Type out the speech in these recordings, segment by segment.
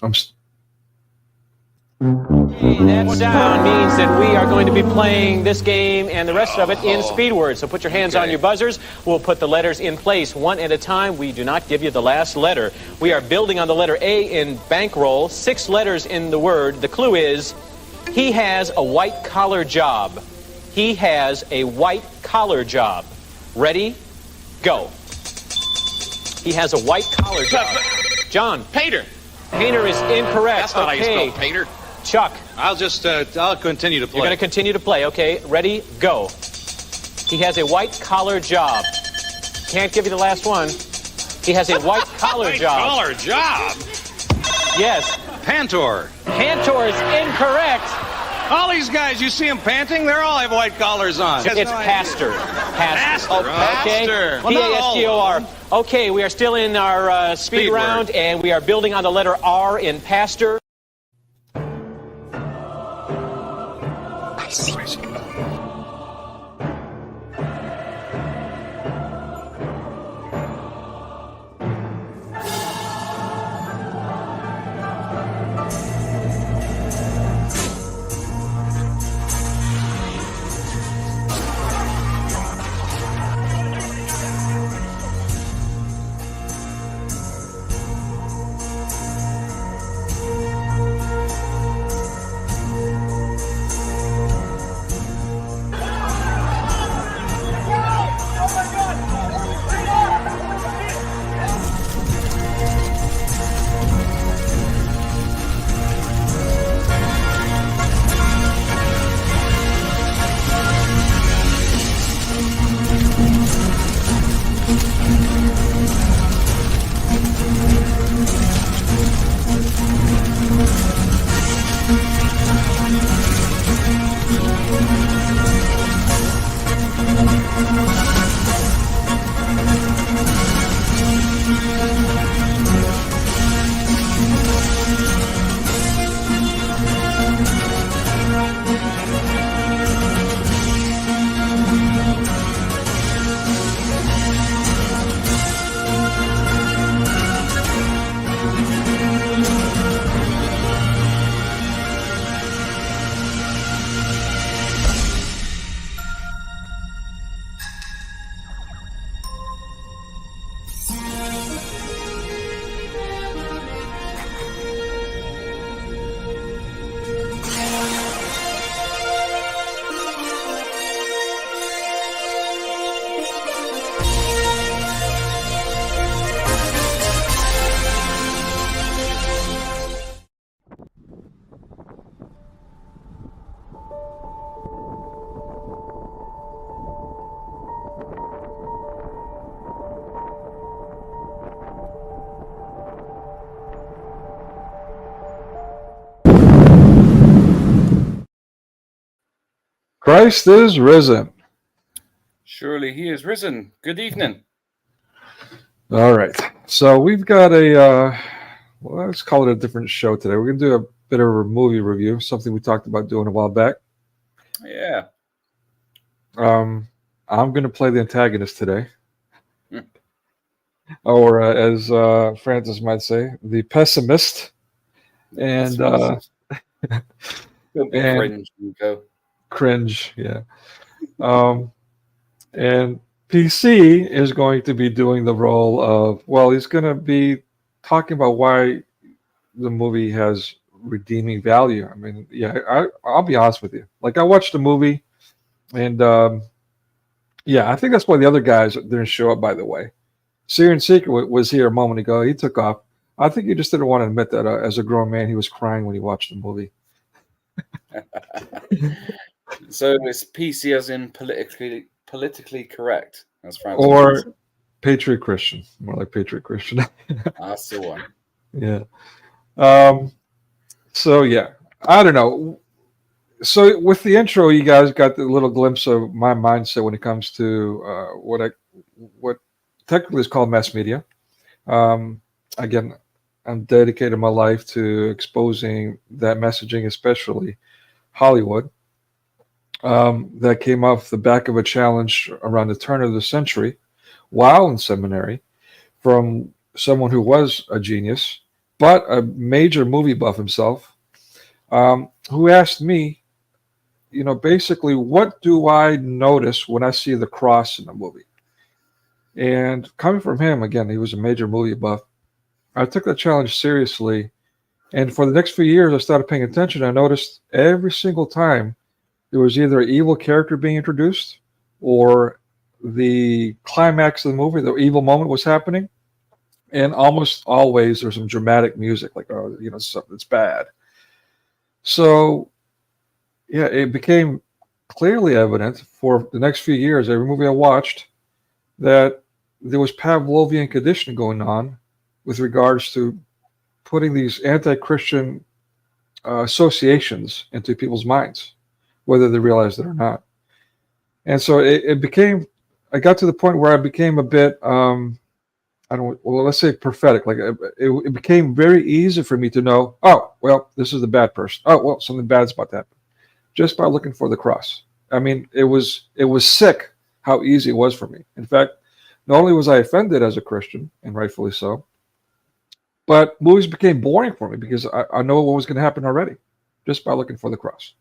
That sound means that we are going to be playing this game and the rest of it in speed words. So put your hands on your buzzers. We'll put the letters in place one at a time. We do not give you the last letter. We are building on the letter A in bankroll. 6 letters in the word. The clue is, he has a white-collar job. He has a white-collar job. Ready? Go. He has a white-collar job. John. Painter. Painter is incorrect. That's not how you spell painter. Chuck. I'll continue to play. You're going to continue to play. Okay, ready? Go. He has a white-collar job. Can't give you the last one. He has a white-collar job. White-collar job? Yes. Pantor. Pantor is incorrect. All these guys, you see them panting? They all have white collars on. It's pastor. Pastor. Oh, pastor. Okay. P-A-S-T-O-R. Okay, we are still in our speed round, and we are building on the letter R in pastor. I see. Christ is risen. Surely he is risen. Good evening. All right. So we've got well, let's call it a different show today. We're going to do a bit of a movie review, something we talked about doing a while back. Yeah. I'm going to play the antagonist today. Or as Francis might say, the pessimist. And, cringe, Nico. Cringe, yeah. And PC is going to be doing the role of, well, he's going to be talking about why the movie has redeeming value. I mean, yeah, I'll be honest with you. Like, I watched the movie, and yeah, I think that's why the other guys didn't show up, by the way. SyrianSeeker was here a moment ago. He took off. I think he just didn't want to admit that as a grown man, he was crying when he watched the movie. So it's PC as in politically correct. That's Francis. Or Patriot Christian. More like Patriot Christian. That's the one. Yeah. So, yeah. I don't know. So with the intro, you guys got the little glimpse of my mindset when it comes to what technically is called mass media. Again, I'm dedicated my life to exposing that messaging, especially Hollywood. That came off the back of a challenge around the turn of the century while in seminary from someone who was a genius, but a major movie buff himself, who asked me, basically, what do I notice when I see the cross in a movie? And coming from him, again, he was a major movie buff. I took that challenge seriously. And for the next few years, I started paying attention. I noticed every single time there was either an evil character being introduced or the climax of the movie, the evil moment was happening. And almost always there's some dramatic music, like, something that's bad. So, yeah, it became clearly evident for the next few years, every movie I watched, that there was Pavlovian conditioning going on with regards to putting these anti-Christian associations into people's minds, whether they realized it or not. And so I got to the point where I became a bit, let's say prophetic. Like it became very easy for me to know, oh, well, this is the bad person. Oh, well, something bad's about to happen, just by looking for the cross. I mean, it was sick how easy it was for me. In fact, not only was I offended as a Christian, and rightfully so, but movies became boring for me because I know what was going to happen already, just by looking for the cross.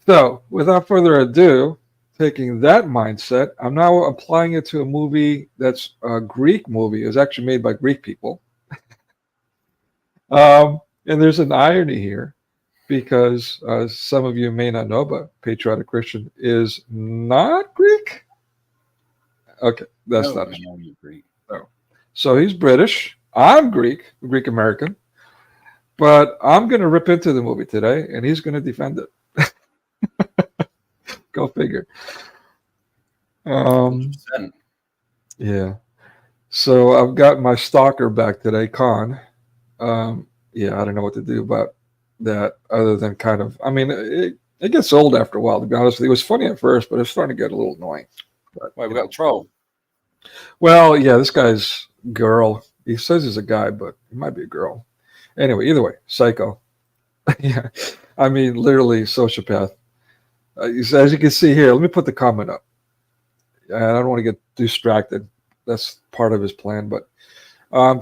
So, without further ado, taking that mindset, I'm now applying it to a movie that's a Greek movie. It was actually made by Greek people. And there's an irony here because some of you may not know, but Patriot Christian is not Greek. Okay, that's not Greek. No. So he's British. I'm Greek American. But I'm going to rip into the movie today, and he's going to defend it. Go figure. Yeah. So I've got my stalker back today, Khan. Yeah, I don't know what to do about that other than kind of, I mean, it gets old after a while, to be honest with you. It was funny at first, but it's starting to get a little annoying. But, Wait, we got a troll. Well, yeah, this guy's girl. He says he's a guy, but he might be a girl. Anyway, either way, psycho. Yeah, I mean, literally sociopath. As you can see here, let me put the comment up. I don't want to get distracted. That's part of his plan. But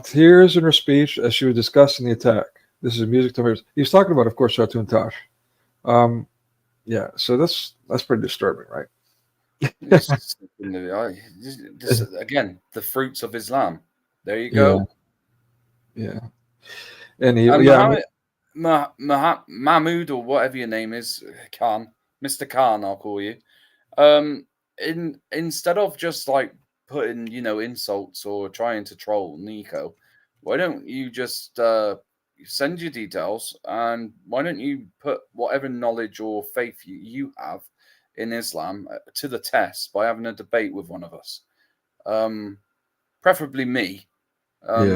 tears in her speech as she was discussing the attack. This is music to her. He's talking about, of course, Shatun Tash. Yeah, so that's pretty disturbing, right? This, again, the fruits of Islam. There you go. Yeah. And he, Mahmoud, or whatever your name is, Khan, Mr. Khan, I'll call you. Instead of just like putting, insults or trying to troll Nico, why don't you just send your details, and why don't you put whatever knowledge or faith you have in Islam to the test by having a debate with one of us, preferably me,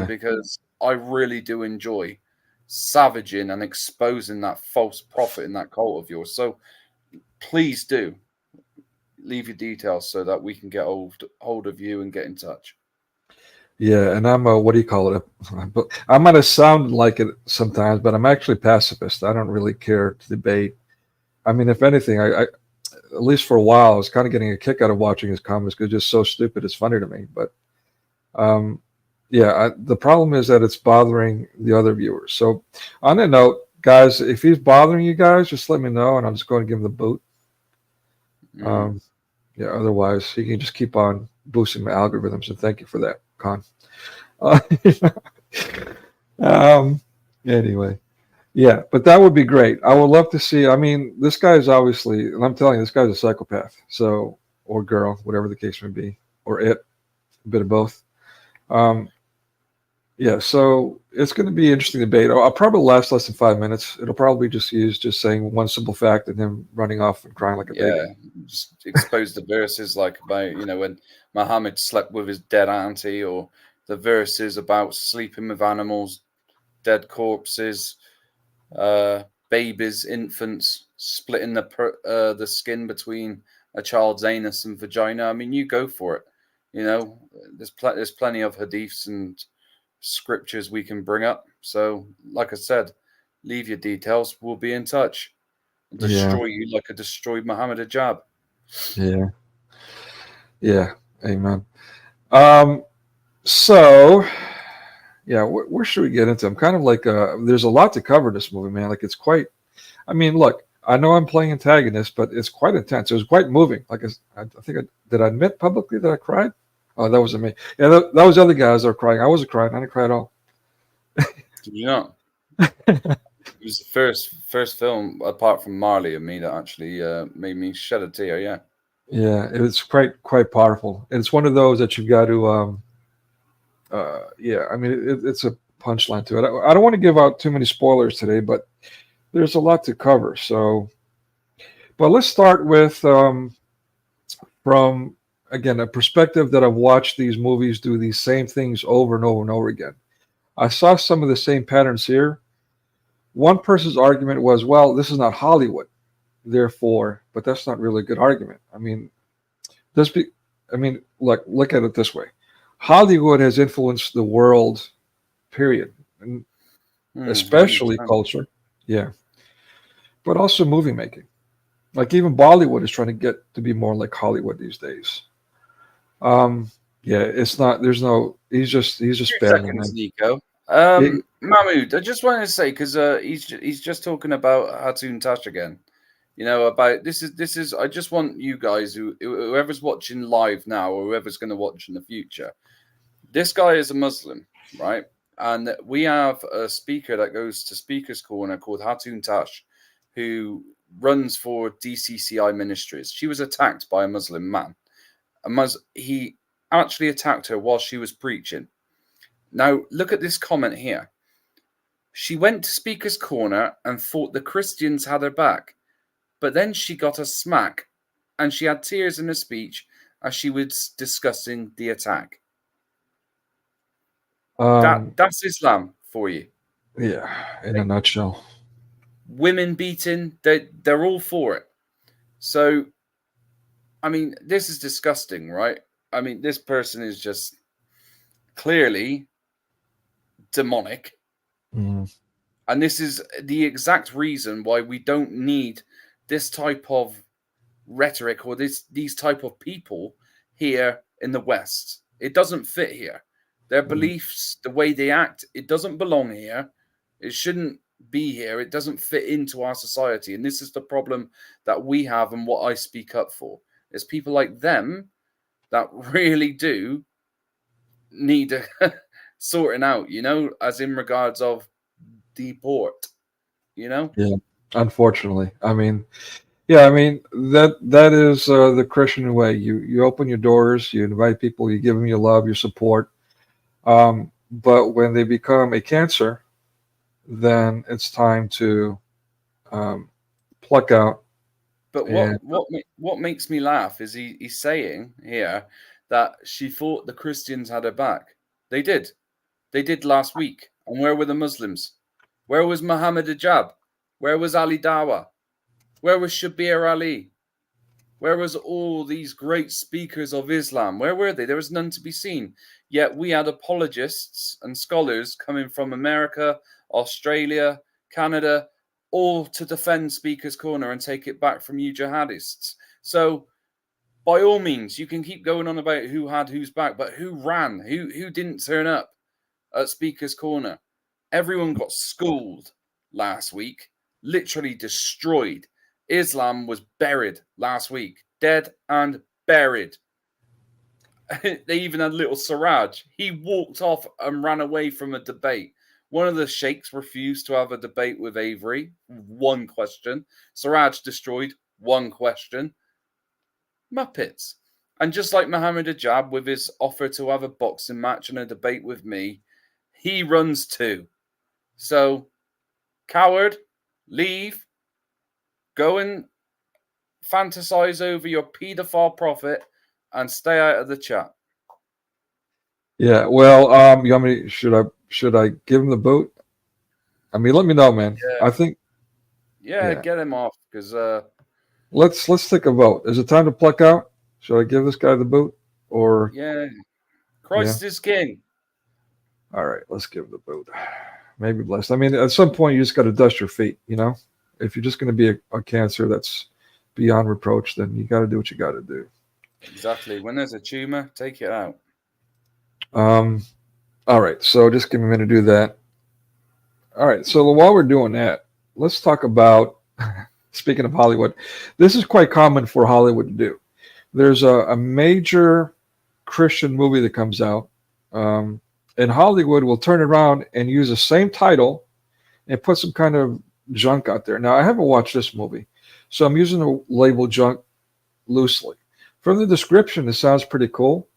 because I really do enjoy savaging and exposing that false prophet in that cult of yours. So please do leave your details so that we can get hold of you and get in touch. Yeah, and I'm a, what do you call it? I might have sounded like it sometimes, but I'm actually pacifist. I don't really care to debate. I mean, if anything, I at least for a while, I was kind of getting a kick out of watching his comments because it's just so stupid. It's funny to me. But the problem is that it's bothering the other viewers. So on that note, guys, if he's bothering you guys, just let me know, and I'm just going to give him the boot. Otherwise, he can just keep on boosting my algorithms, and thank you for that, Con. Anyway, yeah, but that would be great. I would love to see. I mean, this guy is obviously, and I'm telling you, this guy's a psychopath. So, or girl, whatever the case may be, or it, a bit of both. So it's going to be an interesting debate. I'll probably last less than 5 minutes. It'll probably just use just saying one simple fact and him running off and crying like a baby. Just expose the verses like about, when Muhammad slept with his dead auntie, or the verses about sleeping with animals, dead corpses, babies, infants, splitting the skin between a child's anus and vagina. I mean, you go for it. There's plenty of hadiths and scriptures we can bring up. So, like I said, leave your details. We'll be in touch. Destroy you like I destroyed Muhammad Ajab. Yeah. Amen. So, Yeah, where should we get into? I'm kind of like, there's a lot to cover this movie, man. Like, it's quite. I mean, look, I know I'm playing antagonist, but it's quite intense. It was quite moving. Like, I think did I admit publicly that I cried? Oh, that wasn't me. Yeah, that was the other guys that were crying. I wasn't crying. I didn't cry at all. Did you not? It was the first film apart from Marley and me that actually made me shed a tear. Yeah. Yeah, it's quite powerful. And it's one of those that you've got to. Yeah, I mean, it's a punchline to it. I don't want to give out too many spoilers today, but there's a lot to cover. So, but let's start with from again a perspective that I've watched these movies do these same things over and over and over again. I saw some of the same patterns here. One person's argument was, well, this is not Hollywood, therefore, but that's not really a good argument. I mean, look at it this way. Hollywood has influenced the world, period, and especially 100%. culture. Yeah. But also movie making. Like even Bollywood is trying to get to be more like Hollywood these days. Yeah, it's not. There's no. He's just 2 bad. seconds, Nico. It- Mahmood, I just wanted to say because he's just talking about Hatun Tash again. You know about this is. I just want you guys whoever's watching live now or whoever's going to watch in the future. This guy is a Muslim, right? And we have a speaker that goes to Speaker's Corner called Hatun Tash, who runs for DCCI Ministries. She was attacked by a Muslim man. He actually attacked her while she was preaching. Now, look at this comment here. She went to Speaker's Corner and thought the Christians had her back, but then she got a smack and she had tears in her speech as she was discussing the attack. That's Islam for you. Yeah, in a nutshell. Women beaten, they're all for it. So, I mean, this is disgusting, right? I mean, this person is just clearly demonic. Mm. And this is the exact reason why we don't need this type of rhetoric or these type of people here in the West. It doesn't fit here. Their beliefs, the way they act, it doesn't belong here. It shouldn't be here. It doesn't fit into our society. And this is the problem that we have and what I speak up for. It's people like them that really do need sorting out, you know, as in regards of deport, you know? Yeah, unfortunately. I mean, yeah, I mean that is the Christian way. You open your doors, you invite people, you give them your love, your support. But when they become a cancer, then it's time to pluck out. But what makes me laugh is he's saying here that she thought the Christians had her back. They did. They did last week. And where were the Muslims? Where was Muhammad Hijab? Where was Ali Dawa? Where was Shabir Ali? Where was all these great speakers of Islam? Where were they? There was none to be seen. Yet we had apologists and scholars coming from America, Australia, Canada, all to defend Speaker's Corner and take it back from you jihadists. So, by all means, you can keep going on about who had whose back, but who ran? Who didn't turn up at Speaker's Corner? Everyone got schooled last week, literally destroyed. Islam was buried last week, dead and buried. They even had little Siraj. He walked off and ran away from a debate. One of the sheikhs refused to have a debate with Avery. One question. Siraj destroyed. One question. Muppets. And just like Muhammad Hijab with his offer to have a boxing match and a debate with me, he runs too. So, coward, leave. Go and fantasize over your pedophile prophet and stay out of the chat. Yeah, well, you want me? Should I give him the boot? I mean, let me know, man. Yeah. I think. Yeah, get him off because. Let's take a vote. Is it time to pluck out? Should I give this guy the boot or? Yeah, Christ is king. All right, let's give the boot. Maybe blessed. I mean, at some point, you just got to dust your feet. You know, if you're just going to be a cancer that's beyond reproach, then you got to do what you got to do. Exactly. When there's a tumor, take it out. All right, so just give me a minute to do that. All right, so while we're doing that, let's talk about, speaking of Hollywood, this is quite common for Hollywood to do. There's a major Christian movie that comes out, and Hollywood will turn around and use the same title and put some kind of junk out there. Now, I haven't watched this movie, so I'm using the label junk loosely. From the description, it sounds pretty cool,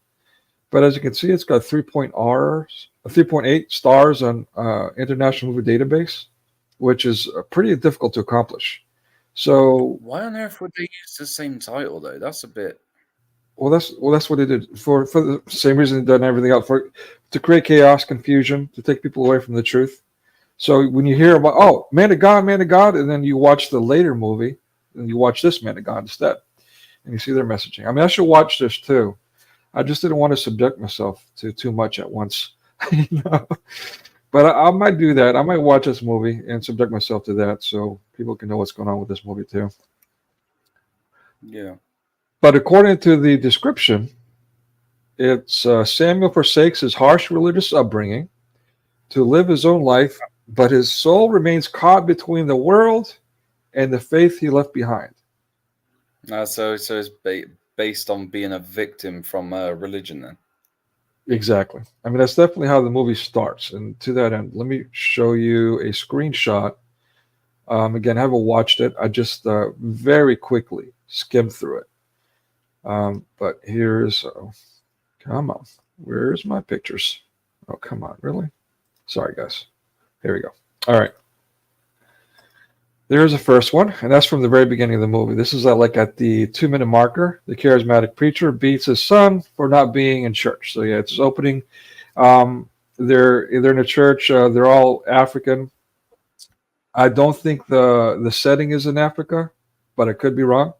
but as you can see, it's got 3.8 stars on International Movie Database, which is pretty difficult to accomplish. So Why on earth would they use the same title though? That's a bit. that's what they did for the same reason they've done everything else, to create chaos, confusion, to take people away from the truth. So when you hear about, oh, man of God, and then you watch the later movie, and you watch this man of God instead, and you see their messaging. I mean, I should watch this too. I just didn't want to subject myself to too much at once. But I might do that. I might watch this movie and subject myself to that so people can know what's going on with this movie too. Yeah. But according to the description, it's Samuel forsakes his harsh religious upbringing to live his own life, but his soul remains caught between the world and the faith he left behind. So it's based on being a victim from religion then. Exactly. I mean, that's definitely how the movie starts. And to that end, let me show you a screenshot. Again, I haven't watched it. I just very quickly skimmed through it. But here's, come on, where's my pictures? Oh, come on, really? Sorry, guys. Here we go. All right. There's the first one, and that's from the very beginning of the movie. This is like at the 2-minute marker. The charismatic preacher beats his son for not being in church. So yeah, it's his opening. They're in a church. They're all African. I don't think the setting is in Africa, but I could be wrong.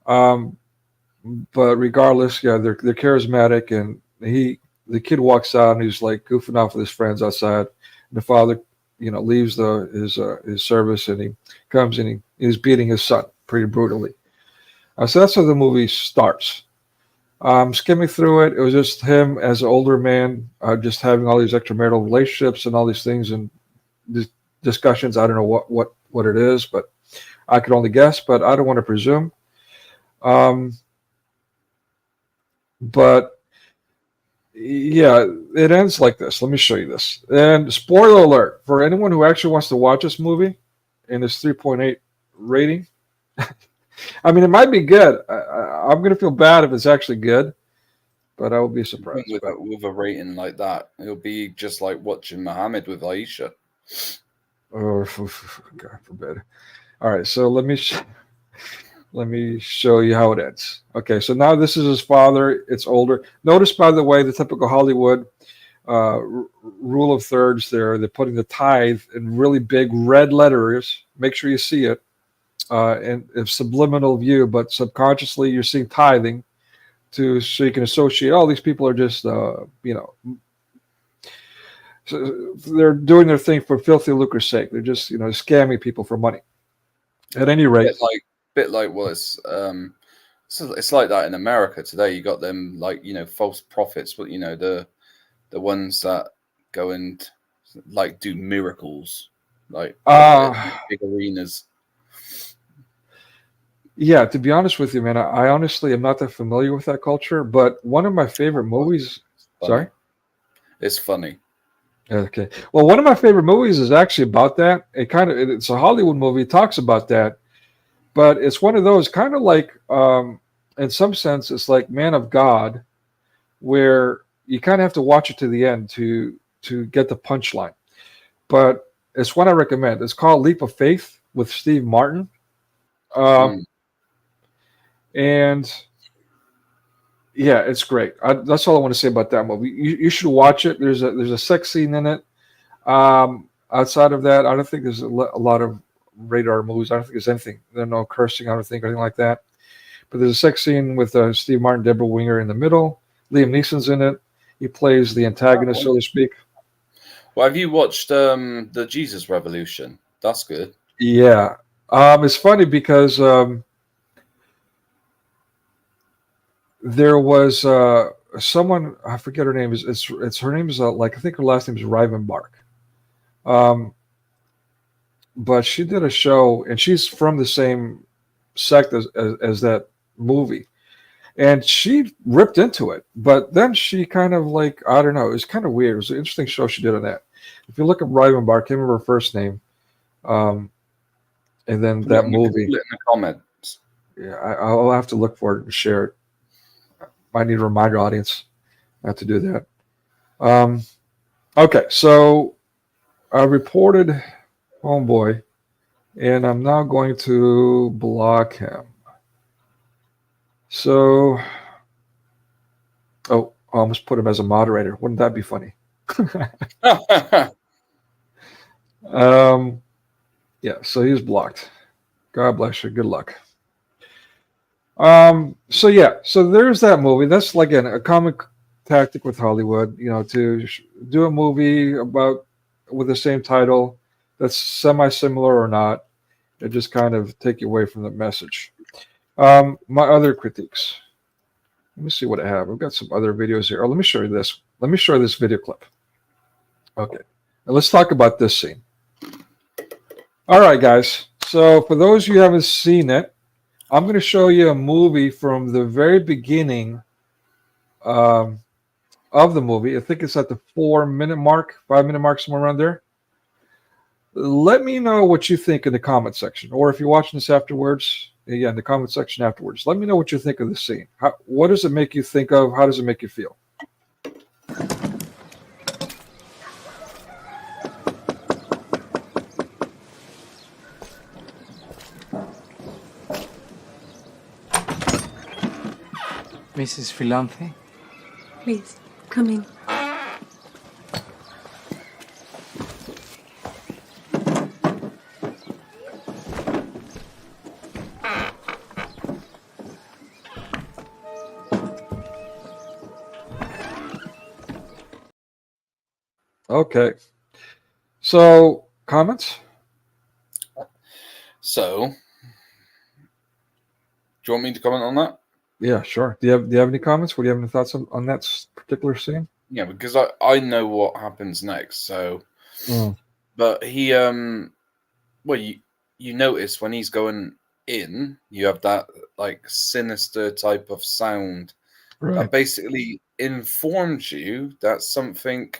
But regardless, yeah, they're charismatic, and the kid walks out and he's like goofing off with his friends outside. And the father, leaves his service, and he comes and he's beating his son pretty brutally. So that's how the movie starts. Skimming through it, it was just him as an older man, just having all these extramarital relationships and all these things and discussions. I don't know what it is, but I could only guess. But I don't want to presume. But yeah, it ends like this. Let me show you this. And spoiler alert for anyone who actually wants to watch this movie in this 3.8 rating. I mean, it might be good. I'm going to feel bad if it's actually good, but I will be surprised. With a rating like that, it'll be just like watching Muhammad with Aisha. Oh, God forbid. All right, so let me show you how it ends. Okay, so now this is his father. It's older. Notice, by the way, the typical Hollywood rule of thirds there. They're putting the tithe in really big red letters. Make sure you see it. And a subliminal view, but subconsciously you're seeing tithing so you can associate, these people are just, so they're doing their thing for filthy lucre's sake. They're just, scamming people for money. At any rate. Bit like it's like that in America today. You got them false prophets, but the ones that go and do miracles, big arenas. Yeah, to be honest with you, man, I honestly am not that familiar with that culture. But one of my favorite movies. Sorry, it's funny. Okay, well, one of my favorite movies is actually about that. It's a Hollywood movie. It talks about that. But it's one of those kind of like, in some sense, it's like Man of God, where you kind of have to watch it to the end to get the punchline. But it's one I recommend. It's called Leap of Faith with Steve Martin. And yeah, it's great. That's all I want to say about that movie. You should watch it. There's a sex scene in it. Outside of that, I don't think there's a lot of radar movies. I don't think there's anything. There's no cursing, I don't think, or anything like that. But there's a sex scene with Steve Martin, Deborah Winger in the middle. Liam Neeson's in it. He plays the antagonist, so to speak. Well, have you watched the Jesus Revolution? That's good. Yeah. It's funny because there was someone, I forget her name, it's her name is like, I think her last name is Rivenbark. But she did a show, and she's from the same sect as that movie. And she ripped into it, but then she kind of like, I don't know, it was kind of weird. It was an interesting show she did on that. If you look up Rivenbark, I can't remember her first name. And then that movie. In the comments. Yeah, I'll have to look for it and share it. I need to remind your audience not to do that. Okay, so I reported Homeboy, and I'm now going to block him. So, I almost put him as a moderator. Wouldn't that be funny? Yeah, so he's blocked. God bless you. Good luck. So there's that movie. That's like a comic tactic with Hollywood, to do a movie with the same title that's semi-similar or not, and just kind of take you away from the message. My other critiques. Let me see what I have. I've got some other videos here. Let me show you this. Let me show you this video clip. Okay. Now let's talk about this scene. All right, guys. So for those of you who haven't seen it, I'm going to show you a movie from the very beginning of the movie. I think it's at the 5-minute mark, somewhere around there. Let me know what you think in the comment section, or if you're watching this afterwards, in the comment section afterwards. Let me know what you think of the scene. What does it make you think of? How does it make you feel? Mrs. Foulle? Please, come in. Okay. So, comments? So, do you want me to comment on that? Yeah, sure. Do you have any comments? What do you have any thoughts on that particular scene? Yeah, because I know what happens next. So, but he well, you notice when he's going in, you have that like sinister type of sound that basically informs you that something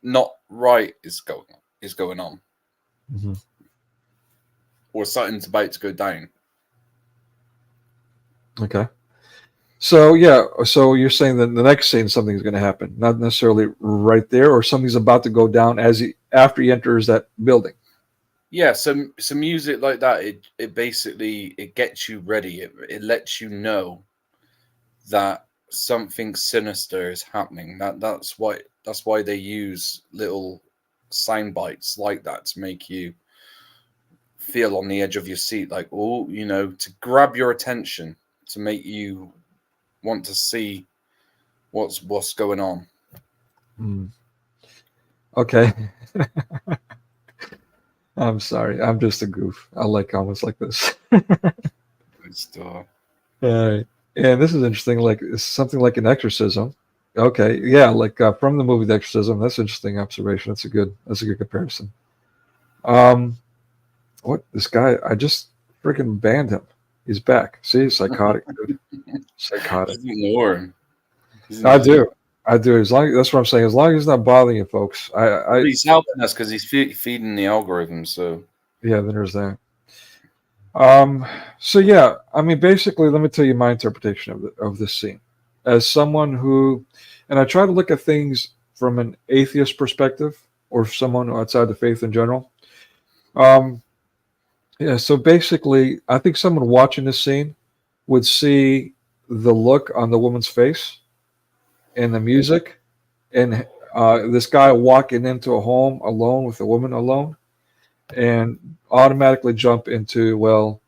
not right is going on, or something's about to go down. Okay. So so you're saying that the next scene something's going to happen, not necessarily right there, or something's about to go down after he enters that building. Yeah, some music like that, it basically it gets you ready. It lets you know that something sinister is happening. That's why they use little sound bites like that to make you feel on the edge of your seat, like, to grab your attention, to make you want to see what's going on. Okay. I'm sorry. I'm just a goof. I like comments like this. All right. And this is interesting. Like, it's something like an exorcism. Okay. Yeah. Like from the movie The Exorcism. That's an interesting observation. That's a good comparison. What this guy? I just freaking banned him. He's back. See, psychotic. Dude. Psychotic. I do. As long that's what I'm saying. As long as he's not bothering you, folks. He's helping us because he's feeding the algorithm. So yeah, then there's that. So yeah, I mean, basically, let me tell you my interpretation of this scene. As someone who, and I try to look at things from an atheist perspective, or someone outside the faith in general. Yeah. So basically, I think someone watching this scene would see the look on the woman's face, and the music, and this guy walking into a home alone with a woman alone, and automatically jump into, well,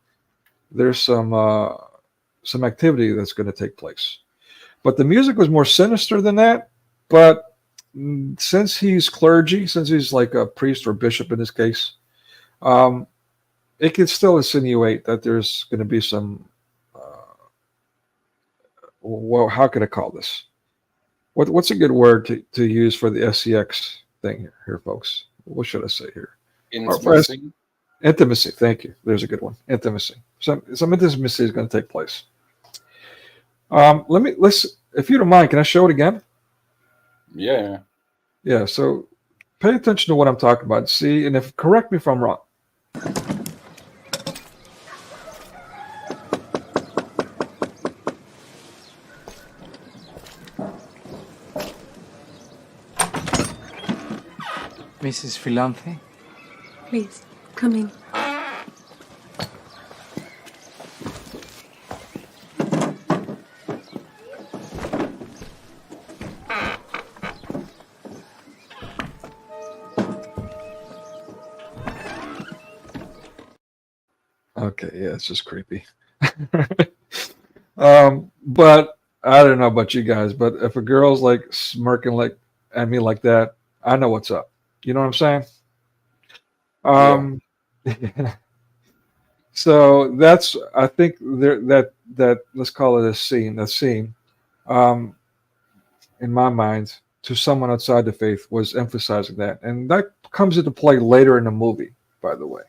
there's some activity that's going to take place. But the music was more sinister than that. But since he's clergy, since he's like a priest or bishop in this case, it can still insinuate that there's going to be some, well, how can I call this? What's a good word to use for the SCX thing here, folks? What should I say here? Intimacy. Intimacy. Thank you. There's a good one. Intimacy. Some intimacy is going to take place. Let's if you don't mind, can I show it again? Yeah. Yeah. So pay attention to what I'm talking about. See, and if correct me if I'm wrong. Mrs. Foulle? Please, come in. Okay, yeah, it's just creepy. But I don't know about you guys, but if a girl's like smirking like at me like that, I know what's up. You know what I'm saying? So that's I think that let's call it a scene. That scene, in my mind, to someone outside the faith was emphasizing that, and that comes into play later in the movie, by the way.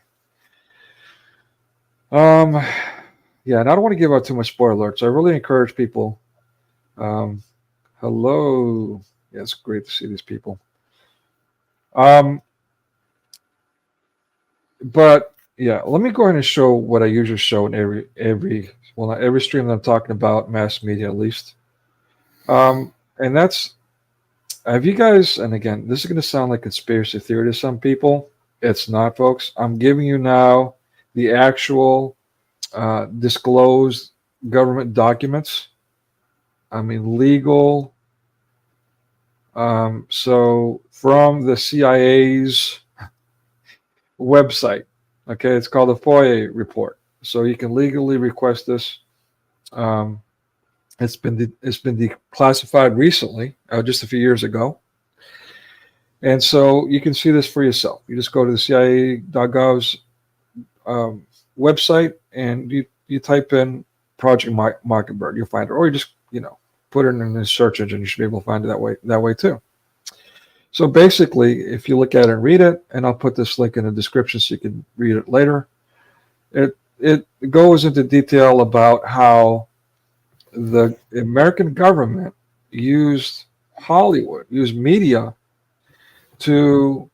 Yeah, and I don't want to give out too much spoiler alerts. I really encourage people. Hello, yeah, it's great to see these people. But yeah, let me go ahead and show what I usually show in every well, not every stream that I'm talking about, mass media at least. And that's have you guys? And again, this is going to sound like conspiracy theory to some people. It's not, folks. I'm giving you now the actual disclosed government documents. I mean, legal. So from the CIA's website, okay, it's called the FOIA report. So you can legally request this. It's been declassified recently, just a few years ago. And so you can see this for yourself. You just go to the CIA.gov's website and you type in Project Mockingbird, you'll find it, or you just put it in the search engine. You should be able to find it that way too. So basically, if you look at it and read it, and I'll put this link in the description so you can read it later. It goes into detail about how the American government used Hollywood, used media to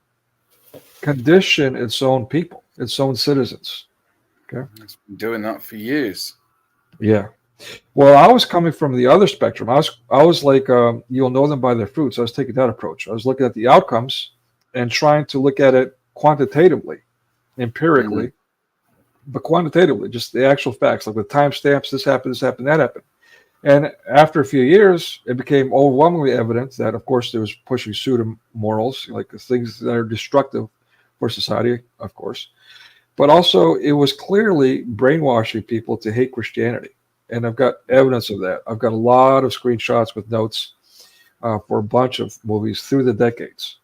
condition its own people, its own citizens. Okay, It's been doing that for years. Yeah. Well, I was coming from the other spectrum. I was like, you'll know them by their fruits. I was taking that approach. I was looking at the outcomes and trying to look at it quantitatively, empirically, but quantitatively, just the actual facts, like with timestamps, this happened, that happened. And after a few years, it became overwhelmingly evident that, of course, there was pushing pseudo-morals, like the things that are destructive for society, of course. But also, it was clearly brainwashing people to hate Christianity. And I've got evidence of that. I've got a lot of screenshots with notes for a bunch of movies through the decades.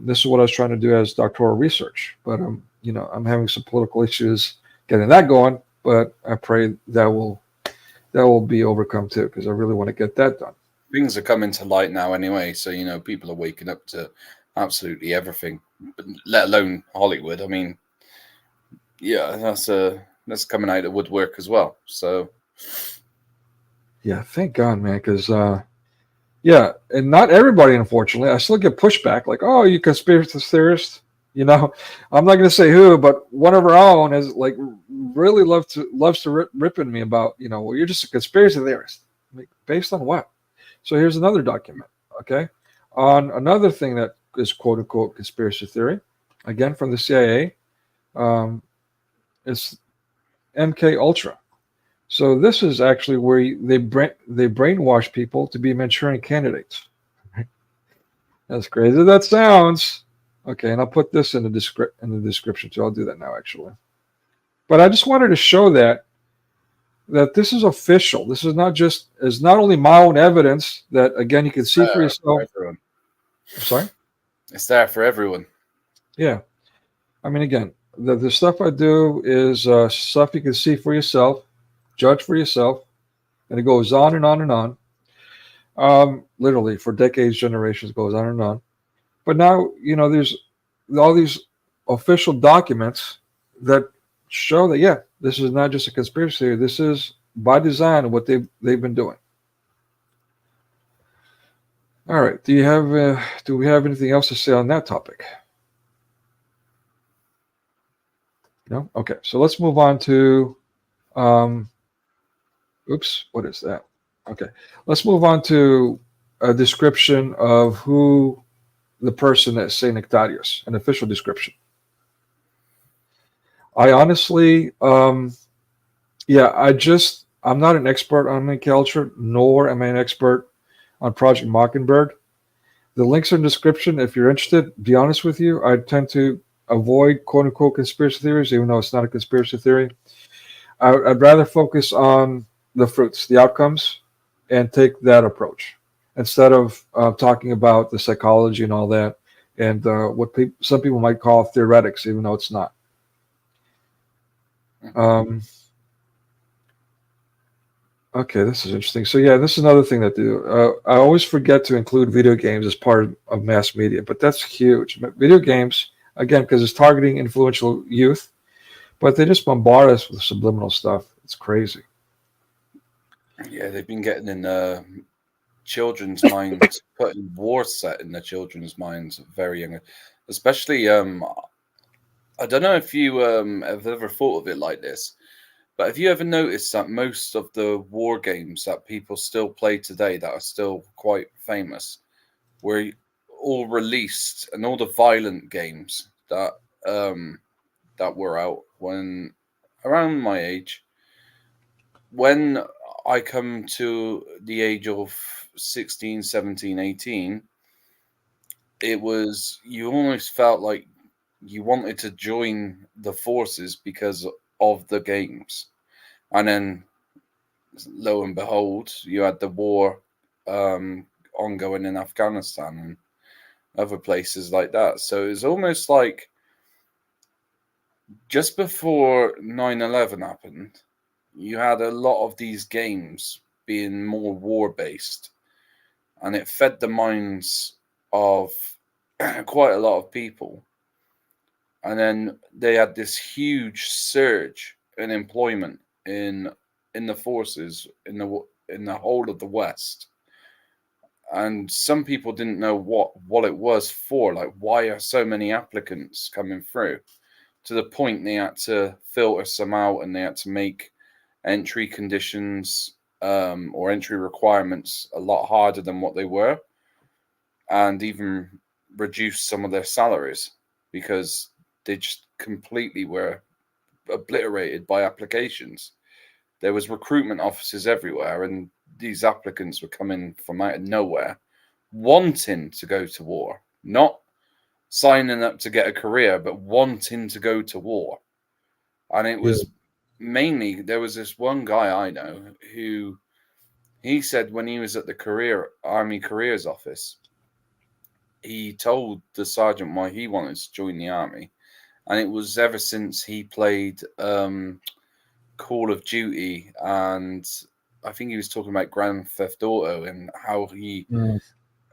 This is what I was trying to do as doctoral research. But, I'm having some political issues getting that going. But I pray that will be overcome too, because I really want to get that done. Things are coming to light now anyway. So, people are waking up to absolutely everything, let alone Hollywood. I mean, yeah, that's coming out of woodwork as well. So, yeah, thank God, man, because yeah, and not everybody, unfortunately. I still get pushback, like, "Oh, you conspiracy theorist." I'm not going to say who, but one of our own is like really loves to rip in me about, well, you're just a conspiracy theorist. Like, based on what? So here's another document, okay, on another thing that is quote unquote conspiracy theory, again from the CIA. It's MK Ultra. So this is actually where they brainwash people to be Manchurian candidates. As crazy as that sounds. Okay, and I'll put this in the description too. I'll do that now, actually. But I just wanted to show that this is official. This is not only my own evidence that, again, you can see for yourself. I'm sorry? It's there for everyone. Yeah. I mean, again, the stuff I do is stuff you can see for yourself, judge for yourself, and it goes on and on and Literally for decades, generations, goes on and on. But now, there's all these official documents that show that, yeah, this is not just a conspiracy theory. This is by design what they've been doing. All right. Do we have anything else to say on that topic? No? Okay. So let's move on to, oops, what is that? Okay. Let's move on to a description of who the person is, say, Nektarios, an official description. I honestly, I'm not an expert on main culture, nor am I an expert on Project Mockingbird. The links are in the description. If you're interested, be honest with you, I tend to avoid quote-unquote conspiracy theories, even though it's not a conspiracy theory. I'd rather focus on the fruits, the outcomes, and take that approach instead of talking about the psychology and all that, and what some people might call theoretics, even though it's not. Okay, this is interesting. So yeah, this is another thing that I always forget to include video games as part of mass media, but that's huge. Video games, again, because it's targeting influential youth, but they just bombard us with subliminal stuff. It's crazy. Yeah, they've been getting in children's minds, putting war set in the children's minds very young. Especially, I don't know if you have ever thought of it like this, but have you ever noticed that most of the war games that people still play today that are still quite famous were all released, and all the violent games that that were out when around my age, when I come to the age of 16, 17, 18, it was, you almost felt like you wanted to join the forces because of the games. And then lo and behold, you had the war ongoing in Afghanistan and other places like that. So it's almost like just before 9/11 happened, you had a lot of these games being more war-based, and it fed the minds of quite a lot of people. And then they had this huge surge in employment in the forces in the whole of the West. And some people didn't know what it was for. Like, why are so many applicants coming through? To the point they had to filter some out, and they had to make entry conditions or entry requirements a lot harder than what they were, and even reduce some of their salaries because they just completely were obliterated by applications. There was recruitment offices everywhere, and these applicants were coming from out of nowhere, wanting to go to war, not signing up to get a career, but wanting to go to war. And it was mainly, there was this one guy I know who, he said when he was at the Army Careers Office, he told the sergeant why he wanted to join the army. And it was ever since he played Call of Duty, and I think he was talking about Grand Theft Auto, and how he,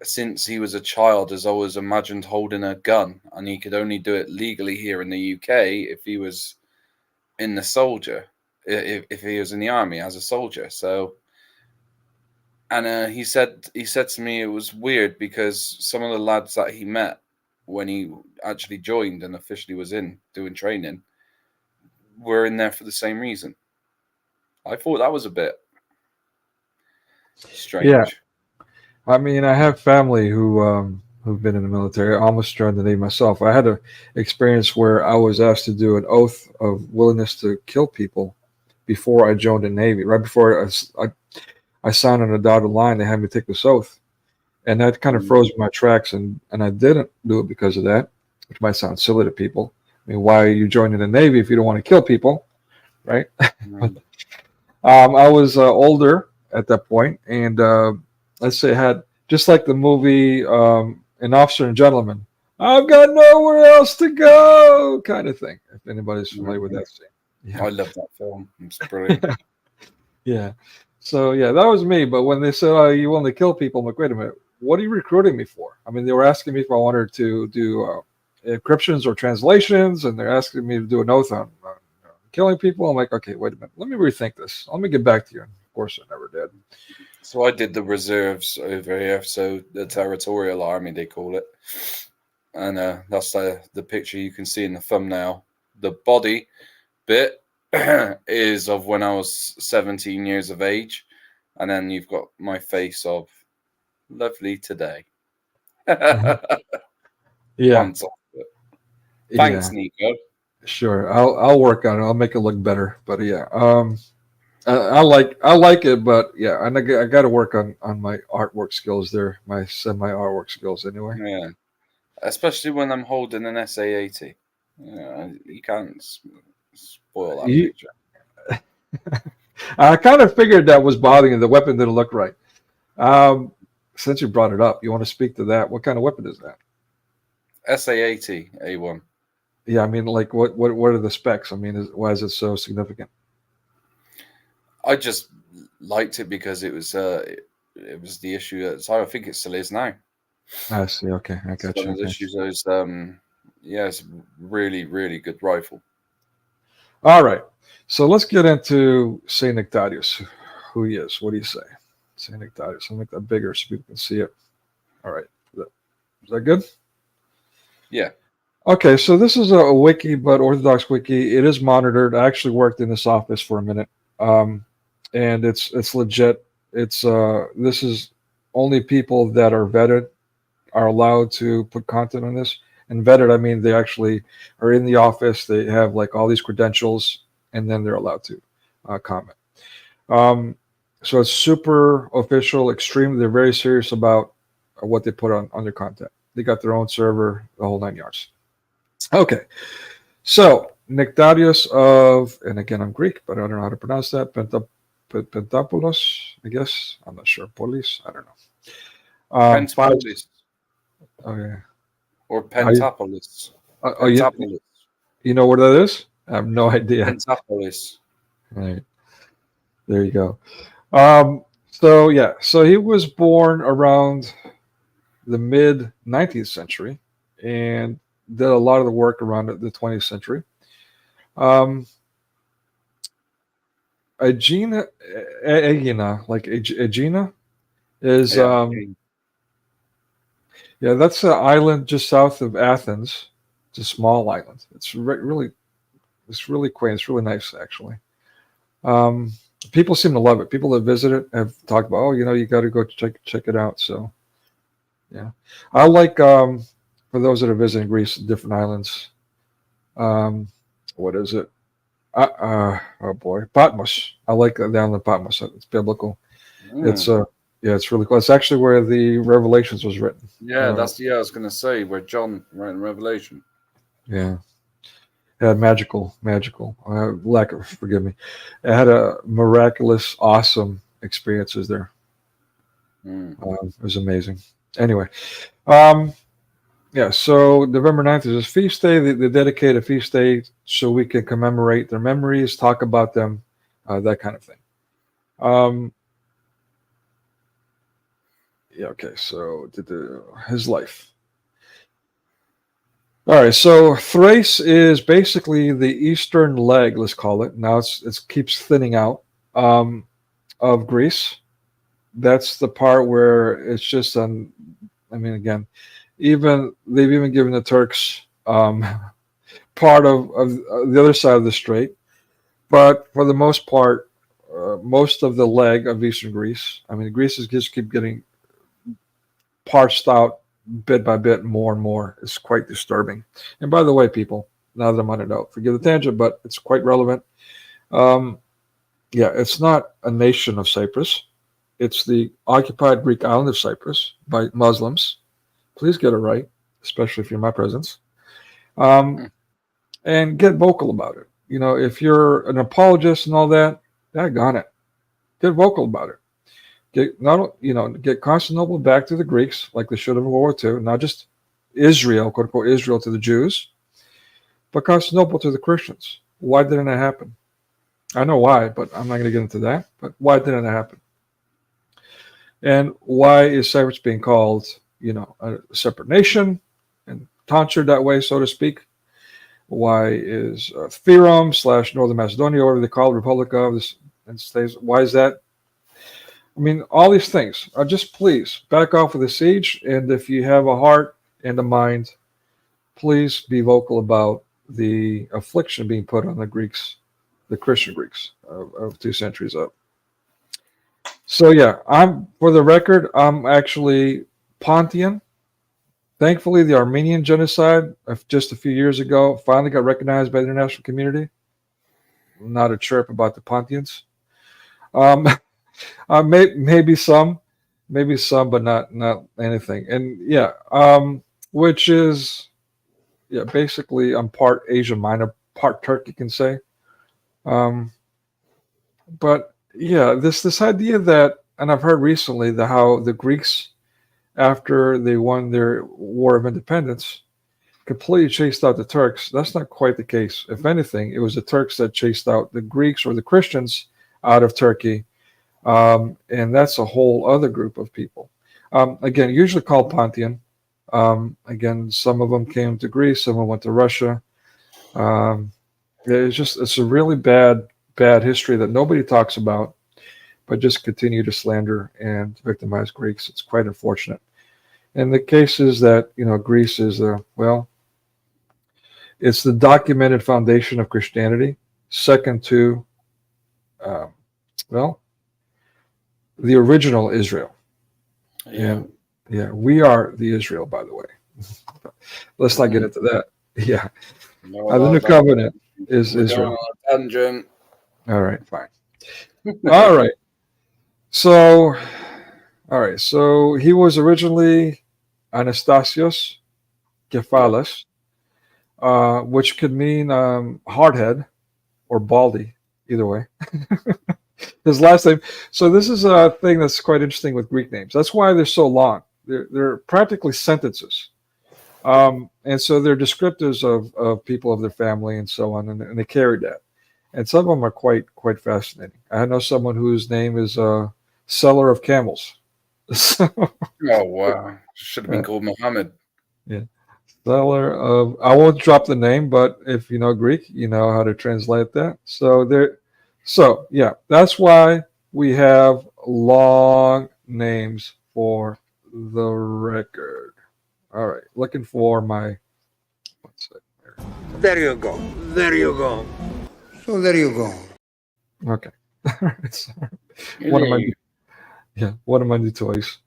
since he was a child, has always imagined holding a gun, and he could only do it legally here in the UK if he was in the soldier, if he was in the army as a soldier. So, and he said to me it was weird because some of the lads that he met when he actually joined and officially was in doing training were in there for the same reason. I thought that was a bit strange. Yeah, I mean, I have family who've been in the military. I almost joined the Navy myself. I had an experience where I was asked to do an oath of willingness to kill people before I joined the Navy. Right before I signed on the dotted line, they had me take this oath, and that kind of froze my tracks. And I didn't do it because of that, which might sound silly to people. I mean, why are you joining the Navy if you don't want to kill people, right? I was older at that point, and let's say I had, just like the movie An Officer and Gentleman, I've got nowhere else to go, kind of thing. If anybody's familiar with that scene. Yeah. I love that film. It's brilliant. Yeah. So yeah, that was me. But when they said, "Oh, you want to kill people," I'm like, "Wait a minute, what are you recruiting me for?" I mean, they were asking me if I wanted to do encryptions or translations, and they're asking me to do an oath on killing people. I'm like, okay, wait a minute, let me rethink this. Let me get back to you. And of course, I never did. So I did the reserves over here, so the territorial army they call it, and that's the picture you can see in the thumbnail. The body bit is of when I was 17 years of age, and then you've got my face of lovely today. Yeah, Thanks, yeah, Nico. sure. I'll work on it. I'll make it look better. But yeah, I like it. But yeah, I got to work on my artwork skills there. My semi artwork skills anyway. Yeah, especially when I'm holding an SA-80. Yeah, you can't spoil that You, picture. I kind of figured that was bothering you. The weapon didn't look right. Since you brought it up, you want to speak to that? What kind of weapon is that? SA-80 A1. Yeah, I mean, like, what are the specs? I mean, why is it so significant? I just liked it because it was the issue at the time. I think it still is now. I see. Okay, I got you. One of the issues is yeah, it's a really, really good rifle. All right, so let's get into Saint Nektarios, who he is. What do you say, Saint Nektarios? I'll make that bigger so people can see it. All right, is that good? Yeah. Okay, so this is a wiki, but Orthodox wiki. It is monitored. I actually worked in this office for a minute, and it's legit. It's this is only people that are vetted are allowed to put content on this. And vetted, I mean they actually are in the office. They have like all these credentials, and then they're allowed to comment. So it's super official, extreme. They're very serious about what they put on their content. They got their own server, the whole 9 yards. Okay, so Nektarios of, and again I'm Greek, but I don't know how to pronounce that. Pentapoulos, I guess. I'm not sure. Polis, I don't know. Pentapolis. Oh yeah. Or Pentapolis. You know what that is? I have no idea. Pentapolis. Right. There you go. So yeah, so he was born around the mid 19th century and did a lot of the work around the 20th century. Aegina, like Aegina, is yeah, that's an island just south of Athens. It's a small island. It's really quaint. It's really nice, actually. People seem to love it. People that visit it have talked about, oh, you got to go check it out. So, yeah, I like for those that are visiting Greece, different islands. What is it? Oh boy, Patmos. I like the island of Patmos. It's biblical. It's yeah, it's really cool. It's actually where the Revelations was written. Yeah, I was going to say where John wrote Revelation. Yeah. It had magical, forgive me. It had a miraculous, awesome experiences there. It was amazing. Anyway, yeah, so November 9th is a feast day. They dedicate a feast day so we can commemorate their memories, talk about them, that kind of thing. Yeah, okay, so his life. All right, so Thrace is basically the eastern leg, let's call it. Now it keeps thinning out of Greece. That's the part where it's just I mean, again, they've even given the Turks part of the other side of the strait, but for the most part, most of the leg of eastern Greece. I mean, Greece is just keep getting parsed out bit by bit, more and more. It's quite disturbing. And by the way, people, now that I'm on a note, forgive the tangent, but it's quite relevant. Yeah, it's not a nation of Cyprus. It's the occupied Greek island of Cyprus by Muslims. Please get it right, especially if you're in my presence. And get vocal about it. If you're an apologist and all that, daggone it. Get vocal about it. Get Constantinople back to the Greeks like they should have in World War II, not just Israel, quote unquote, Israel to the Jews, but Constantinople to the Christians. Why didn't it happen? I know why, but I'm not going to get into that. But why didn't it happen? And why is Cyprus being called, a separate nation and tonsured that way, so to speak? Why is Fyrom / Northern Macedonia, whatever they call it, Republic of this and states? Why is that? I mean, all these things are just please back off of the siege. And if you have a heart and a mind, please be vocal about the affliction being put on the Greeks, the Christian Greeks of 2 centuries up. So yeah, for the record, I'm actually Pontian. Thankfully, the Armenian genocide of just a few years ago finally got recognized by the international community. Not a chirp about the Pontians. Maybe some, but not anything. And yeah, which is basically I'm part Asia Minor, part Turkey, can say. But yeah, this idea that, and I've heard recently how the Greeks, after they won their War of Independence, completely chased out the Turks. That's not quite the case. If anything, it was the Turks that chased out the Greeks or the Christians out of Turkey. And that's a whole other group of people. Again, usually called Pontian. Again, some of them came to Greece, some of them went to Russia. It's a really bad history that nobody talks about, but just continue to slander and victimize Greeks. It's quite unfortunate. And the case is that, Greece is, it's the documented foundation of Christianity, second to, the original Israel. Yeah. And we are the Israel, by the way. Let's not get into that. Yeah. No, The new covenant is we're Israel. going on a tangent. All right, fine. All right. So he was originally Anastasios Kephalos, which could mean hardhead or baldy, either way. His last name. So this is a thing that's quite interesting with Greek names. That's why they're so long. They're practically sentences. And so they're descriptors of people, of their family, and so on, and they carry that. And some of them are quite fascinating. I know someone whose name is Seller of Camels. So, Oh wow! Should have been called Muhammad. yeah, Seller of. I won't drop the name, but if you know Greek, you know how to translate that. So yeah, that's why we have long names for the record. All right, looking for my. What's it? There you go. There you go. So there you go. Okay. All right. Sorry. One of my new toys.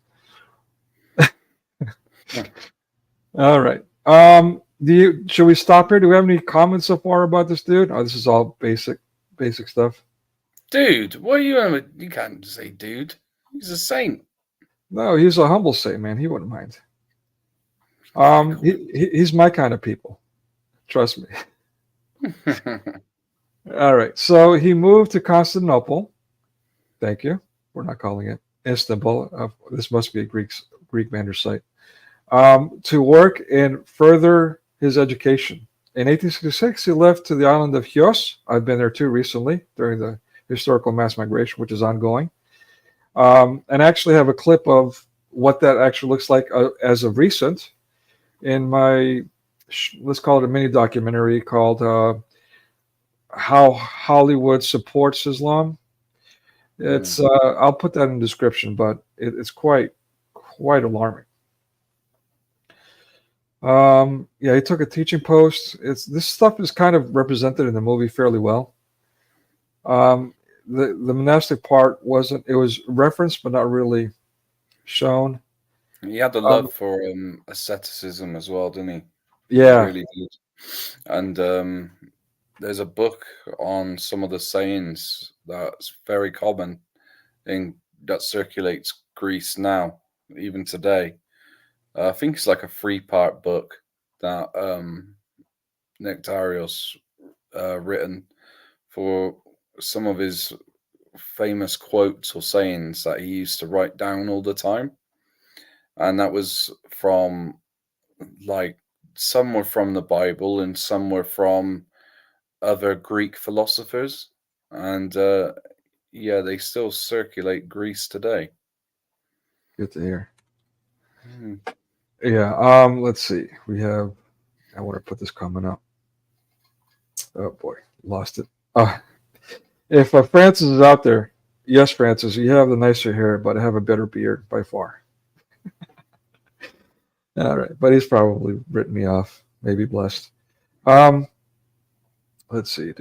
All right. Should we stop here? Do we have any comments so far about this dude? Oh, this is all basic stuff. Dude, what are you? You can't say dude. He's a saint. No, he's a humble saint, man. He wouldn't mind. He's my kind of people. Trust me. All right. So he moved to Constantinople. Thank you. We're not calling it Istanbul. This must be a Greek Mander site. To work and further his education. In 1866, he left to the island of Chios. I've been there too recently during the historical mass migration, which is ongoing. And actually have a clip of what that actually looks like as of recent in my, let's call it a mini documentary called How Hollywood Supports Islam. It's I'll put that in the description, but it's quite alarming. He took a teaching post. This stuff is kind of represented in the movie fairly well. The monastic part wasn't. It was referenced, but not really shown. He had a love for asceticism as well, didn't he? Yeah, He really did. And there's a book on some of the sayings that's very common that circulates Greece now, even today. I think it's like a 3-part book that Nektarios written for some of his famous quotes or sayings that he used to write down all the time. And that was from, like, some were from the Bible and some were from other Greek philosophers. and yeah, they still circulate Greece today. Good to hear. Hmm. Yeah. Let's see. We have. I want to put this comment up. Oh boy, lost it. If Francis is out there, yes, Francis, you have the nicer hair, but I have a better beard by far. All right, but he's probably written me off. Maybe blessed. Let's see.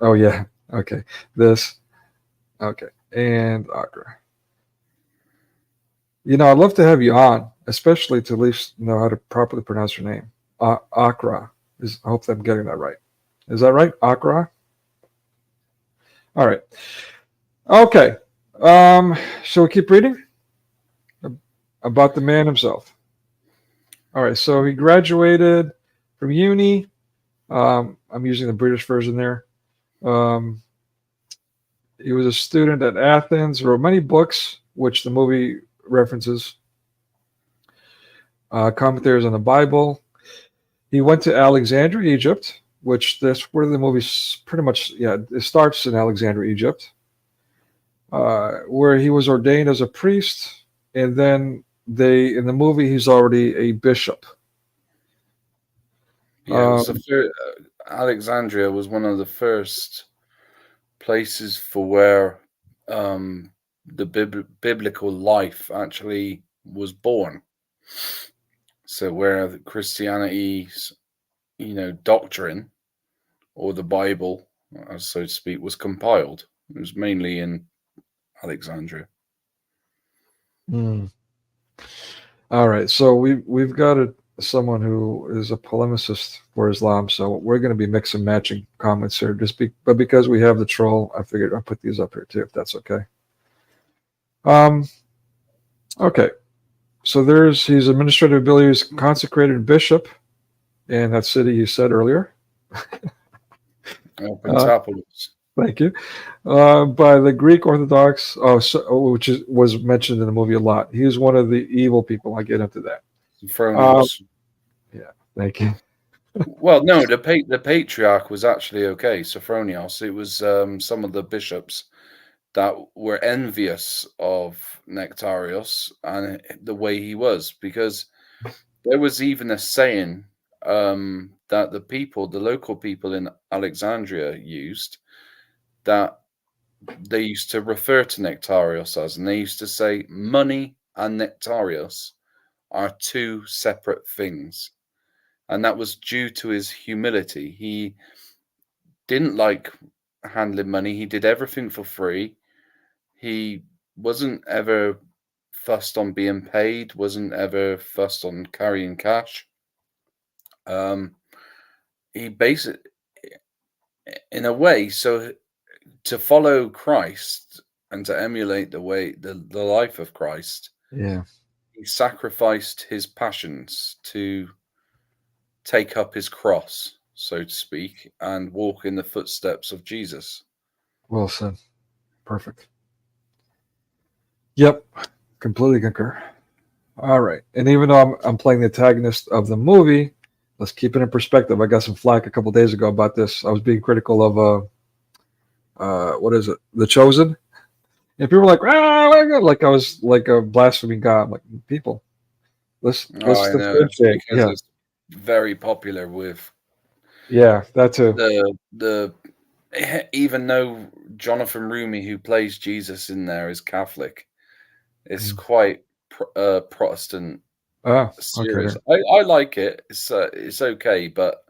Oh yeah. Okay. This. Okay. And Accra. I'd love to have you on, especially to at least know how to properly pronounce your name. Accra. I hope I'm getting that right. Is that right? Accra? All right. Okay. Shall we keep reading? About the man himself. All right. So he graduated from uni. I'm using the British version there. He was a student at Athens, wrote many books, which the movie references, commentaries on the Bible. He went to Alexandria, Egypt, which that's where the movie pretty much, it starts in Alexandria, Egypt, where he was ordained as a priest, and then in the movie, he's already a bishop. Yeah, it was Alexandria was one of the first places for where the biblical life actually was born. So where the Christianity's, doctrine, or the Bible, as so to speak, was compiled. It was mainly in Alexandria. All right, so we've got someone who is a polemicist for Islam, so we're going to be mixing matching comments here. But because we have the troll, I figured I'll put these up here too, if that's okay. Okay, so he's administrative ability is consecrated bishop in that city you said earlier. Pentapolis. Thank you. By the Greek Orthodox, which was mentioned in the movie a lot. He was one of the evil people. I get into that. Yeah, thank you. Well, no, the patriarch was actually okay. Sophronios. It was some of the bishops that were envious of Nektarios and the way he was, because there was even a saying that the local people in Alexandria used, that they used to refer to Nektarios as, and they used to say money and Nektarios are two separate things. And that was due to his humility. He didn't like handling money. He did everything for free. He wasn't ever fussed on being paid, wasn't ever fussed on carrying cash. He basically, in a way, so to follow Christ and to emulate the life of Christ, he sacrificed his passions to take up his cross, so to speak, and walk in the footsteps of Jesus. Well said. Perfect. Yep, completely concur. All right, and even though I'm playing the antagonist of the movie, let's keep it in perspective. I got some flack a couple days ago about this. I was being critical of what is it, The Chosen, and people were like, like I was like a blaspheming God. I'm like, people, let's differentiate. Yeah, it's very popular with that too. The even though Jonathan Rumi, who plays Jesus in there, is Catholic, it's quite Protestant series. Okay. I like it. It's okay, but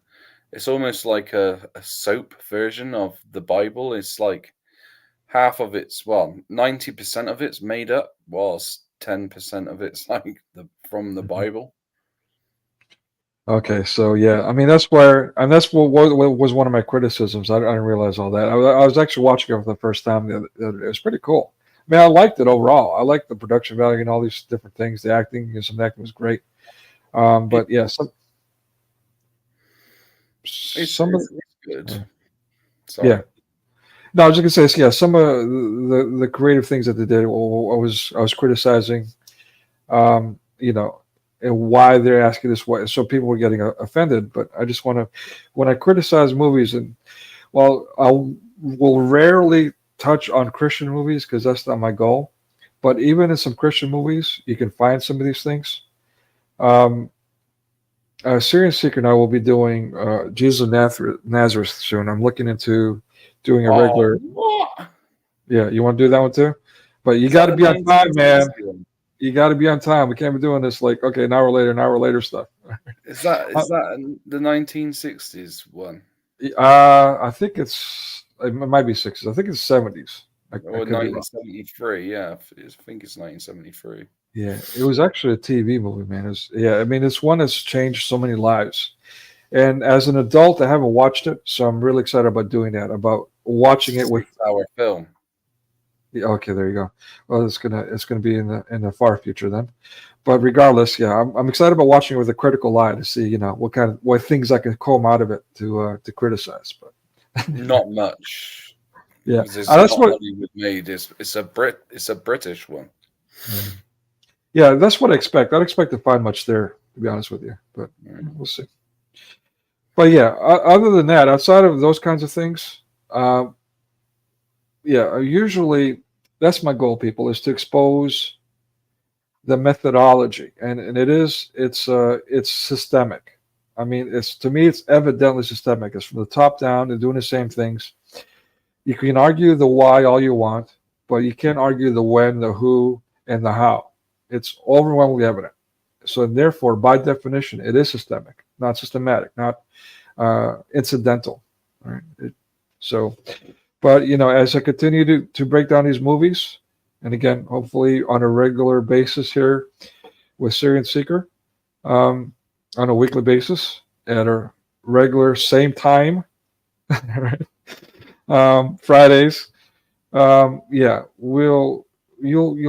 it's almost like a soap version of the Bible. It's like half of 90% of it's made up, whilst 10% of it's like from the Bible. Okay, so I mean that's what was one of my criticisms. I didn't realize all that. I was actually watching it for the first time the other day. It was pretty cool. I mean, I liked it overall. I liked the production value and all these different things. The acting, some acting was great. But yeah, It's good. Sorry. Yeah. No, I was just gonna say, some of the creative things that they did, I was criticizing, and why they're asking this way. So people were getting offended. But I just want to, when I criticize movies, and Well, I will rarely touch on Christian movies because that's not my goal. But even in some Christian movies, you can find some of these things. SyrianSeeker and I will be doing Jesus of Nazareth soon. I'm looking into doing a regular. What? Yeah, you want to do that one too? But you got to be on time, man. You got to be on time. We can't be doing this like, okay, an hour later stuff. Is that the 1960s one? I think it might be 60s. I think it's 70s. I Or could be wrong. 1973? Yeah, I think it's 1973. Yeah, it was actually a TV movie, man. I mean, it's one that's changed so many lives. And as an adult, I haven't watched it, so I'm really excited about doing that. About watching it with our film. Yeah, okay, there you go. Well, it's gonna be in the far future then. But regardless, yeah, I'm excited about watching it with a critical eye to see, what things I can comb out of it to criticize. But Not much. yeah, It's that's not what. Hollywood made. It's a British one. Yeah, that's what I expect. I don't expect to find much there, to be honest with you. But we'll see. But yeah, other than that, outside of those kinds of things, usually that's my goal, people, is to expose the methodology, and it's systemic. I mean, to me it's evidently systemic. It's from the top down. They're doing the same things. You can argue the why all you want, but you can't argue the when, the who, and the how. It's overwhelmingly evident. So therefore, by definition, it is systemic, not systematic, not incidental. Right? But as I continue to break down these movies, and again, hopefully on a regular basis here with SyrianSeeker, on a weekly basis at a regular same time, right? Fridays, you'll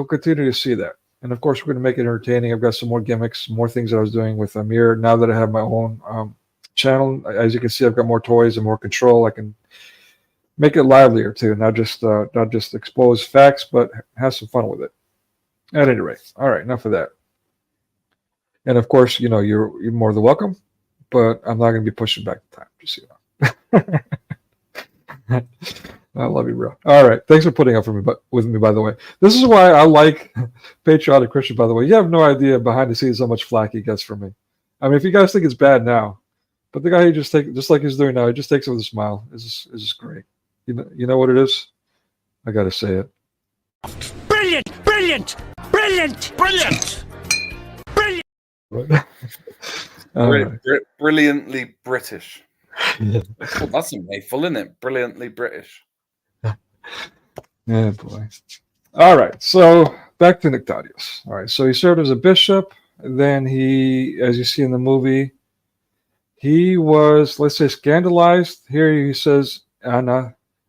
continue to see that. And of course, we're going to make it entertaining. I've got some more gimmicks, more things that I was doing with Amir. Now that I have my own channel, as you can see, I've got more toys and more control. I can make it livelier too, not just expose facts, but have some fun with it. At any rate, all right, enough of that. And of course, you're more than welcome, but I'm not going to be pushing back the time. Just I love you, bro. All right, thanks for putting up with me. By the way, this is why I like Patriot Christian. By the way, you have no idea behind the scenes how much flack he gets from me. I mean, if you guys think it's bad now, but the guy he just like he's doing now, he just takes it with a smile. It's just great. You know what it is? I got to say it. Brilliant! Brilliant! Brilliant! Brilliant! Brilliant! Brilliantly British. Oh, that's a mouthful, isn't it? Brilliantly British. Yeah, boy. All right, so back to Nektarios. All right, so he served as a bishop. Then he, as you see in the movie, he was, let's say, scandalized. Here he says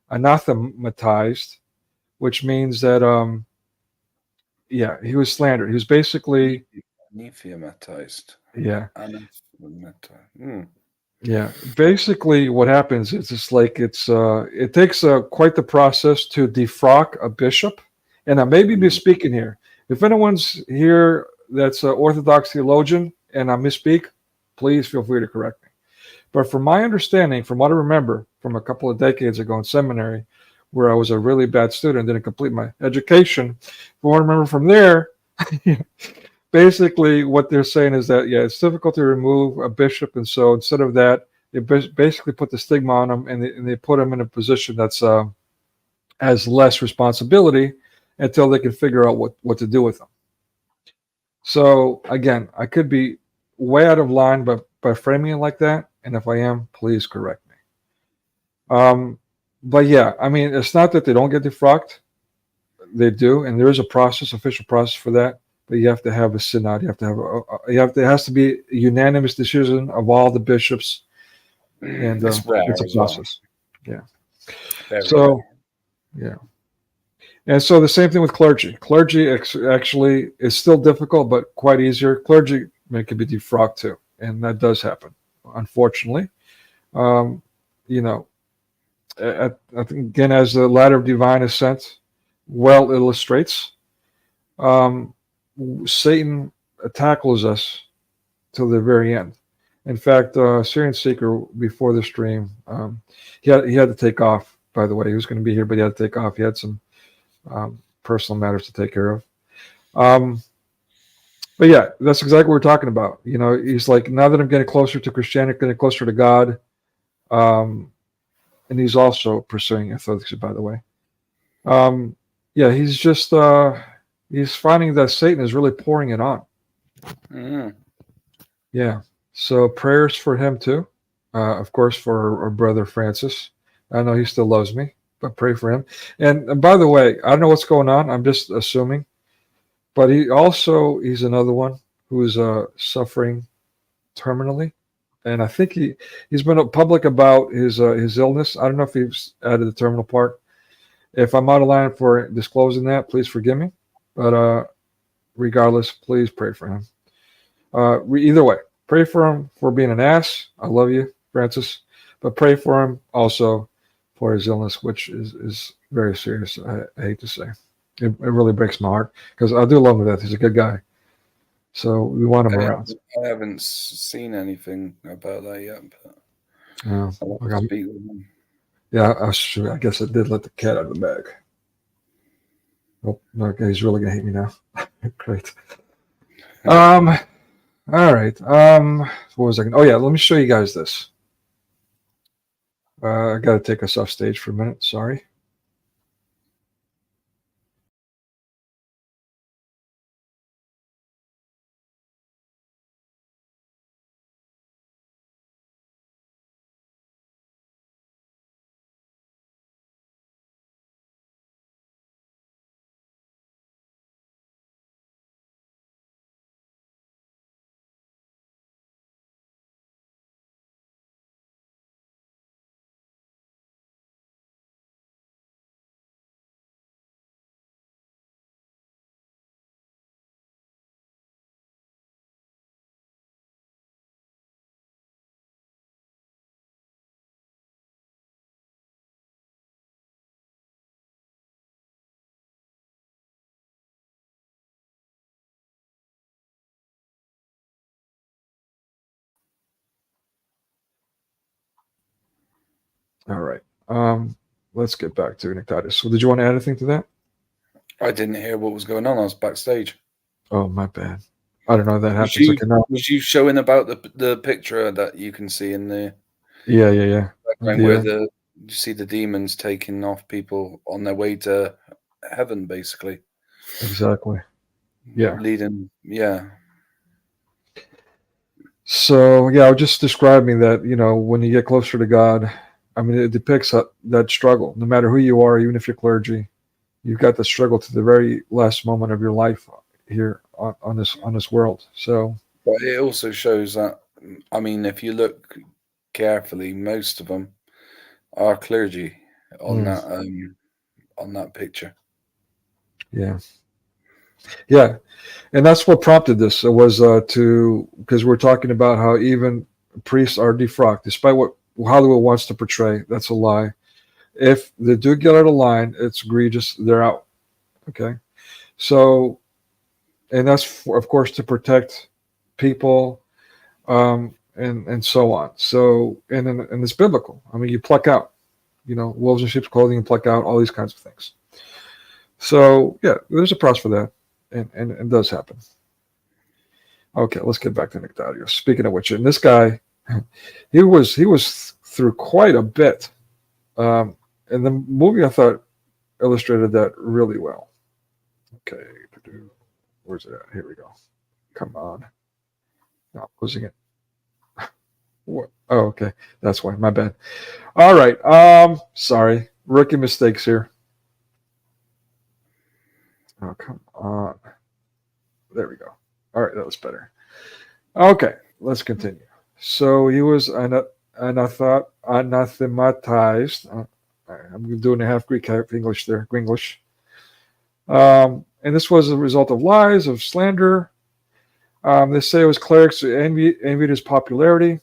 anathematized, which means that he was slandered. He was basically Anathematized. Yeah. Anathematized. Yeah, basically what happens is it takes quite the process to defrock a bishop. And I may be misspeaking here. If anyone's here that's an Orthodox theologian and I misspeak, please feel free to correct me. But from my understanding, from what I remember from a couple of decades ago in seminary, where I was a really bad student, didn't complete my education, from what I remember from there, basically what they're saying is that, it's difficult to remove a bishop. And so instead of that, they basically put the stigma on them and they put them in a position that's has less responsibility until they can figure out what to do with them. So again, I could be way out of line by framing it like that. And if I am, please correct me. But yeah, I mean, it's not that they don't get defrocked. They do. And there is a process, official process for that. But you have to have a synod. You have to have it has to be a unanimous decision of all the bishops, and it's a process. Well. Yeah. So, yeah, and so the same thing with clergy. Clergy actually is still difficult, but quite easier. Clergy can be defrocked too, and that does happen, unfortunately. I think again, as the ladder of divine ascent well illustrates. Satan tackles us till the very end. In fact, SyrianSeeker, before the stream, he had to take off, by the way. He was going to be here, but he had to take off. He had some personal matters to take care of. But yeah, that's exactly what we're talking about. You know, he's like, now that I'm getting closer to Christianity, getting closer to God, and he's also pursuing orthodoxy, by the way. Yeah, he's just he's finding that Satan is really pouring it on. Mm. Yeah. So prayers for him too. Of course, for our brother Francis. I know he still loves me, but pray for him. And by the way, I don't know what's going on. I'm just assuming. But he's another one who's suffering terminally. And I think he's been public about his illness. I don't know if he's added the terminal part. If I'm out of line for disclosing that, please forgive me. But regardless, please pray for him. Either way, pray for him for being an ass. I love you, Francis. But pray for him also for his illness, which is very serious. I hate to say. It really breaks my heart because I do love him to death. He's a good guy. So we want him around. I haven't seen anything about that yet. But Yeah, I'll have to speak with him. yeah, I guess I did let the cat out of the bag. Oh, okay, he's really gonna hate me now. Great. All right. What was I going? Oh yeah, let me show you guys this. I got to take us off stage for a minute. Sorry. All right. Let's get back to Nektarios. So, did you want to add anything to that? I didn't hear what was going on. I was backstage. Oh, my bad. I don't know if that happens. Was you showing about the picture that you can see in the Yeah. background where you see the demons taking off people on their way to heaven, basically? Exactly. Yeah. Leading, yeah. So yeah, I was just describing that, you know, when you get closer to God, I mean, it depicts that struggle. No matter who you are, even if you're clergy, you've got the struggle to the very last moment of your life here on this world. So, but it also shows that, I mean, if you look carefully, most of them are clergy on that picture. Yeah. And that's what prompted this was because we're talking about how even priests are defrocked, despite what Hollywood wants to portray. That's a lie. If they do get out of line, it's egregious. They're out. Okay. So, and that's of course to protect people, and so on. So, and it's biblical. I mean, you pluck out, you know, wolves in sheep's clothing, and pluck out all these kinds of things. So yeah, there's a process for that. And it does happen. Okay, let's get back to Nektarios. Speaking of which, and this guy, he was through quite a bit, and the movie I thought illustrated that really well. Okay, where's it at? Here we go. Come on, not losing it. What? Oh, okay, that's why. My bad. All right. Sorry, rookie mistakes here. Oh, come on. There we go. All right, that was better. Okay, let's continue. So he was anathematized. I'm doing a half Greek, half English there, Gringlish. And this was a result of lies, of slander. They say it was clerics who envied his popularity.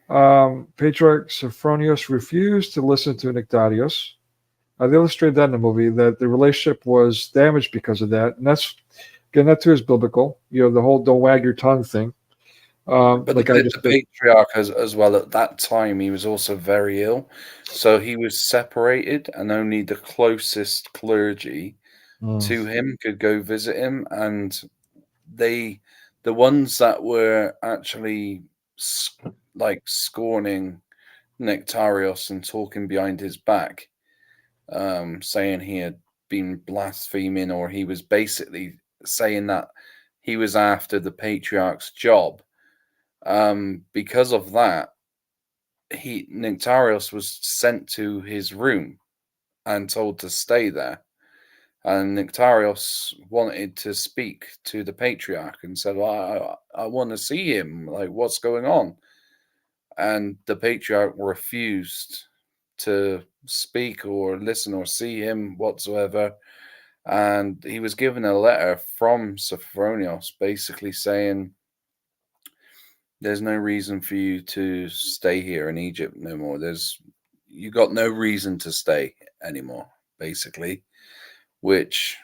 Patriarch Sophronius refused to listen to Nektarios. They illustrated that in the movie, that the relationship was damaged because of that. And that's, again, that too is biblical. You know, the whole don't wag your tongue thing. But like I just the patriarch, as well, at that time, he was also very ill. So he was separated, and only the closest clergy to him could go visit him. And the ones that were actually like scorning Nektarios and talking behind his back, saying he had been blaspheming, or he was basically saying that he was after the patriarch's job. Because of that, Nektarios was sent to his room and told to stay there. And Nektarios wanted to speak to the patriarch and said, well, I want to see him. Like, what's going on? And the patriarch refused to speak or listen or see him whatsoever. And he was given a letter from Sophronios basically saying, there's no reason for you to stay here in Egypt no more. You got no reason to stay anymore, basically, which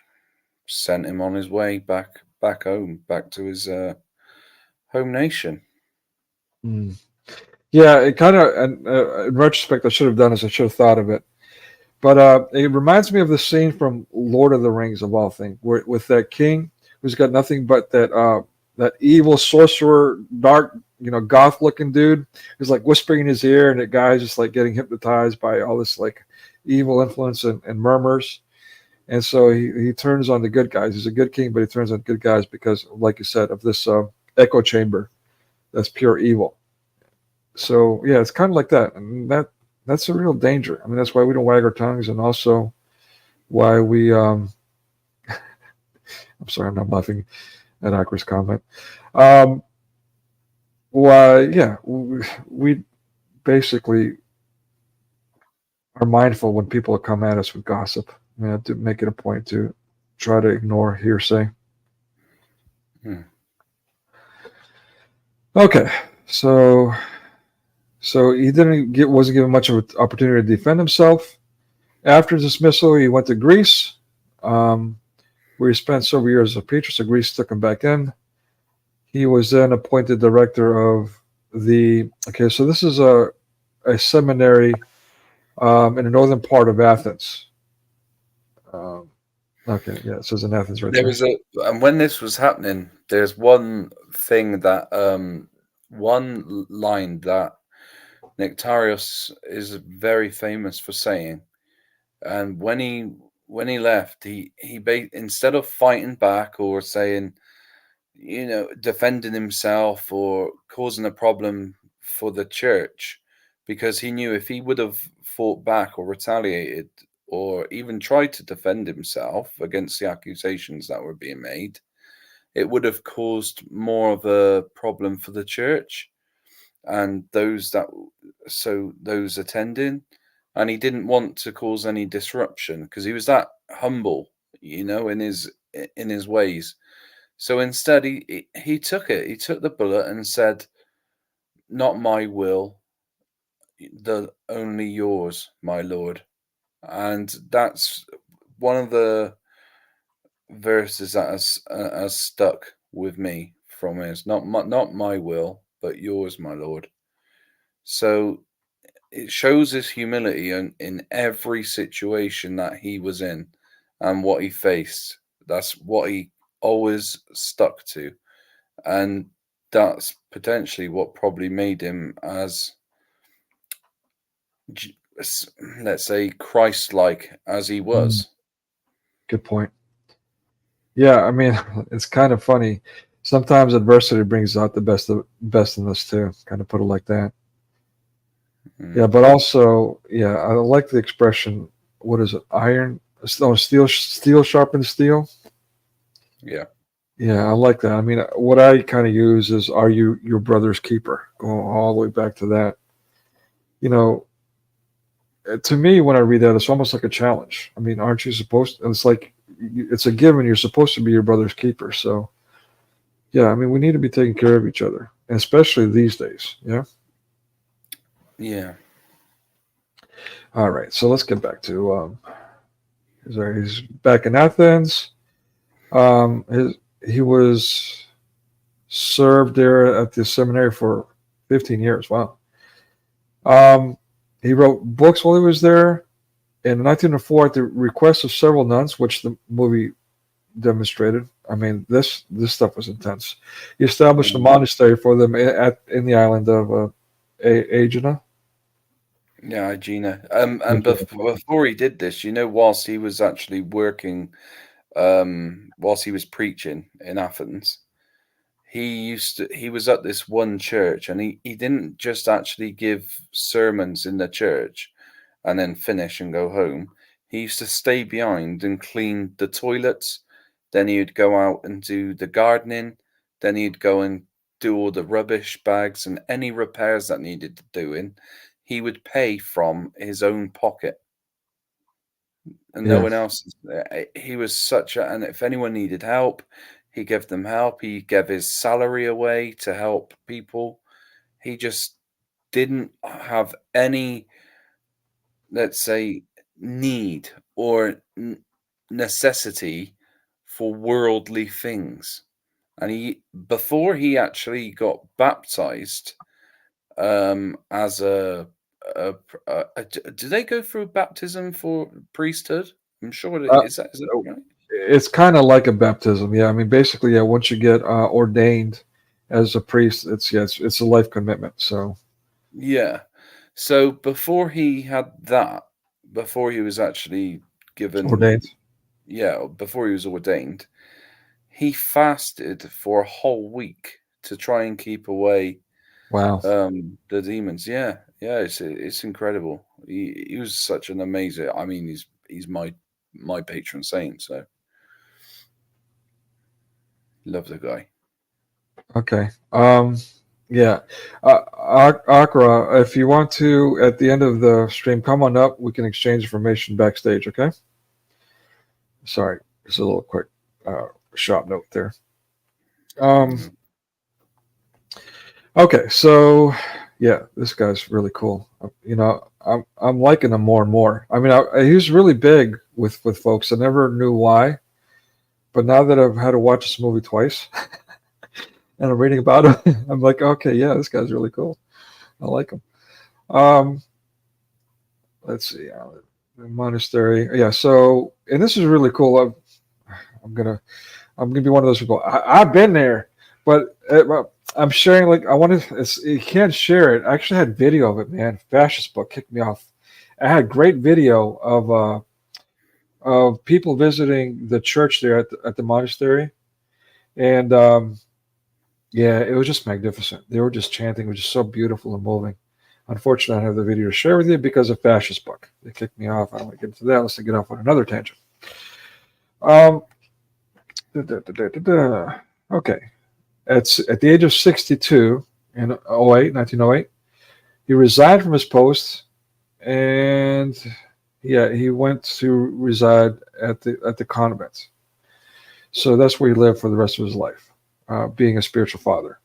sent him on his way back home, back to his home nation. Yeah, it kind of, and in retrospect, I should have done this. I should have thought of it. But it reminds me of the scene from Lord of the Rings, of all things, where with that king who's got nothing but that evil sorcerer, dark, goth-looking dude who's like whispering in his ear, and the guy's just like getting hypnotized by all this like evil influence and murmurs. And so he turns on the good guys. He's a good king, but he turns on good guys because, like you said, of this echo chamber that's pure evil. So yeah, it's kind of like that, and that's a real danger. I mean, that's why we don't wag our tongues, and also why we I'm sorry, I'm not laughing at Akra's comment. Why, yeah, we basically are mindful when people come at us with gossip. We have to make it a point to try to ignore hearsay. Okay, so he wasn't given much of an opportunity to defend himself. After dismissal, he went to Greece, where he spent several years as a preacher. So Greece took him back in. He was then appointed director of so this is a seminary in the northern part of Athens. It says in Athens right there. And when this was happening, there's one thing that one line that Nektarios is very famous for saying, and when he left, he instead of fighting back or saying, defending himself or causing a problem for the church, because he knew if he would have fought back or retaliated or even tried to defend himself against the accusations that were being made, it would have caused more of a problem for the church and those attending. And he didn't want to cause any disruption because he was that humble, in his ways. So instead, he took it. He took the bullet and said, "Not my will, only yours, my Lord." And that's one of the verses that has stuck with me from his, not my will, but yours, my Lord. So it shows his humility in every situation that he was in and what he faced. That's what he always stuck to. And that's potentially what probably made him as, let's say, Christ-like as he was. Good point. Yeah, I mean, it's kind of funny. Sometimes adversity brings out the best in us too. Kind of put it like that. Yeah, but also, I like the expression. What is it? Steel sharpens steel. Yeah, I like that. I mean, what I kind of use is, "Are you your brother's keeper?" Going all the way back to that. To me, when I read that, it's almost like a challenge. I mean, aren't you supposed to? It's like it's a given. You're supposed to be your brother's keeper. So, yeah, I mean, we need to be taking care of each other, especially these days. Yeah. Yeah. All right. So let's get back to. He's back in Athens. He was served there at the seminary for 15 years. Wow. He wrote books while he was there. In 1904, at the request of several nuns, which the movie demonstrated. I mean, this stuff was intense. He established a monastery for them in the island of Aegina. Yeah, Aegina. And before he did this, whilst he was actually working, whilst he was preaching in Athens, he was at this one church, and he didn't just actually give sermons in the church and then finish and go home. He used to stay behind and clean the toilets. Then he would go out and do the gardening. Then he'd go and do all the rubbish bags and any repairs that needed doing. He would pay from his own pocket, and no one else. He was and if anyone needed help, he gave them help. He gave his salary away to help people. He just didn't have any, let's say, need or necessity for worldly things. And before he actually got baptized, as do they go through baptism for priesthood? I'm sure is that right? It's kind of like a baptism. Yeah, I mean, basically, yeah. Once you get ordained as a priest, it's a life commitment. So yeah. So before he had that, before he was actually given ordained, before he was ordained, he fasted for a whole week to try and keep away wow, the demons. Yeah, it's incredible. He was such an amazing. I mean, he's my patron saint. So love the guy. Okay. Yeah. Akra, if you want to, at the end of the stream, come on up. We can exchange information backstage, okay? Sorry. Just a little quick shop note there. Okay, so yeah, this guy's really cool. I'm liking him more and more. I mean, he was really big with folks. I never knew why, but now that I've had to watch this movie twice and I'm reading about him, I'm like, okay, yeah, this guy's really cool. I like him. Let's see, the monastery. Yeah, so, and this is really cool. I'm gonna be one of those people. I've been there, but I'm sharing, like, you can't share it. I actually had video of it, man. Fascist book kicked me off. I had great video of people visiting the church there at the monastery, and yeah, it was just magnificent. They were just chanting. It was just so beautiful and moving. Unfortunately, I don't have the video to share with you because of fascist book. They kicked me off. I don't want to get into that. Let's get off on another tangent. Okay. At the age of 62 in 1908, he resigned from his post, and he went to reside at the convent. So that's where he lived for the rest of his life, being a spiritual father.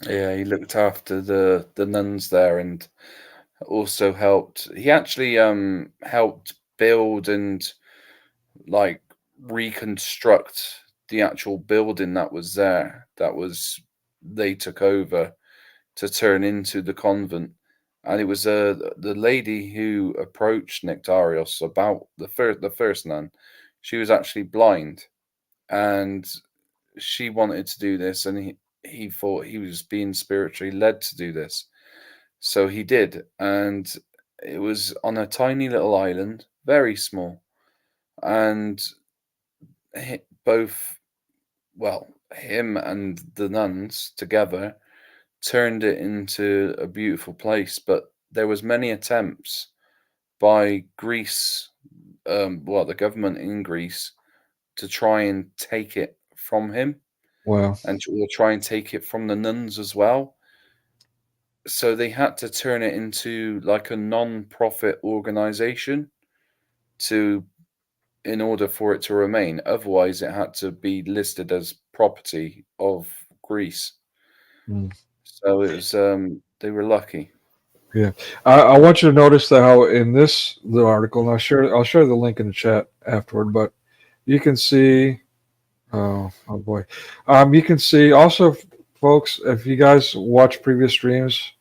Yeah, he looked after the nuns there, and also helped. He actually helped build and like reconstruct the actual building that was there. They took over to turn into the convent, and it was the lady who approached Nektarios about the first nun. She was actually blind, and she wanted to do this, and he thought he was being spiritually led to do this, so he did. And it was on a tiny little island, very small, and him and the nuns together turned it into a beautiful place. But there was many attempts by Greece, the government in Greece, to try and take it from him. Wow. And to try and take it from the nuns as well. So they had to turn it into like a non-profit organization in order for it to remain. Otherwise, it had to be listed as property of Greece. So it was, they were lucky. Yeah, I want you to notice that how in this little article, and I'll share the link in the chat afterward, but you can see, Oh boy. You can see also, folks, if you guys watch previous streams,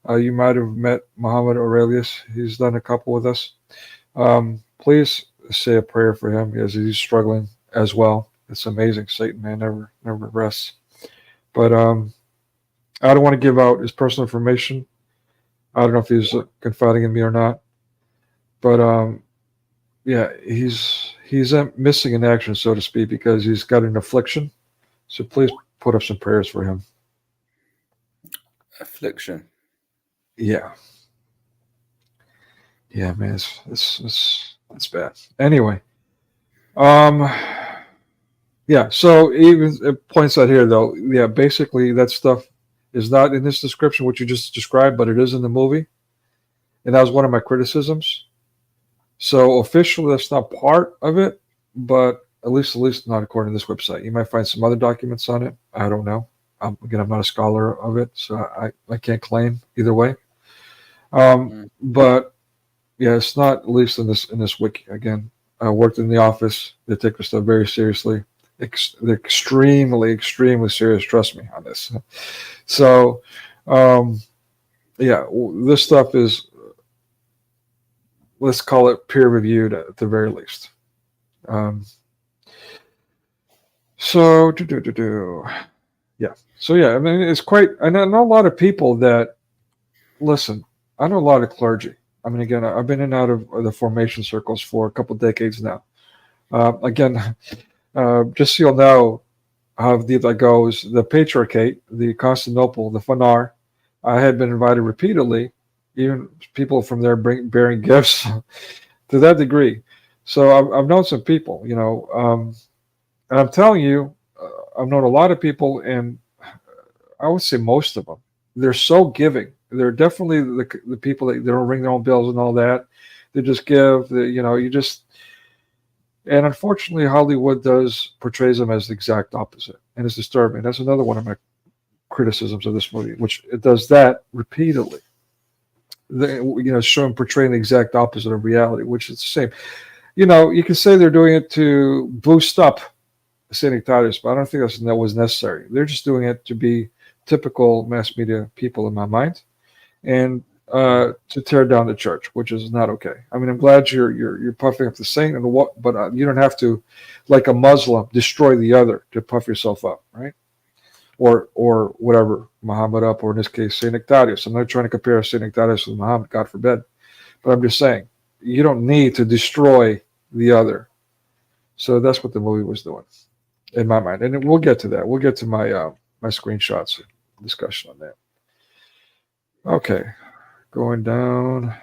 you might have met Muhammad Aurelius. He's done a couple with us. Please say a prayer for him as he's struggling as well. It's amazing. Satan, man, never rests. But I don't want to give out his personal information. I don't know if he's confiding in me or not. But yeah, he's missing in action, so to speak, because he's got an affliction. So please put up some prayers for him. Affliction. Yeah. Yeah, man, it's bad. Anyway, yeah. So even it points out here, though, yeah, basically that stuff is not in this description, what you just described, but it is in the movie, and that was one of my criticisms. So officially, that's not part of it, but at least not according to this website. You might find some other documents on it. I don't know. Again, I'm not a scholar of it, so I can't claim either way. But yeah, it's not at least in this wiki. Again, I worked in the office. They take this stuff very seriously. They're extremely serious. Trust me on this. So, yeah, this stuff is, let's call it peer reviewed at the very least. So yeah. So yeah, I mean, it's quite. I know a lot of people that listen. I know a lot of clergy. I mean, again, I've been in and out of the formation circles for a couple of decades now. Again, just so you'll know how deep that goes, the Patriarchate, the Constantinople, the Fanar, I had been invited repeatedly, even people from there bearing gifts to that degree. So I've known some people, you know, and I'm telling you, I've known a lot of people, and I would say most of them, they're so giving. They're definitely the people that they don't ring their own bells and all that. They just give. And unfortunately, Hollywood portrays them as the exact opposite, and it's disturbing. That's another one of my criticisms of this movie, which it does that repeatedly. Portraying the exact opposite of reality, which is the same. You know, you can say they're doing it to boost up St. Nektarios, but I don't think that was necessary. They're just doing it to be typical mass media people in my mind, and to tear down the church, which is not okay. I mean, I'm glad you're puffing up the saint and what, but you don't have to, like a Muslim, destroy the other to puff yourself up, right? Or whatever, Muhammad up, or in this case, St. Nektarios. I'm not trying to compare St. Nektarios with Muhammad, God forbid, but I'm just saying you don't need to destroy the other. So that's what the movie was doing, in my mind, and we'll get to that. We'll get to my my screenshots discussion on that. Okay, going down.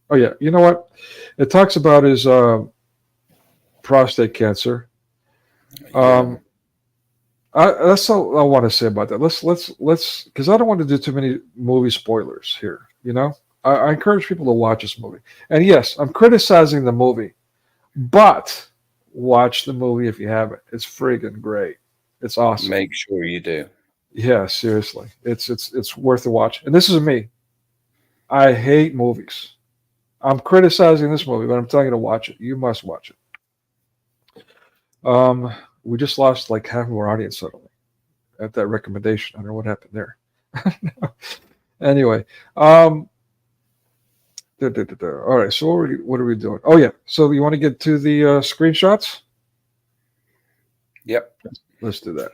Oh yeah, you know what? It talks about his prostate cancer. That's all I want to say about that. Let's because I don't want to do too many movie spoilers here. You know, I encourage people to watch this movie. And yes, I'm criticizing the movie, but watch the movie if you haven't. It's friggin' great. It's awesome. Make sure you do. Yeah, seriously, it's worth a watch. And this is me. I hate movies. I'm criticizing this movie, but I'm telling you to watch it. You must watch it. We just lost like half of our audience suddenly at that recommendation. I don't know what happened there. Anyway, all right. So what are we doing? Oh yeah. So you want to get to the screenshots? Yep. Let's do that.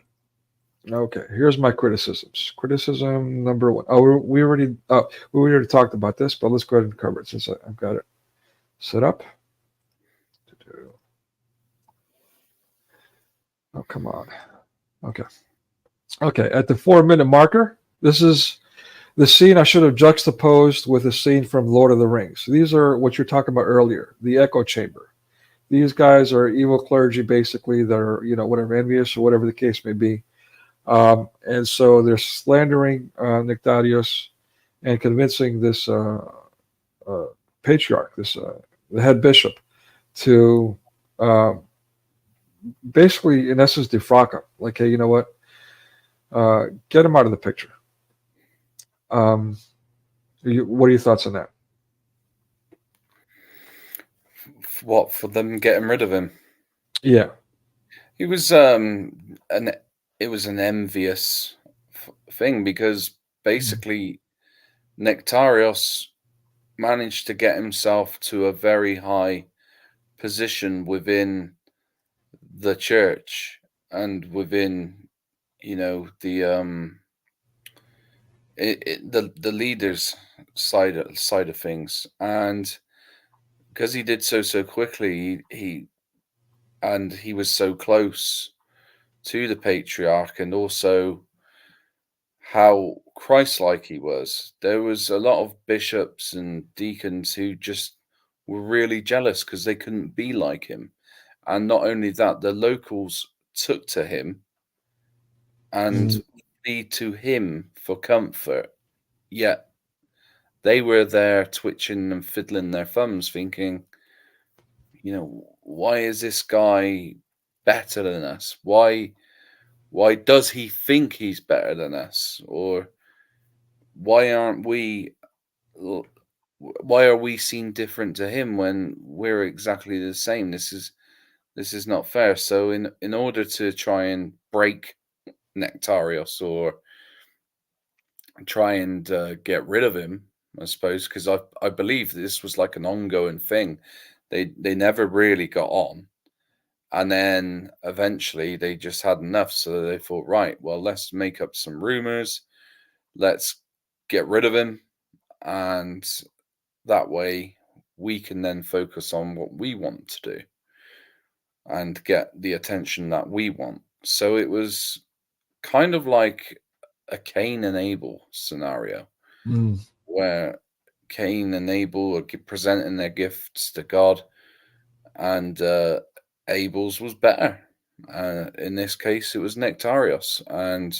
Okay. Here's my criticisms. Criticism number one. Oh, we already talked about this, but let's go ahead and cover it since I've got it set up. Oh, come on. Okay. Okay. At the 4-minute marker, this is the scene I should have juxtaposed with a scene from Lord of the Rings. These are what you're talking about earlier, the echo chamber. These guys are evil clergy, basically, that are, whatever, envious or whatever the case may be. And so they're slandering Nektarios and convincing this patriarch, the head bishop, to basically, in essence, defrock him. Like, hey, you know what? Get him out of the picture. What are your thoughts on that? What, for them getting rid of him? Yeah. He was it was an envious thing because basically Nektarios managed to get himself to a very high position within the church and within, you know, the leaders side of things, and because he did so quickly, he was so close to the patriarch, and also how Christ-like he was. There was a lot of bishops and deacons who just were really jealous because they couldn't be like him. And not only that, the locals took to him and plead to him for comfort. Yet they were there twitching and fiddling their thumbs, thinking, you know, why is this guy better than us? Why does he think he's better than us? Or why are we seen different to him when we're exactly the same? This is not fair. So in order to try and break Nektarios, or try and get rid of him, I suppose, because I believe this was like an ongoing thing. They never really got on. And then eventually they just had enough. So they thought, right, well, let's make up some rumors. Let's get rid of him. And that way we can then focus on what we want to do and get the attention that we want. So it was kind of like a Cain and Abel scenario, where Cain and Abel are presenting their gifts to God, and Abel's was better. In this case, it was Nektarios, and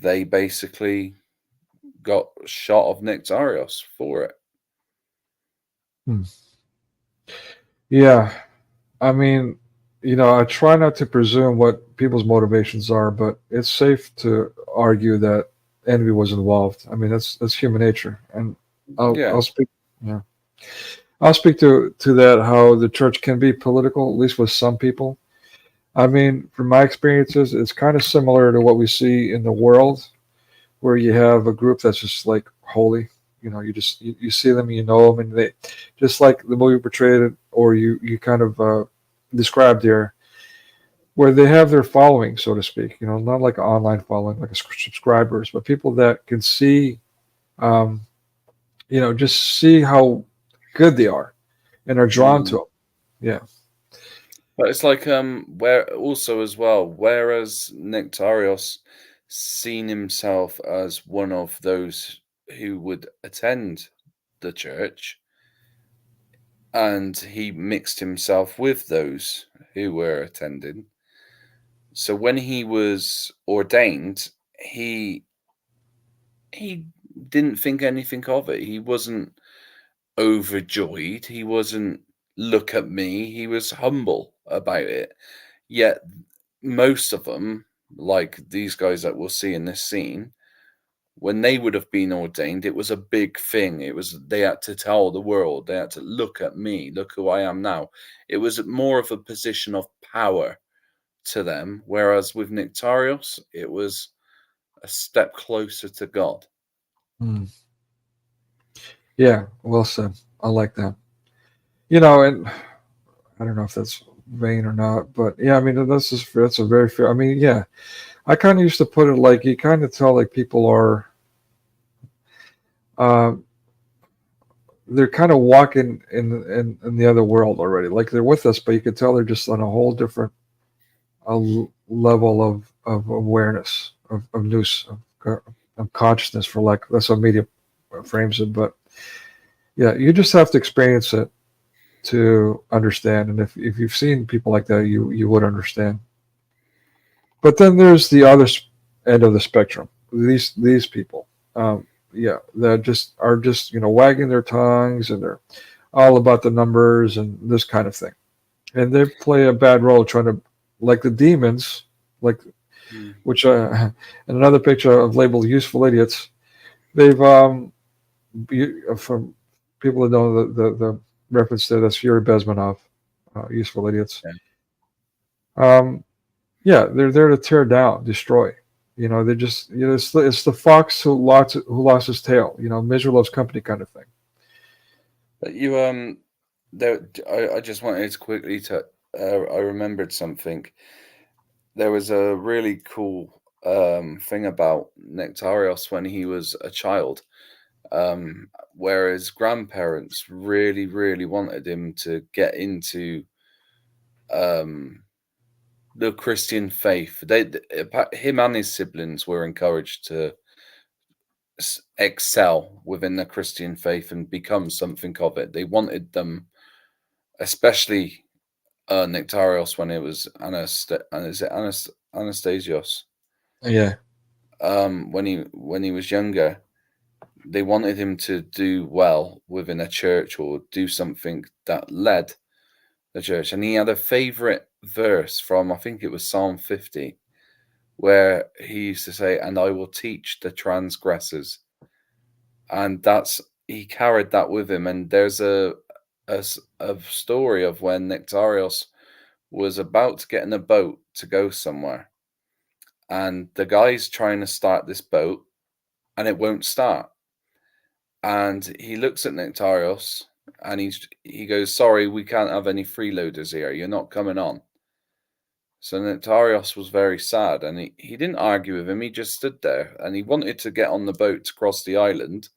they basically got a shot of Nektarios for it. Yeah, I mean, you know, I try not to presume what people's motivations are, but it's safe to argue that envy was involved. I mean, that's human nature, and I'll speak. Yeah, I'll speak to that, how the church can be political, at least with some people. I mean, from my experiences, it's kind of similar to what we see in the world, where you have a group that's just like holy. You know, you see them, you know them, and they just like the movie portrayed it, or you kind of described here, where they have their following, so to speak. You know, not like an online following, like a subscribers, but people that can see, you know, just see how good they are and are drawn to them. Yeah. But it's like where also as well, whereas Nektarios seen himself as one of those who would attend the church, and he mixed himself with those who were attending. So when he was ordained, he didn't think anything of it. He wasn't overjoyed. He wasn't, look at me. He was humble about it. Yet most of them, like these guys that we'll see in this scene, when they would have been ordained, it was a big thing. They had to tell the world, they had to look at me, look who I am now. It was more of a position of power to them. Whereas with Nektarios, it was a step closer to God. Yeah, well said. I like that. You know, and I don't know if that's vain or not, but yeah, I mean, that's a very fair. I mean, yeah, I kind of used to put it like you kind of tell like people are, they're kind of walking in the other world already. Like they're with us, but you can tell they're just on a whole different level of awareness, of news, of consciousness, for like that's how media frames it. But yeah, you just have to experience it to understand. And if you've seen people like that, you would understand. But then there's the other end of the spectrum. These people, that are just wagging their tongues, and they're all about the numbers and this kind of thing. And they play a bad role trying to, like the demons, like which in another picture of labeled useful idiots. They've from people that know the reference there, that's Yuri Bezmenov, useful idiots. Yeah, they're there to tear down, destroy. They're just, it's the fox who lost his tail. Misery loves company kind of thing. But I just wanted to quickly I remembered something. There was a really cool thing about Nektarios when he was a child, where his grandparents really, really wanted him to get into the Christian faith. Him and his siblings were encouraged to excel within the Christian faith and become something of it. They wanted them, especially Nektarios, when it was Anastasios. Yeah. When he was younger, they wanted him to do well within a church or do something that led the church. And he had a favorite verse from, I think it was Psalm 50, where he used to say, "And I will teach the transgressors." And he carried that with him. And there's a story of when Nektarios was about to get in a boat to go somewhere, and the guy's trying to start this boat and it won't start. And he looks at Nektarios and he goes, "Sorry, we can't have any freeloaders here. You're not coming on." So Nektarios was very sad, and he didn't argue with him. He just stood there, and he wanted to get on the boat to cross the island,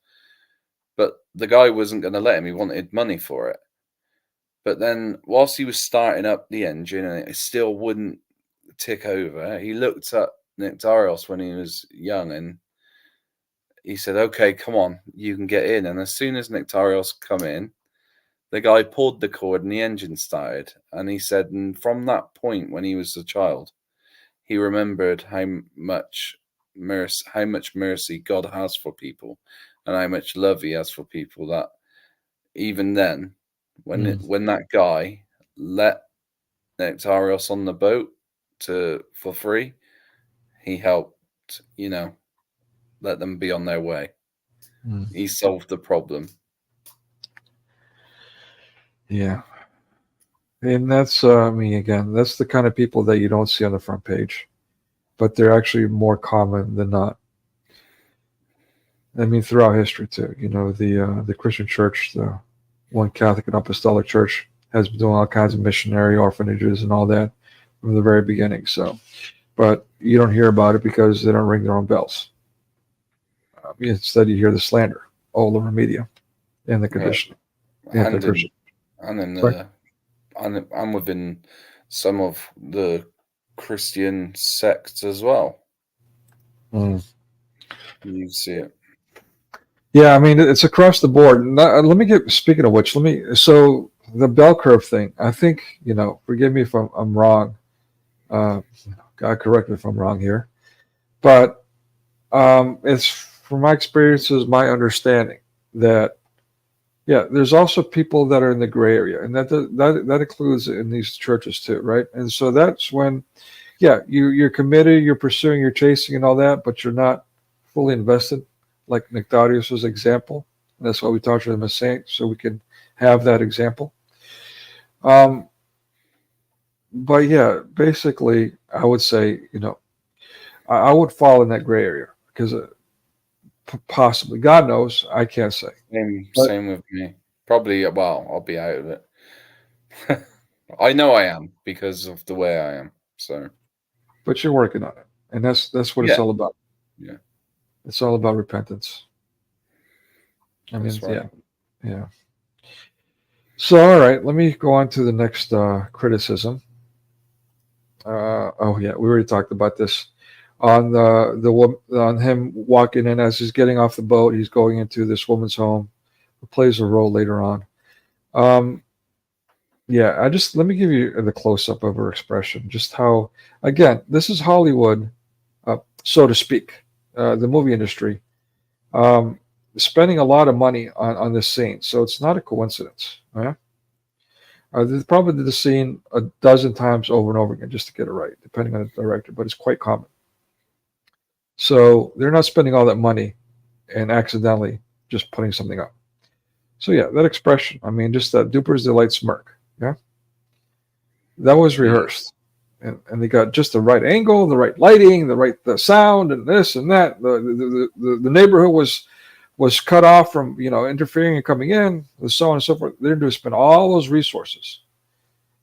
but the guy wasn't going to let him. He wanted money for it. But then whilst he was starting up the engine and it still wouldn't tick over, he looked at Nektarios when he was young and he said, "Okay, come on, you can get in." And as soon as Nektarios come in, the guy pulled the cord and the engine started. And he said, and from that point when he was a child, he remembered how much mercy God has for people and how much love he has for people, that even then, when that guy let Nektarios on the boat for free, he helped, let them be on their way. He solved the problem. Yeah. And that's, again, that's the kind of people that you don't see on the front page, but they're actually more common than not. Throughout history too, the Christian church, the one Catholic and Apostolic Church, has been doing all kinds of missionary orphanages and all that from the very beginning. So, but you don't hear about it because they don't ring their own bells. Instead, you hear the slander all over media and the conditioning. And within some of the Christian sects as well. You see it. Yeah, it's across the board. Speaking of which, so the bell curve thing, I think, forgive me if I'm wrong. God correct me if I'm wrong here. But it's, from my experiences, my understanding that, there's also people that are in the gray area, and that includes in these churches too, right? And so that's when, you're committed, you're pursuing, you're chasing and all that, but you're not fully invested, like Nektarios' example. And that's why we talk to them as saints, so we can have that example. But basically, I would say, I would fall in that gray area because possibly, God knows, I can't say. Same with me. Probably, I'll be out of it. I know I am because of the way I am. So, but you're working on it, and that's what it's all about. Yeah, it's all about repentance. That's right. Yeah. So, all right, let me go on to the next criticism. We already talked about this. On him walking in as he's getting off the boat, he's going into this woman's home, who plays a role later on. Let me give you the close-up of her expression, just how, again, this is Hollywood, so to speak, the movie industry, spending a lot of money on this scene, so it's not a coincidence. Right? They probably did the scene a dozen times over and over again just to get it right, depending on the director, but it's quite common. So they're not spending all that money and accidentally just putting something up. So that expression, just that Duper's delight smirk, that was rehearsed. and they got just the right angle, the right lighting, the sound, and this and that. The neighborhood was cut off from interfering and coming in, and so on and so forth. They're going to spend all those resources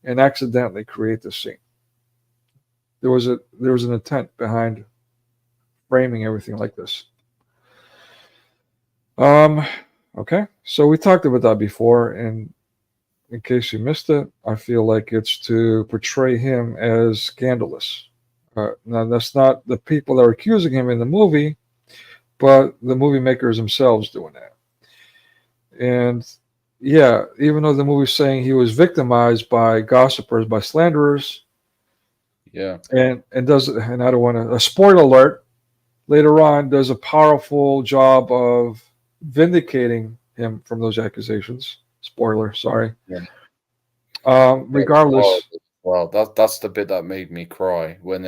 and accidentally create this scene. There was an intent behind framing everything like this. Okay, so we talked about that before, and in case you missed it, I feel like it's to portray him as scandalous. Now, that's not the people that are accusing him in the movie, but the movie makers themselves doing that. And yeah, even though the movie's saying he was victimized by gossipers, by slanderers, yeah, and I don't want to, a spoiler alert, later on does a powerful job of vindicating him from those accusations. Spoiler, sorry. Yeah. Regardless. Well, that's the bit that made me cry when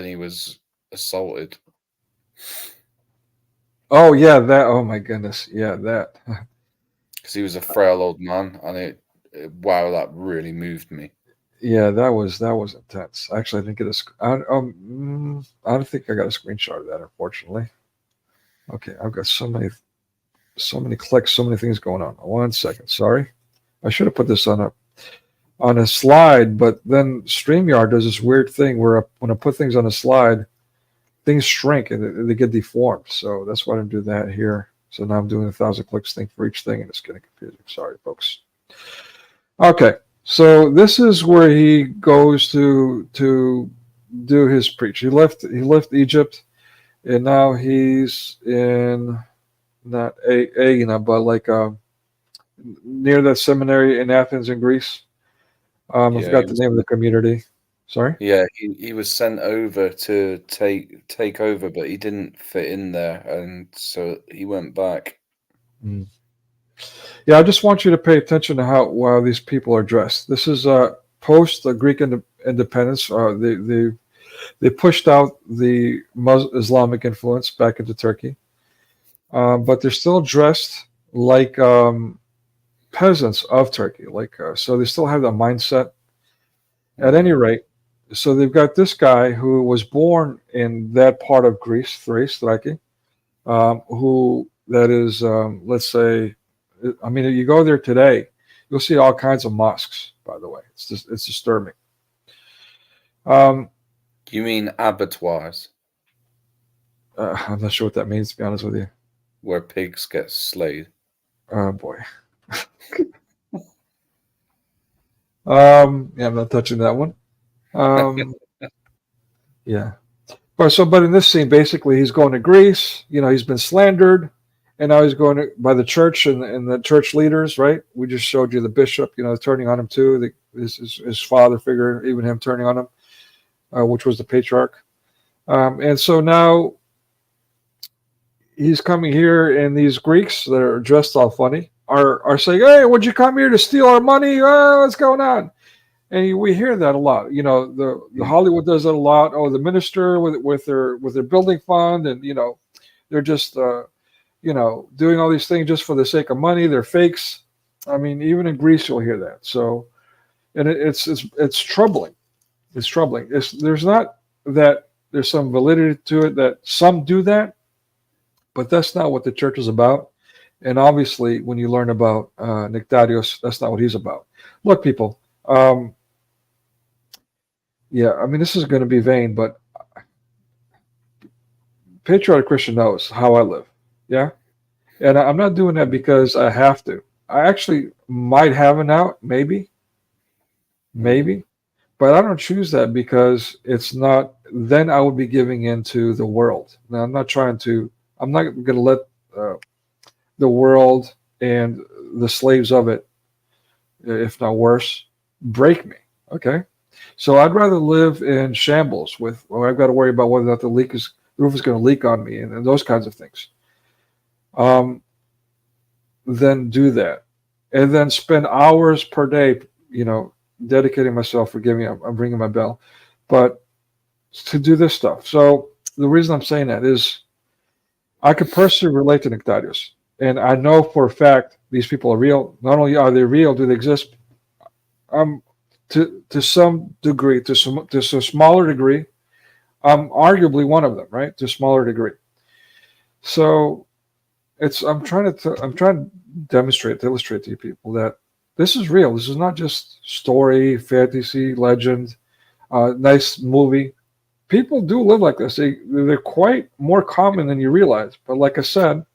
he was assaulted. Oh yeah, that. Oh my goodness, yeah, that. Because he was a frail old man, and wow, that really moved me. Yeah, that was intense. Actually, I didn't get I don't think I got a screenshot of that, unfortunately. Okay, I've got so many clicks, so many things going on. 1 second, sorry. I should have put this on a slide, but then StreamYard does this weird thing where when I put things on a slide, things shrink and they get deformed. So that's why I didn't do that here. So now I'm doing 1,000 clicks thing for each thing, and it's getting confusing. Sorry, folks. Okay, so this is where he goes to do his preach. He left Egypt, and now he's in not but like near that seminary in Athens in Greece. I forgot the name of the community. Sorry. Yeah, he was sent over to take over, but he didn't fit in there, and so he went back. Yeah, I just want you to pay attention to how these people are dressed. This is post the Greek independence. They pushed out the Islamic influence back into Turkey, but they're still dressed like peasants of Turkey. So they still have that mindset. At any rate, so they've got this guy who was born in that part of Greece, Thrace, who that is, let's say, I mean, if you go there today, you'll see all kinds of mosques. By the way, it's disturbing. You mean abattoirs? I'm not sure what that means, to be honest with you. Where pigs get slayed. Oh boy. Yeah, I'm not touching that one. Yeah. But in this scene, basically, he's going to Greece. He's been slandered, and now he's going by the church and the church leaders, right? We just showed you the bishop, turning on him too. His father figure, even him turning on him, which was the patriarch. And so now he's coming here, and these Greeks that are dressed all funny are saying, "Hey, would you come here to steal our money? What's going on?" And we hear that a lot. The Hollywood does that a lot. Oh, the minister with their building fund, and they're just doing all these things just for the sake of money. They're fakes. I mean, even in Greece, you'll hear that. So, and it's troubling. It's troubling. There's not that there's some validity to it that some do that, but that's not what the church is about. And obviously, when you learn about Nektarios, that's not what he's about. Look, people. Yeah, I mean, this is going to be vain, but Patriot Christian knows how I live. Yeah, and I'm not doing that because I have to. I actually might have an out, maybe, but I don't choose that because it's not. Then I would be giving into the world. Now, I'm not going to let the world and the slaves of it, if not worse, break me. Okay, so I'd rather live in shambles where I've got to worry about whether or not the roof is going to leak on me and those kinds of things. Then do that, and then spend hours per day, dedicating myself. Forgive me, I'm ringing my bell, but to do this stuff. So the reason I'm saying that is I could personally relate to Nektarios, and I know for a fact these people are real. Not only are they real, do they exist? to some degree, to a smaller degree. I'm arguably one of them, right? To a smaller degree. So I'm trying to demonstrate, to illustrate to you people that this is real. This is not just story, fantasy, legend, nice movie. People do live like this. They're quite more common than you realize. But like I said,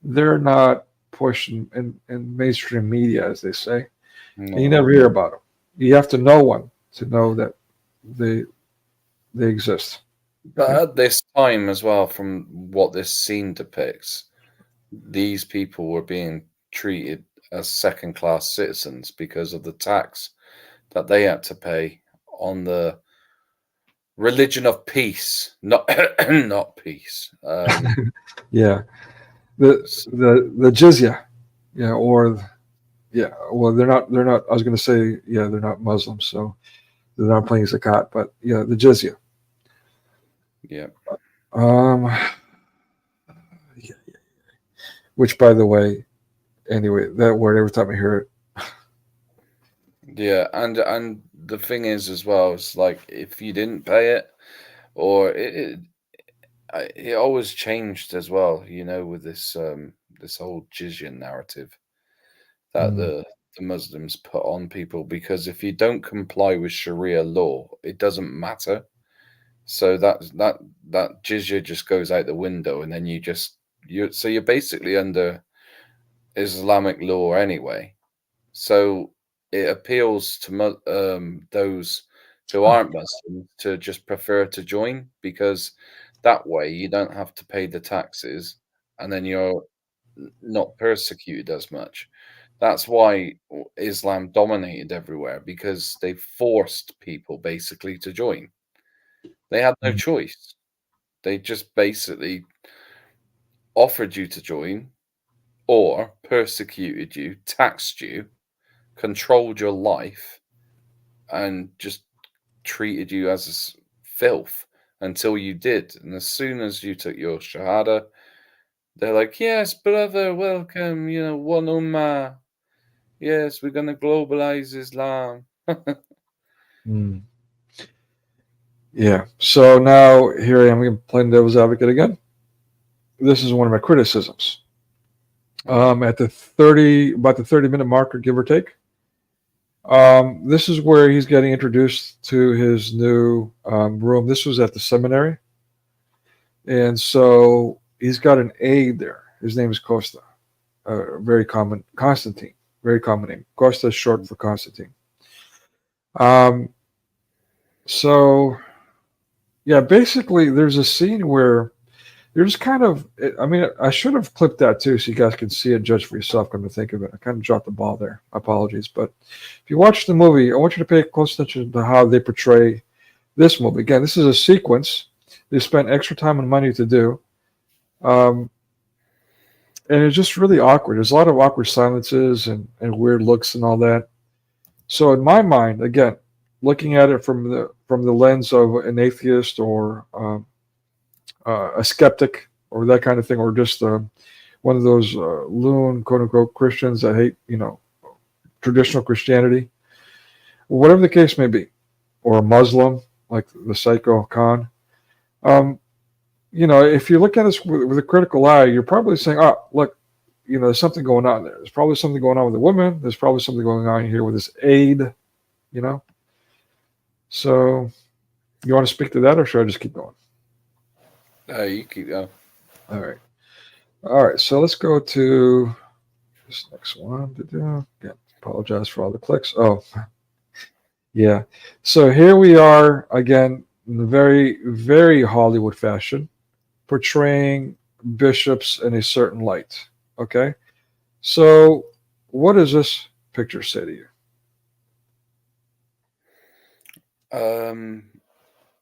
they're not pushed in mainstream media, as they say. No. And you never hear about them. You have to know one to know that they exist. But at this time as well, from what this scene depicts, these people were being treated as second-class citizens because of the tax that they had to pay on the religion of peace, not not peace. Yeah, the jizya, yeah, or yeah. Well, they're not. I was going to say, yeah, they're not Muslims, so they're not paying zakat, but yeah, the jizya. Yeah. Yeah. Which, by the way, anyway, that word, every time I hear it. Yeah, and the thing is as well, it's like if you didn't pay it, or it always changed as well, with this this whole jizya narrative that the Muslims put on people, because if you don't comply with Sharia law, it doesn't matter. So that jizya just goes out the window, and then you're basically under Islamic law anyway. So it appeals to those who aren't Muslim to just prefer to join, because that way you don't have to pay the taxes, and then you're not persecuted as much. That's why Islam dominated everywhere, because they forced people basically to join. They had no choice. They just basically offered you to join, or persecuted you, taxed you, controlled your life, and just treated you as filth until you did. And as soon as you took your shahada, they're like, yes, brother, welcome, one ummah. Yes, we're going to globalize Islam. Yeah. So now here I am playing devil's advocate again. This is one of my criticisms. At the 30-minute marker, give or take. This is where he's getting introduced to his new room. This was at the seminary. And so he's got an aide there. His name is Costa. Very common. Constantine. Very common name. Costa is short for Constantine. So, yeah, basically there's a scene where there's kind of, I mean, I should have clipped that too so you guys can see it, judge for yourself, come to think of it. I kind of dropped the ball there. Apologies. But if you watch the movie, I want you to pay close attention to how they portray this movie. Again, this is a sequence they spent extra time and money to do. And it's just really awkward. There's a lot of awkward silences and weird looks and all that. So in my mind, again, looking at it from the lens of an atheist or a skeptic or that kind of thing, or just one of those loon, quote unquote, Christians that hate, traditional Christianity, whatever the case may be, or a Muslim like the Psycho Khan. If you look at this with a critical eye, you're probably saying, oh, look, there's something going on there. There's probably something going on with the woman. There's probably something going on here with this aide, So you want to speak to that, or should I just keep going? You keep going. All right. So let's go to this next one. Yeah, apologize for all the clicks. Oh, yeah. So here we are again in the very, very Hollywood fashion, portraying bishops in a certain light. Okay. So what does this picture say to you?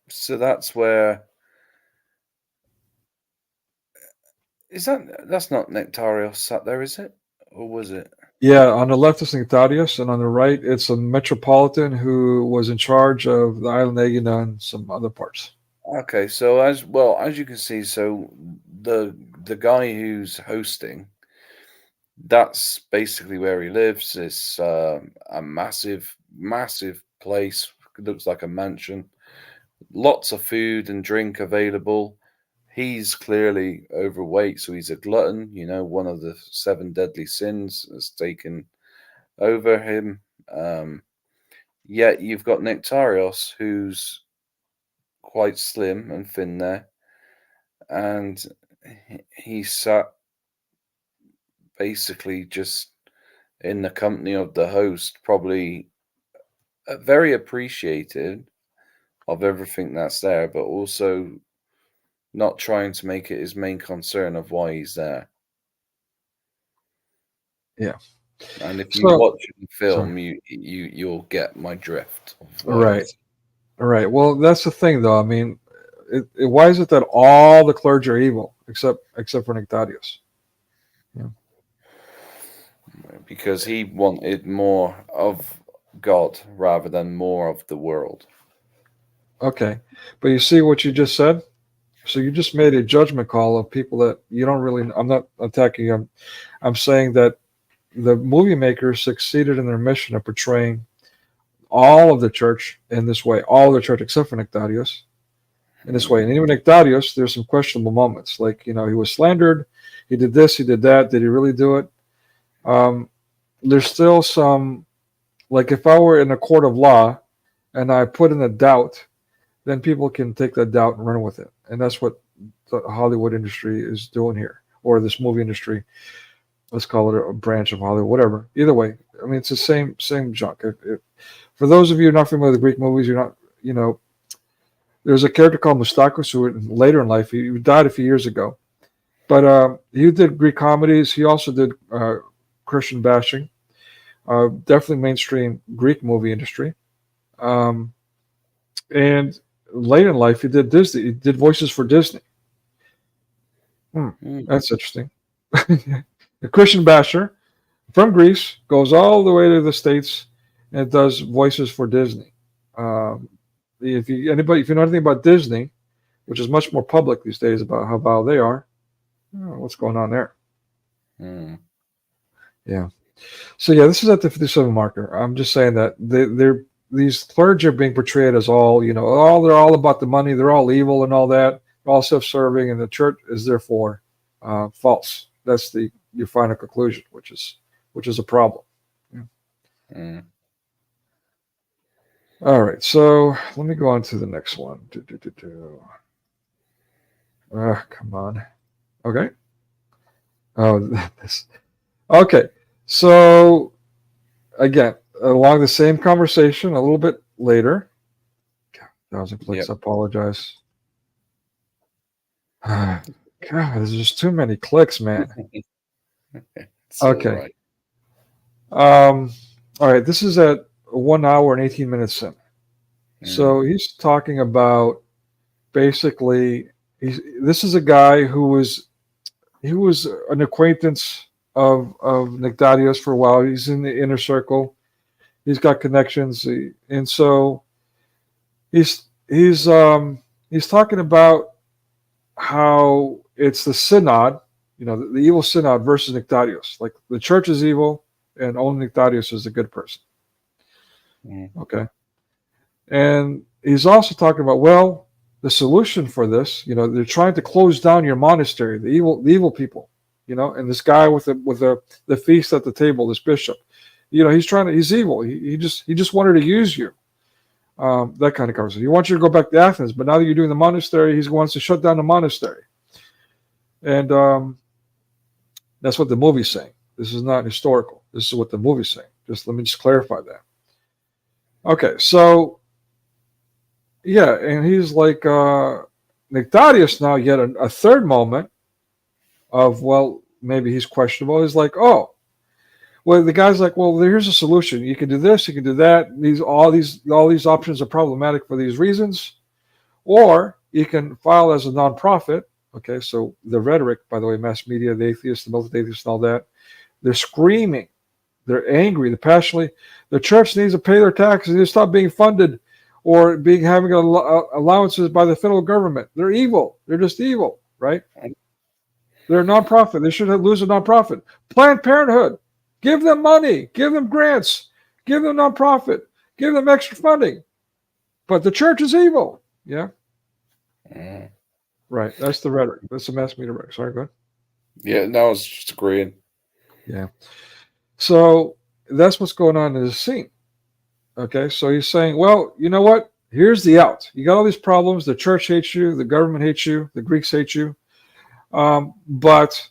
So that's where that's not Nektarios sat there, is it? Or was it? Yeah, on the left is Nektarios, and on the right it's a metropolitan who was in charge of the island Aegina and some other parts. Okay, so as you can see, so the guy who's hosting, that's basically where he lives. It's a massive massive place. It looks like a mansion. Lots of food and drink available. He's clearly overweight, so he's a glutton. You know, one of the 7 deadly sins has taken over him. Yet you've got Nektarios, who's quite slim and thin there, and he sat basically just in the company of the host, probably very appreciated of everything that's there, but also not trying to make it his main concern of why he's there. Yeah. And if you watch the film, you'll get my drift. Right. Right. Well, that's the thing, though. I mean, why is it that all the clergy are evil except for Nektarios? Yeah. Because he wanted more of God rather than more of the world. Okay, but you see what you just said? So you just made a judgment call of people that you don't really. I'm not attacking you. I'm saying that the movie makers succeeded in their mission of portraying all of the church in this way, all of the church except for Nektarios in this way. And even Nektarios, there's some questionable moments. Like, he was slandered. He did this, he did that. Did he really do it? There's still some, like if I were in a court of law and I put in a doubt, then people can take that doubt and run with it. And that's what the Hollywood industry is doing here, or this movie industry. Let's call it a branch of Hollywood, whatever. Either way, I mean, it's the same junk. For those of you not familiar with Greek movies, you're not, there's a character called Mustakos who later in life, he died a few years ago. But he did Greek comedies. He also did Christian bashing. Definitely mainstream Greek movie industry. And late in life, he did Disney. He did voices for Disney. That's interesting. A Christian basher from Greece goes all the way to the States and does voices for Disney. If you know anything about Disney, which is much more public these days about how vile they are, what's going on there? Yeah. So yeah, this is at the 57 marker. I'm just saying that these clergy are being portrayed as all, they're all about the money, they're all evil and all that, they're all self-serving, and the church is therefore false. That's your final conclusion, which is a problem. Yeah. All right, so let me go on to the next one. Come on. Okay. Oh, this. Okay, so again, along the same conversation, a little bit later. 1,000 clicks. I apologize. God, there's just too many clicks, man. Okay. All right. This is at 1 hour and 18 minutes in. So he's talking about basically. This is a guy who was an acquaintance of Nektarios for a while. He's in the inner circle. He's got connections, and so he's talking about how it's the synod, the evil synod versus Nektarios. Like the church is evil, and only Nektarios is a good person. Okay, and he's also talking about the solution for this. They're trying to close down your monastery, the evil people. And this guy with the feast at the table, this bishop. He's evil. He just wanted to use you. That kind of conversation. He wants you to go back to Athens, but now that you're doing the monastery, he wants to shut down the monastery. And that's what the movie's saying. This is not historical. This is what the movie's saying. Let me clarify that. Okay, so yeah, and he's like Nektarios now yet a third moment of maybe he's questionable. He's like, the guy's like, here's a solution. You can do this, you can do that. All these options are problematic for these reasons, or you can file as a nonprofit. Okay, so the rhetoric, by the way, mass media, the atheists, the militant atheists, and all that, they're screaming, they're angry, they're passionately. The church needs to pay their taxes. They need to stop being funded or having allowances by the federal government. They're evil. They're just evil, right? They're a nonprofit. They should lose a nonprofit. Planned Parenthood. Give them money. Give them grants. Give them nonprofit. Give them extra funding. But the church is evil. Yeah. Right. That's the rhetoric. That's the mass media rhetoric. Sorry, go ahead. Yeah, no, I was just agreeing. Yeah. So that's what's going on in this scene. Okay. So he's saying, well, you know what? Here's the out. You got all these problems. The church hates you. The government hates you. The Greeks hate you. But,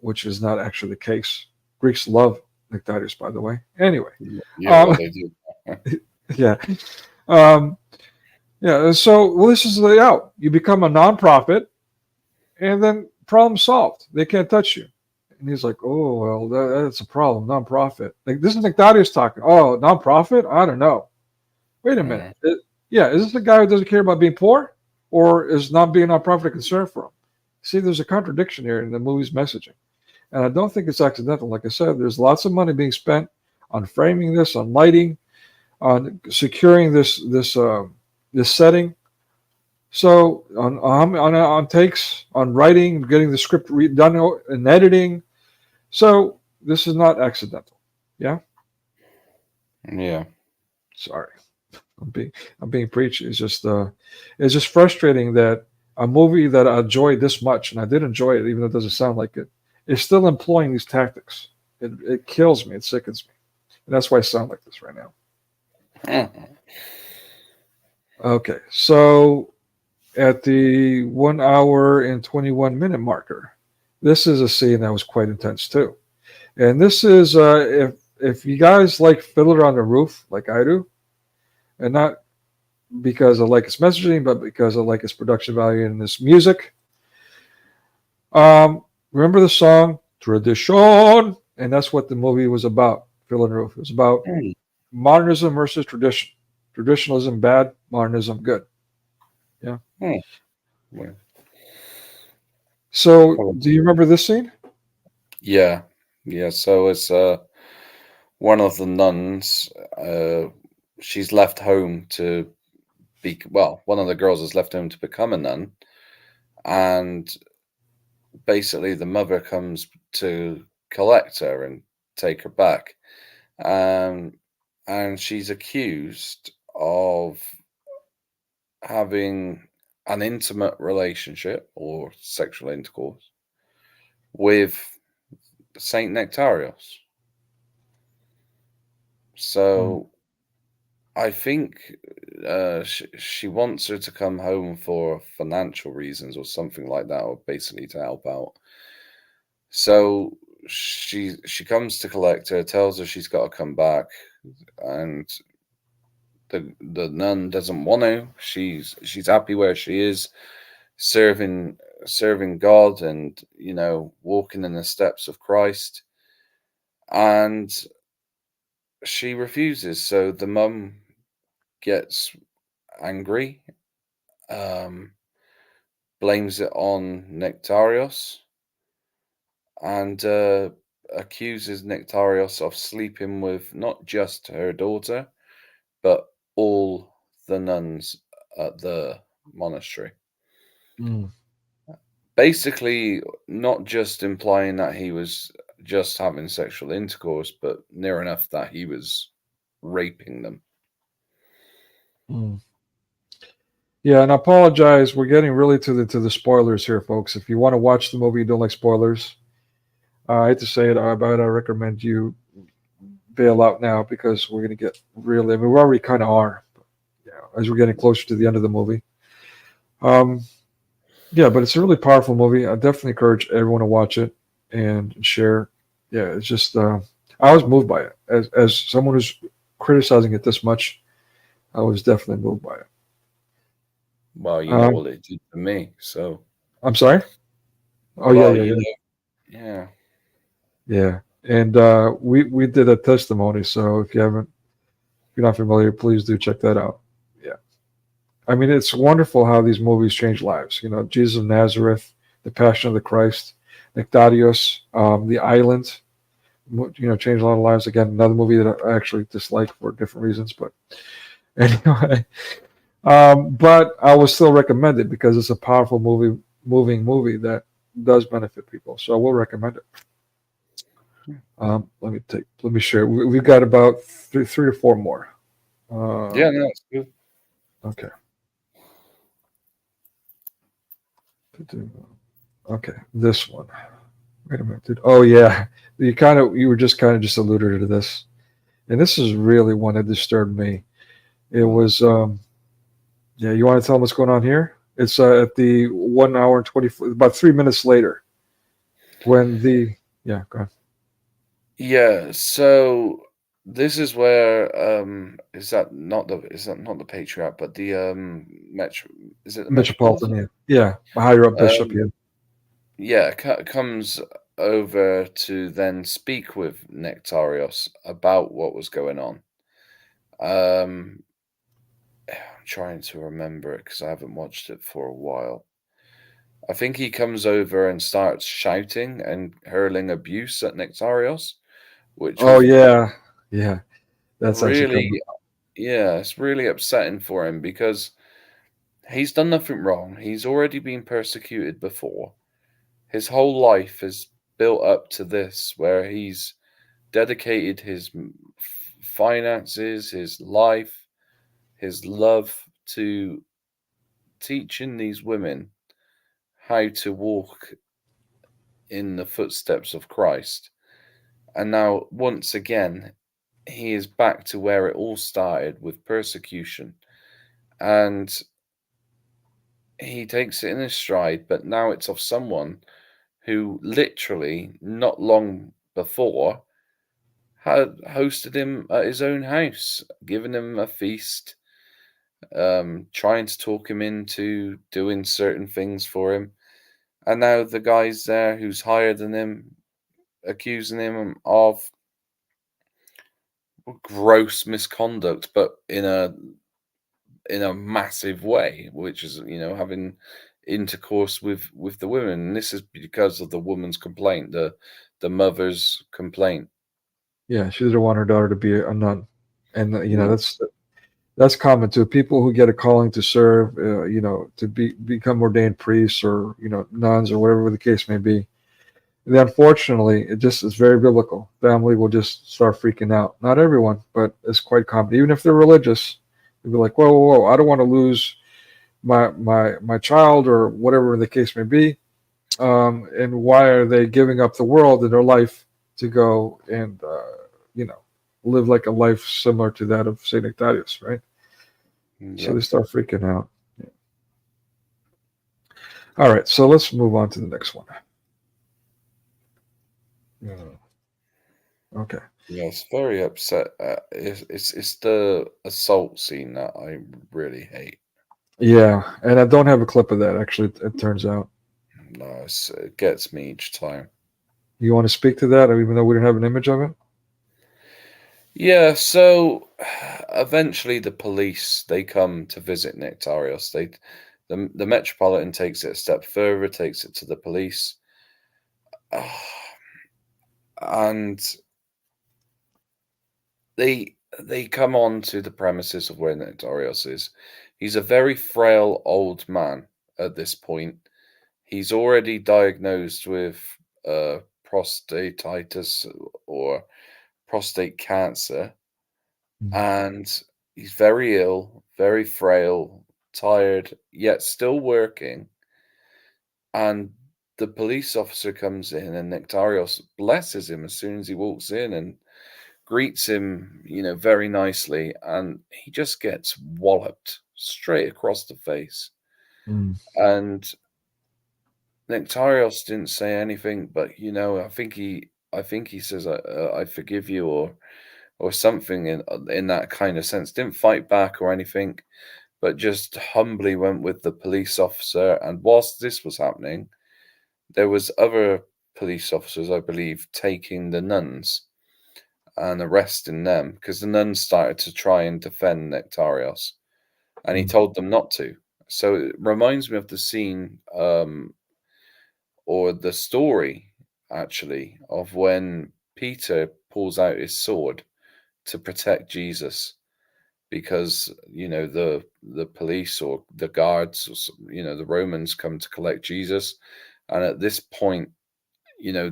which is not actually the case. Greeks love Nektarios, by the way. Anyway. Yeah, well, they do. Yeah. So, well, this is the out. You become a nonprofit, and then problem solved. They can't touch you. And he's like, oh, well, that's a problem. Nonprofit. Like, this is Nektarios talking. Oh, nonprofit? I don't know. Wait a minute. Is this a guy who doesn't care about being poor? Or is not being a nonprofit a concern for him? See, there's a contradiction here in the movie's messaging. And I don't think it's accidental. Like I said, there's lots of money being spent on framing this, on lighting, on securing this setting. So on takes, on writing, getting the script done and editing. So this is not accidental. Yeah? Yeah. Sorry. I'm being preachy. It's just frustrating that a movie that I enjoyed this much, and I did enjoy it, even though it doesn't sound like it, is still employing these tactics. It kills me. It sickens me. And that's why I sound like this right now. Okay, so at the 1 hour and 21 minute marker, this is a scene that was quite intense too. And this is if you guys like Fiddler on the Roof, like I do, and not because I like its messaging, but because I like its production value and its music. Remember the song Tradition? And that's what the movie was about, Fiddler on the Roof. It was about modernism versus tradition. Traditionalism bad, modernism good. Yeah. Yeah. So do you remember this scene? Yeah. So it's one of the nuns. She's left home to be, one of the girls has left home to become a nun, and basically the mother comes to collect her and take her back, and she's accused of having an intimate relationship or sexual intercourse with Saint Nektarios. So I think she wants her to come home for financial reasons or something like that, or basically to help out. So she comes to collect her, tells her she's got to come back, and the nun doesn't want to. She's happy where she is, serving God and walking in the steps of Christ, and she refuses. So the mum gets angry, blames it on Nektarios, and accuses Nektarios of sleeping with not just her daughter, but all the nuns at the monastery. Basically, not just implying that he was just having sexual intercourse, but near enough that he was raping them. Yeah, and I apologize. We're getting really to the spoilers here, folks. If you want to watch the movie, you don't like spoilers, I hate to say it, but I recommend you bail out now, because we're going to get really, we already kind of are, as we're getting closer to the end of the movie. Yeah, but it's a really powerful movie. I definitely encourage everyone to watch it and share. Yeah, it's just, I was moved by it. As someone who's criticizing it this much, I was definitely moved by it. Well, you know what it did for me, so. I'm sorry? Oh, yeah. Yeah, and we did a testimony, so if you're not familiar, please do check that out. Yeah, I mean, it's wonderful how these movies change lives. Jesus of Nazareth, The Passion of the Christ, Nektarios, The Island, changed a lot of lives. Again, another movie that I actually dislike for different reasons, but anyway. But I would still recommend it because it's a powerful moving movie that does benefit people. So I will recommend it. Let me share. We've got about three or four more. Yeah, no, it's good. Okay. Okay, this one. Wait a minute. Oh yeah, you were just alluded to this, and this is really one that disturbed me. It was yeah. You want to tell them what's going on here? It's at the 1 hour and 20, about 3 minutes later, when the yeah. Go ahead. Yeah, so this is where is that not the Patriot, but the Metro, is it the Metropolitan, Metropolitan? yeah, higher up bishop, Um, yeah. yeah, comes over to then speak with Nektarios about what was going on. I'm trying to remember it because I haven't watched it for a while. I think he comes over and starts shouting and hurling abuse at Nektarios, which Oh was yeah, yeah. That's actually really, coming. yeah, it's really upsetting for him because he's done nothing wrong. He's already been persecuted before. His whole life is built up to this, where he's dedicated his finances, his life, his love to teaching these women how to walk in the footsteps of Christ. And now, once again, he is back to where it all started with persecution. And he takes it in his stride, but now it's of someone who literally not long before had hosted him at his own house, given him a feast, trying to talk him into doing certain things for him. And now the guy's there who's higher than him, accusing him of gross misconduct, but in a massive way, which is having intercourse with the women. And this is because of the woman's complaint, the mother's complaint. Yeah, she didn't want her daughter to be a nun, and Mm. that's common too. People who get a calling to serve, to become ordained priests or nuns or whatever the case may be. And unfortunately, it just is very biblical. Family will just start freaking out. Not everyone, but it's quite common. Even if they're religious, they'll be like, "Whoa, whoa, whoa! I don't want to lose my child or whatever the case may be." And why are they giving up the world and their life to go and live like a life similar to that of Saint Nektarios, right? So Yep. they start freaking out. Yeah. All right, so let's move on to the next one. Yeah. Okay. Yeah, it's very upset. It's the assault scene that I really hate. Yeah, and I don't have a clip of that actually. It turns out. No, it gets me each time. You want to speak to that, even though we don't have an image of it? Yeah, so eventually the police they come to visit Nektarios. The Metropolitan takes it a step further, takes it to the police, and they come on to the premises of where Nektarios is. He's a very frail old man at this point. He's already diagnosed with prostatitis or prostate cancer, and he's very ill, very frail, tired, yet still working. And the police officer comes in, and Nektarios blesses him as soon as he walks in and greets him, very nicely. And he just gets walloped straight across the face. Mm. And Nektarios didn't say anything, but I think he says, "I forgive you," or something in that kind of sense. Didn't fight back or anything, but just humbly went with the police officer. And whilst this was happening, there was other police officers, I believe, taking the nuns and arresting them because the nuns started to try and defend Nektarios, and he told them not to. So it reminds me of the scene, or the story, actually, of when Peter pulls out his sword to protect Jesus because the police or the guards, or the Romans come to collect Jesus, and at this point,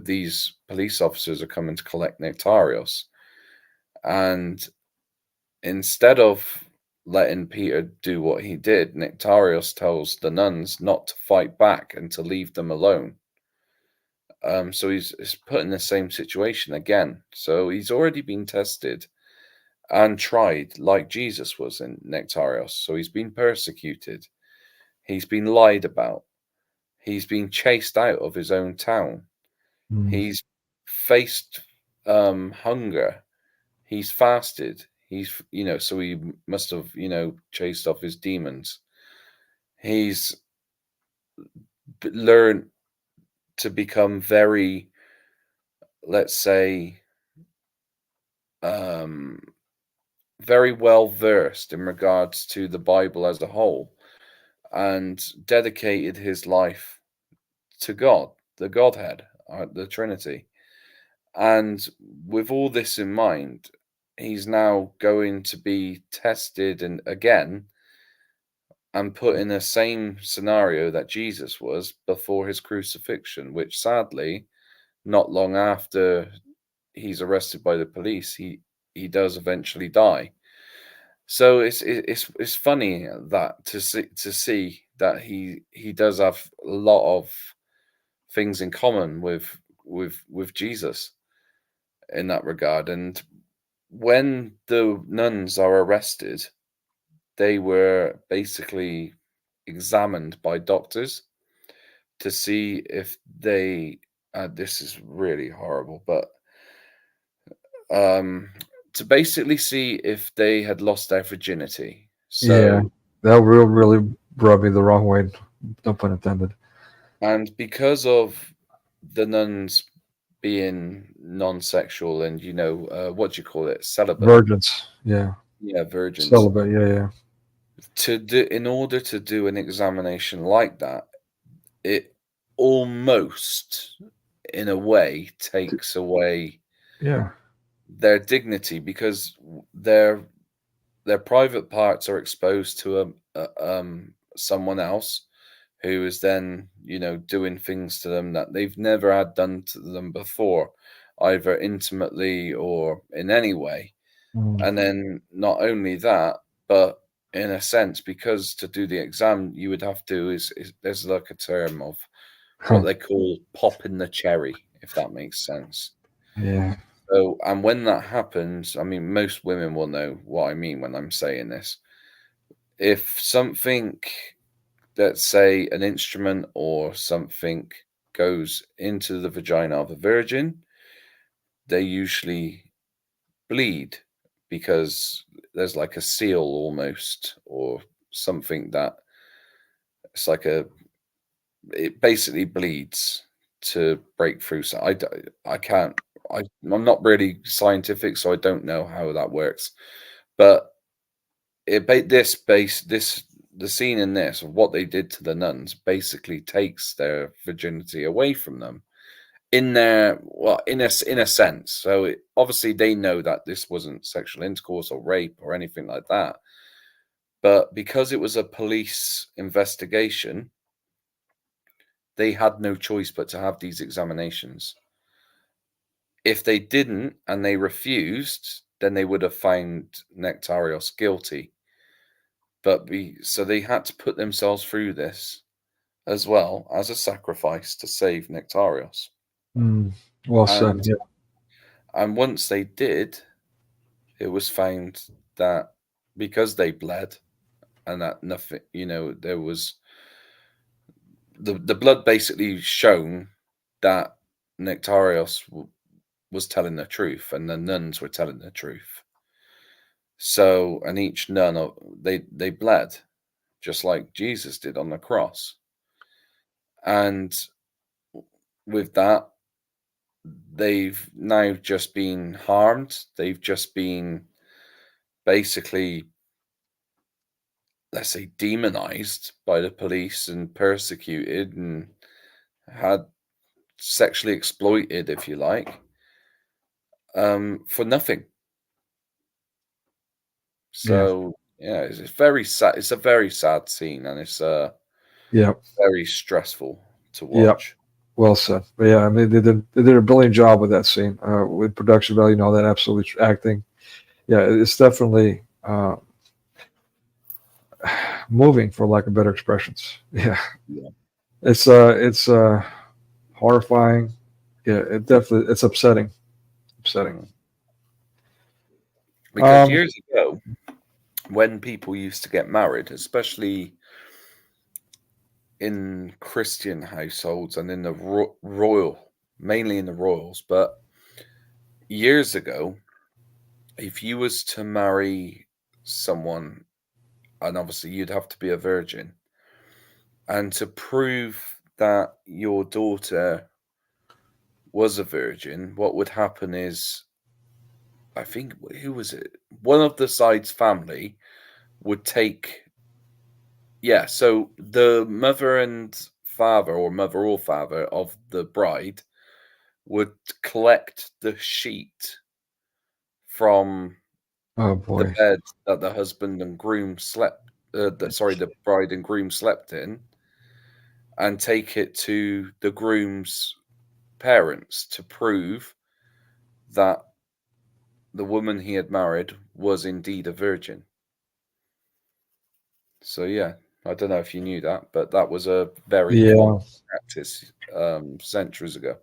these police officers are coming to collect Nektarios, and instead of letting Peter do what he did, Nektarios tells the nuns not to fight back and to leave them alone. So he's put in the same situation again. So he's already been tested and tried like Jesus was in Nektarios. So he's been persecuted. He's been lied about. He's been chased out of his own town. He's faced hunger. He's fasted. He's, so he must have, chased off his demons. He's learned to become very, let's say, very well versed in regards to the Bible as a whole, and dedicated his life to God, the Godhead, the Trinity. And with all this in mind, he's now going to be tested again and put in the same scenario that Jesus was before his crucifixion, which sadly, not long after he's arrested by the police, he does eventually die. So it's funny that to see that he does have a lot of things in common with Jesus in that regard. And when the nuns are arrested, they were basically examined by doctors to see if they, this is really horrible, but to basically see if they had lost their virginity. So, yeah, that really rubbed me the wrong way. No pun intended. And because of the nuns being non-sexual and, what do you call it? Celibate. Virgins. Yeah. Yeah, virgins. Celibate. Yeah. In order to do an examination like that, it almost, in a way, takes away their dignity, because their private parts are exposed to someone else who is then, doing things to them that they've never had done to them before, either intimately or in any way. And then not only that, but in a sense, because to do the exam, you would have to, there's like a term of what they call popping the cherry, if that makes sense. Yeah. So, and when that happens, I mean, most women will know what I mean when I'm saying this. If something, let's say an instrument or something, goes into the vagina of a virgin, they usually bleed because there's like a seal almost, or something that it's like it basically bleeds to break through. So I'm not really scientific, so I don't know how that works. But the scene in this, of what they did to the nuns, basically takes their virginity away from them. In a sense. So obviously they know that this wasn't sexual intercourse or rape or anything like that. But because it was a police investigation, they had no choice but to have these examinations. If they didn't and they refused, then they would have found Nektarios guilty. So they had to put themselves through this as well as a sacrifice to save Nektarios. Well said. Yeah. And once they did, it was found that because they bled and that nothing, there was the blood basically shown that Nektarios was telling the truth and the nuns were telling the truth. So, and each nun, they bled just like Jesus did on the cross. And with that, they've now just been harmed. They've just been basically, let's say, demonized by the police and persecuted and had sexually exploited, if you like, for nothing. So it's very sad. It's a very sad scene, and it's very stressful to watch. Well said. But yeah, I mean, they did a brilliant job with that scene, with production value and all that. Absolutely acting. Yeah, it's definitely moving, for lack of better expressions. Yeah, Yeah. it's horrifying. Yeah, it's upsetting. Upsetting. Because years ago, when people used to get married, especially in Christian households and in the royal, mainly in the royals, but years ago, if you was to marry someone, and obviously you'd have to be a virgin, and to prove that your daughter was a virgin, what would happen is, I think, who was it? One of the side's family would take, yeah, so the mother and father, or mother or father of the bride, would collect the sheet from Oh the boy. bed that the husband and groom slept, the bride and groom slept in, and take it to the groom's parents to prove that the woman he had married was indeed a virgin. So yeah, I don't know if you knew that, but that was a very Yeah. common practice centuries ago.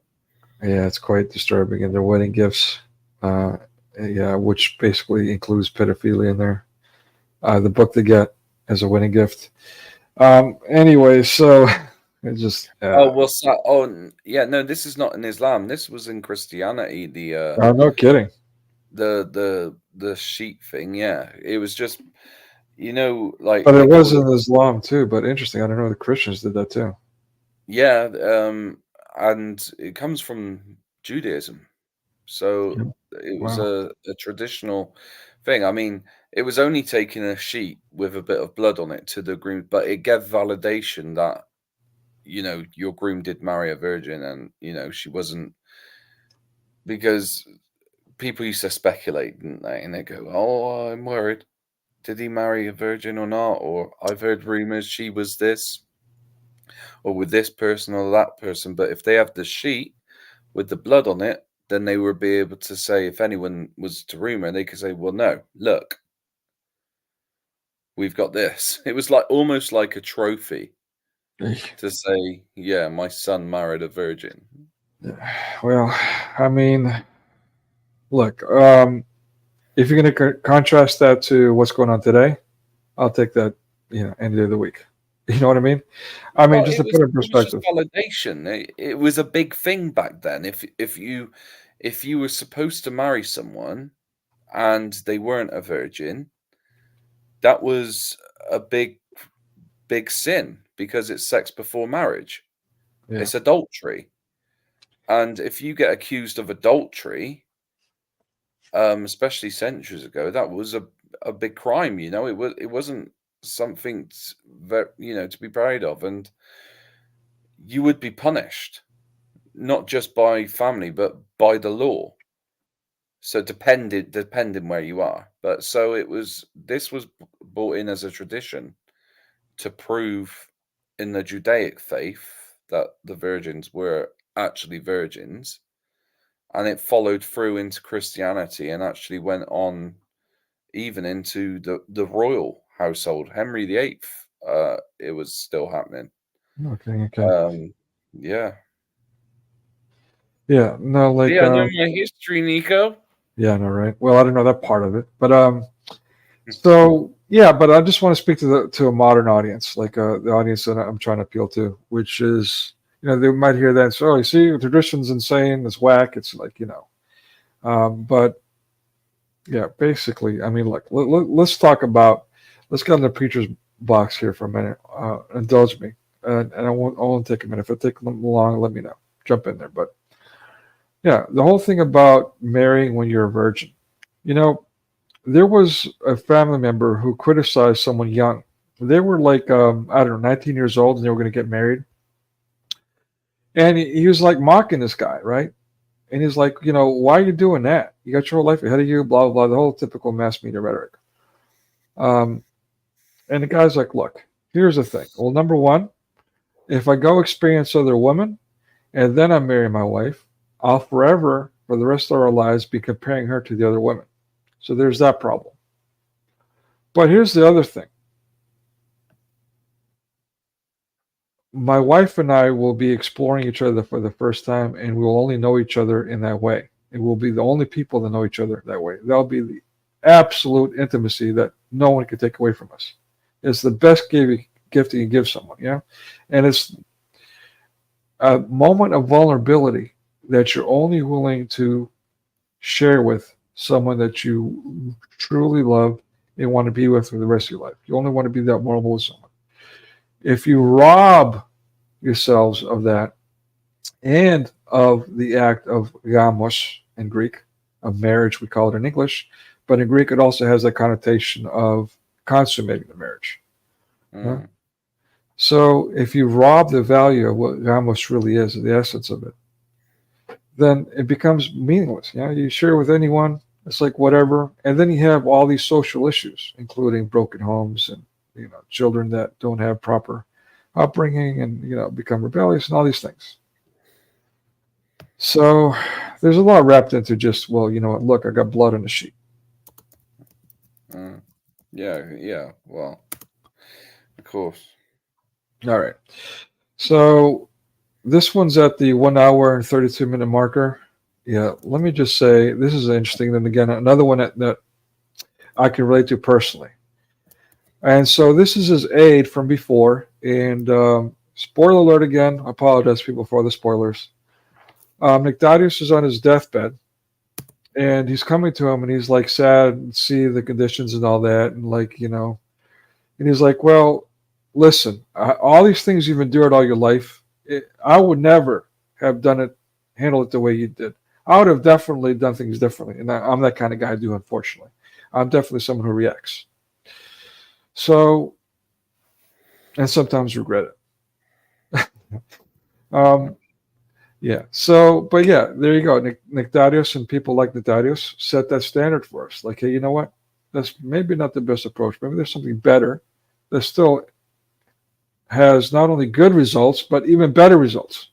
Yeah, it's quite disturbing. And their wedding gifts, yeah, which basically includes pedophilia in there. The book they get as a wedding gift. Anyway, so it just. Oh well, yeah, no, this is not in Islam. This was in Christianity. Oh, no kidding. The sheet thing. Yeah, it was just, like. But They it was call in Islam too. But interesting. I don't know the Christians did that too. Yeah, and it comes from Judaism. So it was Wow. a traditional thing. I mean, it was only taking a sheet with a bit of blood on it to the groom, but it gave validation that, your groom did marry a virgin, and, she wasn't, because people used to speculate, didn't they? And they go, "Oh, I'm worried. Did he marry a virgin or not? Or I've heard rumors she was this, or with this person or that person." But if they have the sheet with the blood on it, then they would be able to say, if anyone was to rumor, they could say, "Well, no, look, we've got this." It was like almost like a trophy to say, "Yeah, my son married a virgin." Well, I mean, look, if you're going to contrast that to what's going on today, I'll take that, any day of the week. You know what I mean? I mean, Well, just to put it in it was just perspective. validation. It was a big thing back then. If you were supposed to marry someone and they weren't a virgin, that was a big sin, because it's sex before marriage. Yeah. It's adultery. And if you get accused of adultery, especially centuries ago, that was a big crime. It wasn't something to be proud of, and you would be punished, not just by family, but by the law. So depending where you are. But so this was brought in as a tradition to prove in the Judaic faith that the virgins were actually virgins, and it followed through into Christianity and actually went on even into the royal household. Henry VIII, it was still happening. Okay. Yeah. Yeah. No, like. Yeah, I know my history, Nico. Yeah, no, right. Well, I don't know that part of it, but so yeah, but I just want to speak to a modern audience, like the audience that I'm trying to appeal to, which is, they might hear that and say, "Oh, you see, the tradition's insane, it's whack." It's like, but yeah, basically, I mean, look, let's talk about, let's get in the preacher's box here for a minute. Indulge me, and I won't take a minute. If it takes long, let me know. Jump in there, but. Yeah, the whole thing about marrying when you're a virgin. There was a family member who criticized someone young. They were like, I don't know, 19 years old, and they were going to get married. And he was like mocking this guy, right? And he's like, why are you doing that? You got your whole life ahead of you, blah, blah, blah, the whole typical mass media rhetoric. And the guy's like, look, here's the thing. Well, number one, if I go experience other women, and then I marry my wife, I'll forever, for the rest of our lives, be comparing her to the other women. So there's that problem. But here's the other thing. My wife and I will be exploring each other for the first time, and we will only know each other in that way. It will be the only people that know each other that way. That'll be the absolute intimacy that no one can take away from us. It's the best gift you can give someone, yeah? And it's a moment of vulnerability that you're only willing to share with someone that you truly love and want to be with for the rest of your life. You only want to be that vulnerable with someone. If you rob yourselves of that and of the act of gamos in Greek, of marriage, we call it in English, but in Greek it also has that connotation of consummating the marriage. Yeah? So if you rob the value of what gamos really is, the essence of it, then it becomes meaningless. Yeah, you share with anyone, it's like whatever, and then you have all these social issues, including broken homes and children that don't have proper upbringing and become rebellious and all these things. So there's a lot wrapped into just, well, you know what, look, I got blood on the sheet. Yeah, well, of course. All right. So this one's at the 1 hour and 32-minute marker. Yeah, let me just say, this is interesting. Then again, another one that I can relate to personally. And so this is his aide from before. And spoiler alert again, I apologize people for the spoilers. Nektarios is on his deathbed. And he's coming to him and he's like sad and see the conditions and all that. And and he's like, well, listen, all these things you've endured all your life, I would never have handled it the way you did. I would have definitely done things differently. And I'm that kind of guy, unfortunately. I'm definitely someone who reacts. So, and sometimes regret it. Yeah. So, but yeah, there you go. Nektarios and people like Nektarios set that standard for us. Like, hey, you know what? That's maybe not the best approach. Maybe there's something better that still has not only good results, but even better results.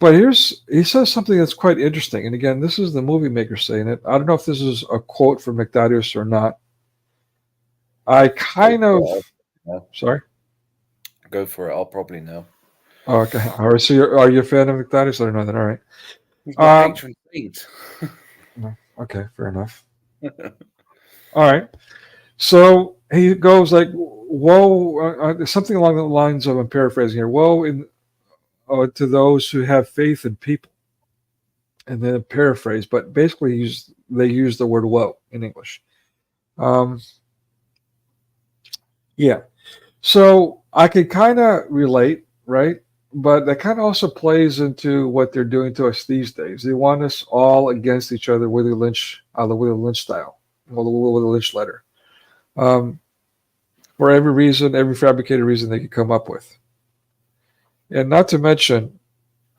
But he says something that's quite interesting. And again, this is the movie maker saying it. I don't know if this is a quote from Nektarios or not. I kind of... Sorry? Go for it. I'll probably know. Oh, okay. All right. So are you a fan of Nektarios? I don't know that. All right. He's my patron saint. Okay, fair enough. All right. So he goes like, woe, something along the lines of, I'm paraphrasing here, woe to those who have faith in people. And then paraphrase, but basically they use the word woe in English. Yeah. So I could kind of relate, right? But that kind of also plays into what they're doing to us these days. They want us all against each other with the Lynch style, with the Lynch letter, for every reason, every fabricated reason they could come up with. And not to mention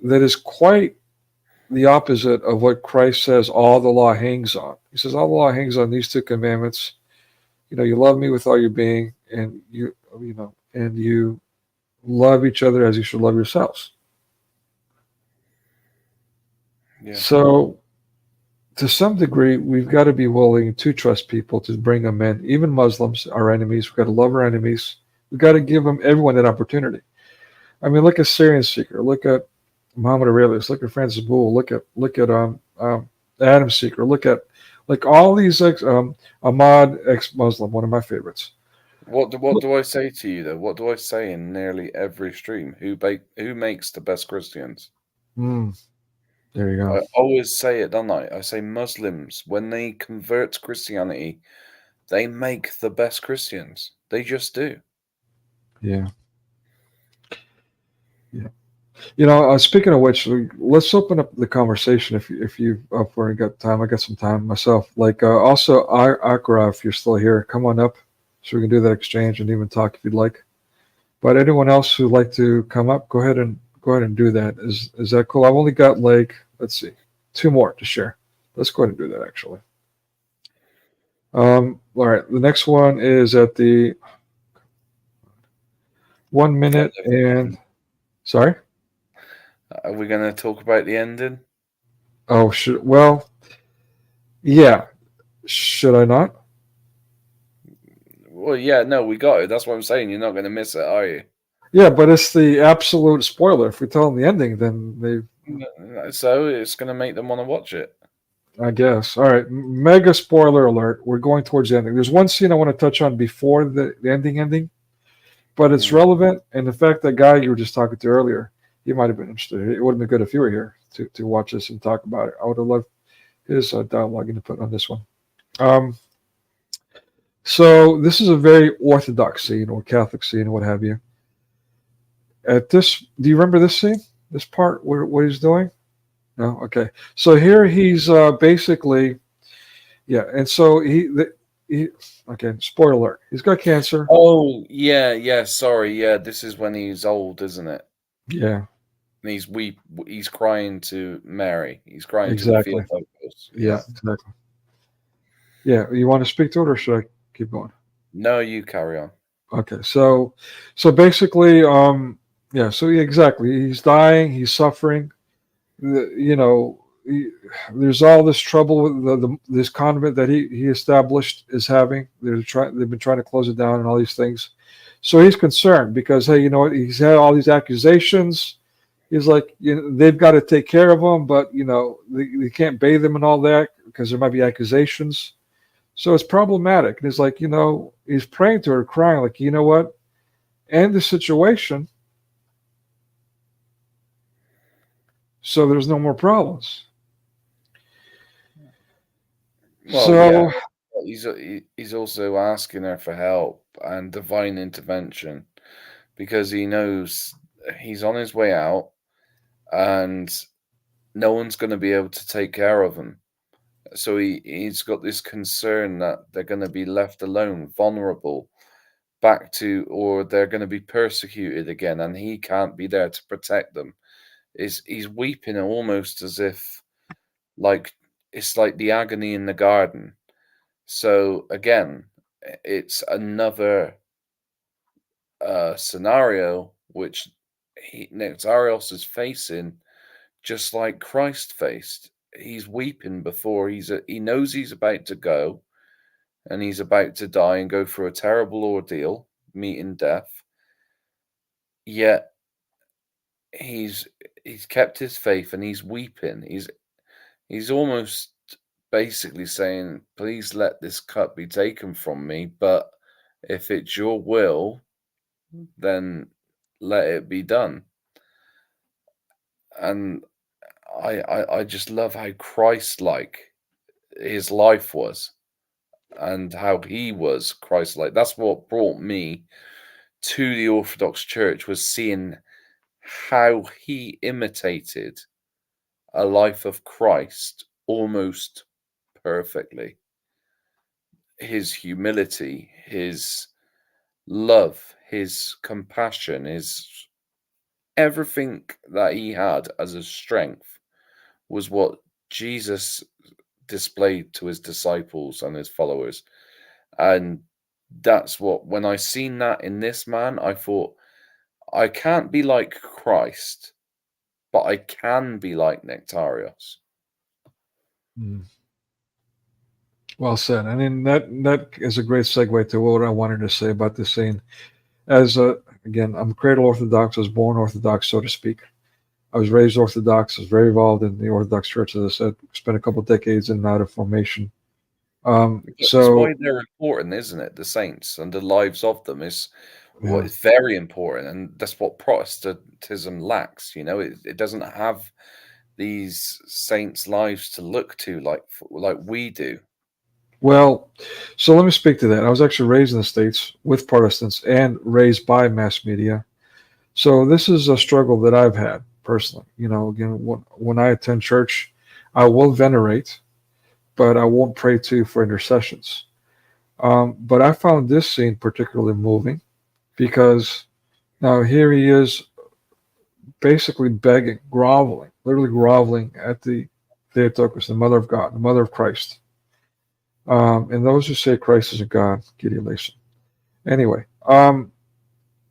that is quite the opposite of what Christ says all the law hangs on. He says all the law hangs on these two commandments. You love me with all your being, and you love each other as you should love yourselves. Yeah. So, to some degree, we've got to be willing to trust people, to bring them in, even Muslims, our enemies. We've got to love our enemies. We've got to give everyone that opportunity. I mean, look at SyrianSeeker. Look at Muhammad Aurelius. Look at Brancis Foulle. Look at Adam Seeker. Look at all these Ahmad, ex-Muslim, one of my favorites. What do I say to you though? What do I say in nearly every stream? Who makes the best Christians? There you go. I always say it, don't I? I say Muslims, when they convert to Christianity, they make the best Christians. They just do. Yeah. Speaking of which, let's open up the conversation if you've already got time. I got some time myself. Also, Akra, if you're still here, come on up so we can do that exchange and even talk if you'd like. But anyone else who'd like to come up, go ahead and do that. Is that cool? I've only got let's see, 2 more to share. Let's go ahead and do that actually. All right, the next one is at the 1 minute and Sorry? Are we going to talk about the ending? Oh, well, yeah. Should I not? Well, yeah, no, we got it. That's what I'm saying. You're not going to miss it, are you? Yeah, but it's the absolute spoiler. If we tell them the ending, then So it's going to make them want to watch it. I guess. All right, mega spoiler alert. We're going towards the ending. There's one scene I want to touch on before the ending, but it's relevant. And the fact that guy you were just talking to earlier, he might have been interested. It would have been good if you were here to watch this and talk about it. I would have loved his dialogue input on this one. So this is a very Orthodox scene or Catholic scene, what have you. At this, do you remember this scene? This part, what he's doing? No, okay. So here he's basically, yeah, and so he okay. Spoiler alert: he's got cancer. Oh yeah. Sorry, yeah. This is when he's old, isn't it? Yeah, And he's crying to Mary. He's crying exactly. to the Theotokos. Yeah, exactly. Yeah, you want to speak to it, or should I keep going? No, you carry on. Okay, so basically, yeah, so exactly, he's dying, he's suffering. There's all this trouble with this convent that he established is having. They've been trying to close it down and all these things. So he's concerned because, hey, you know what? He's had all these accusations. He's like, they've got to take care of him, but they can't bathe him and all that because there might be accusations. So it's problematic. And he's like, he's praying to her, crying like, you know what? End the situation. So there's no more problems. Well, yeah. He's also asking her for help and divine intervention because he knows he's on his way out and no one's going to be able to take care of him. So he's got this concern that they're going to be left alone, vulnerable, or they're going to be persecuted again, and he can't be there to protect them. He's weeping almost as if it's like the agony in the garden. So again, it's another scenario which Nektarios is facing, just like Christ faced. He's weeping before he knows he's about to go, and he's about to die and go through a terrible ordeal, meeting death. Yet he's kept his faith and he's weeping. He's almost basically saying, please let this cup be taken from me, but if it's your will, then let it be done. And I just love how Christ-like his life was and how he was Christ-like. That's what brought me to the Orthodox Church, was seeing how he imitated a life of Christ almost perfectly. His humility, his love, his compassion, his everything that he had as a strength was what Jesus displayed to his disciples and his followers. And that's what, when I seen that in this man, I thought, I can't be like Christ, but I can be like Nektarios. Well said. I mean, that is a great segue to what I wanted to say about this scene. Again, I'm cradle Orthodox. I was born Orthodox, so to speak. I was raised Orthodox. I was very involved in the Orthodox Church, as I said. Spent a couple of decades in and out of formation. That's why they're important, isn't it? The saints and the lives of them is what is very important, and that's what Protestantism lacks. It doesn't have these saints' lives to look to like we do. Well, so let me speak to that. I was actually raised in the States with Protestants and raised by mass media. So this is a struggle that I've had personally. Again, when I attend church, I will venerate, but I won't pray to for intercessions. But I found this scene particularly moving because now here he is basically begging, literally groveling at the Theotokos, the Mother of God, the Mother of Christ. And those who say Christ is a God, Gideon. Anyway,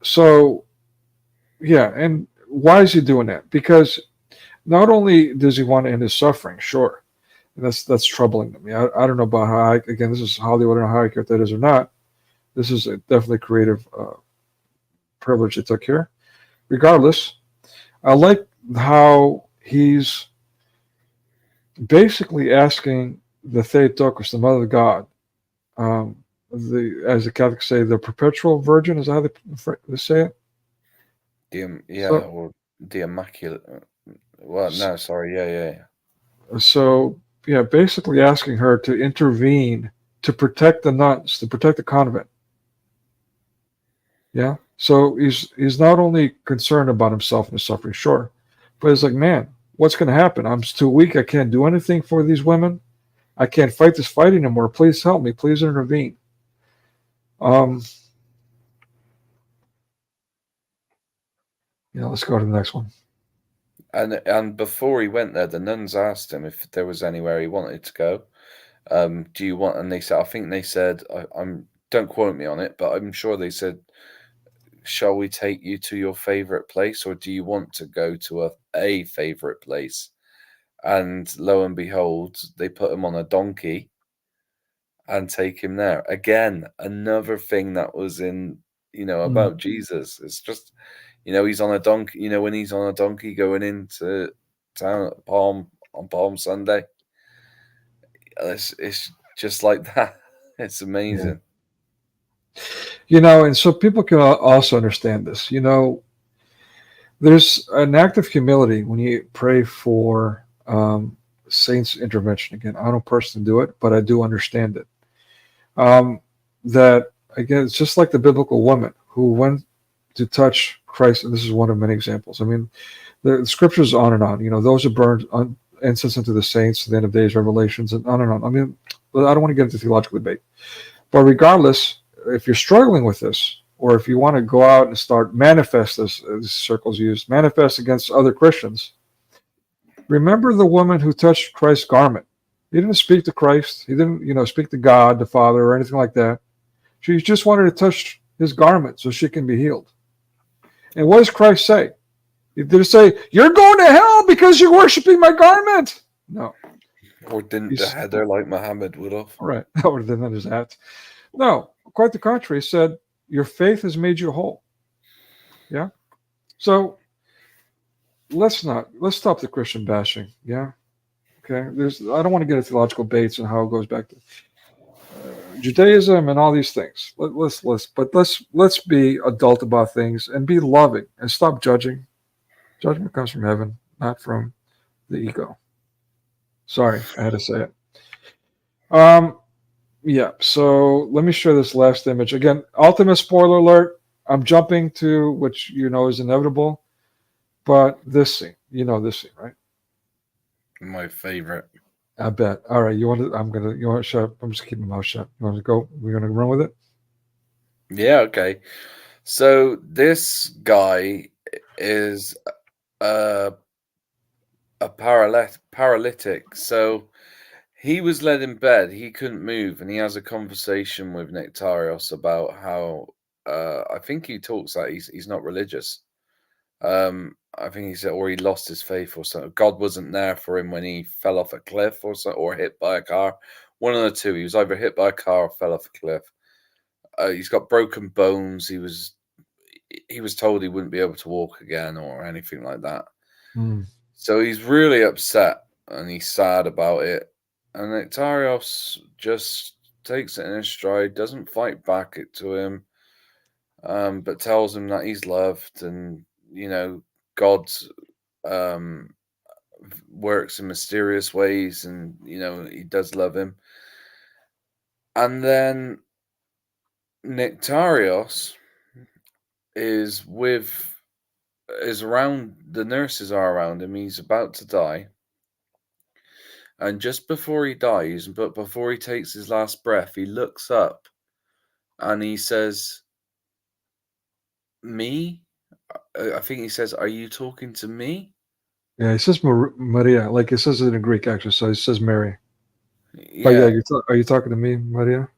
so yeah, and why is he doing that? Because not only does he want to end his suffering, sure, and that's troubling to me. I don't know about how. Again, this is Hollywood. I don't know how accurate that is or not. This is a definitely creative privilege they took here. Regardless, I like how he's basically asking the Theotokos, the Mother of God, as the Catholics say, the perpetual virgin. Is that how they say it? Or the Immaculate. Well, no, sorry, yeah. So, yeah, basically asking her to intervene to protect the nuns, to protect the convent. Yeah. So he's not only concerned about himself and his suffering, sure, but he's like, man, what's going to happen? I'm too weak. I can't do anything for these women. I can't fight this fight anymore. Please help me. Please intervene. Let's go to the next one. And before he went there, the nuns asked him if there was anywhere he wanted to go. Do you want? And they said, I think they said, don't quote me on it, but I'm sure they said, shall we take you to your favorite place, or do you want to go to a favorite place? And lo and behold, they put him on a donkey and take him there. Again, another thing that was in, about Jesus. It's just, he's on a donkey, when he's on a donkey going into town on Palm Sunday. It's just like that. It's amazing. And so people can also understand this. There's an act of humility when you pray for saints' intervention. Again, I don't personally do it, but I do understand it. That, again, it's just like the biblical woman who went to touch Christ, and this is one of many examples. I mean, the scriptures on and on. Those who burned incense unto the saints, the end of days, Revelations, and on and on. I mean, I don't want to get into theological debate. But regardless, if you're struggling with this, or if you want to go out and start manifest, as circles use, manifest against other Christians, remember the woman who touched Christ's garment. He didn't speak to Christ. He didn't, speak to God, the Father, or anything like that. She just wanted to touch his garment so she can be healed. And what does Christ say? Did he say, you're going to hell because you're worshiping my garment? No. Or didn't the header like Muhammad would have? Right. Or didn't his hat. No. Quite the contrary. He said, your faith has made you whole. Yeah? So let's stop the Christian bashing. Yeah? Okay? I don't want to get into theological debates and how it goes back to Judaism and all these things. Let's be adult about things and be loving and stop judging. Judgment comes from heaven, not from the ego. Sorry, I had to say it. Yeah, so let me share this last image. Again, ultimate spoiler alert. I'm jumping to which is inevitable, but this scene, this scene, right? My favorite. I bet. All right, you want to shut up? I'm just keeping my mouth shut. You want to go? We're going to run with it? Yeah, okay. So this guy is a paralytic. So he was led in bed. He couldn't move, and he has a conversation with Nektarios about how I think he talks that he's not religious. I think he said, or he lost his faith or something. God wasn't there for him when he fell off a cliff or something, or hit by a car. One of the two. He was either hit by a car or fell off a cliff. He's got broken bones. He was told he wouldn't be able to walk again or anything like that. So he's really upset and he's sad about it. And Nektarios just takes it in his stride, doesn't fight back it to him, but tells him that he's loved and, God works in mysterious ways and, he does love him. And then Nektarios is around, the nurses are around him. He's about to die. And just before he dies, but before he takes his last breath, he looks up and he says, me? I think he says, are you talking to me? Yeah, he says Maria, like it says it in Greek, actually. So he says Mary. Yeah. But yeah, are you talking to me, Maria?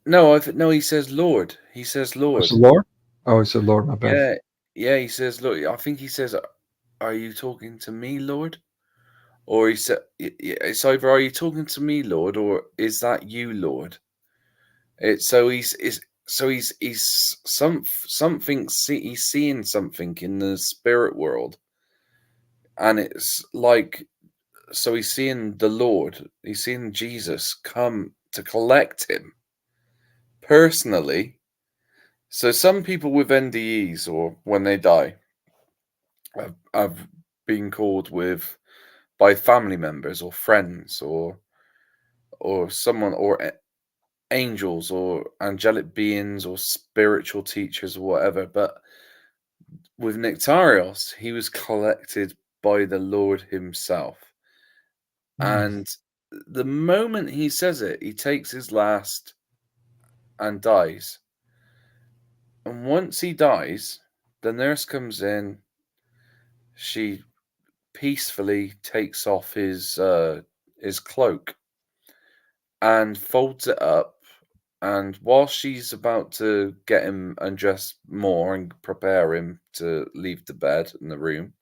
No, no, he says Lord. He says Lord. Oh, Lord? Oh, he said Lord, my bad. Yeah, yeah, he says, look, I think he says, are you talking to me, Lord? Or he said, it's either, are you talking to me, Lord, or is that you, Lord? He's something. He's seeing something in the spirit world, and it's like, so he's seeing the Lord. He's seeing Jesus come to collect him personally. So some people with NDEs, or when they die, have been called by family members or friends or someone, or angels or angelic beings or spiritual teachers or whatever. But with Nektarios, he was collected by the Lord himself. And the moment he says it, he takes his last and dies. And once he dies, the nurse comes in. She peacefully takes off his cloak and folds it up. And while she's about to get him undressed more and prepare him to leave the bed in the room,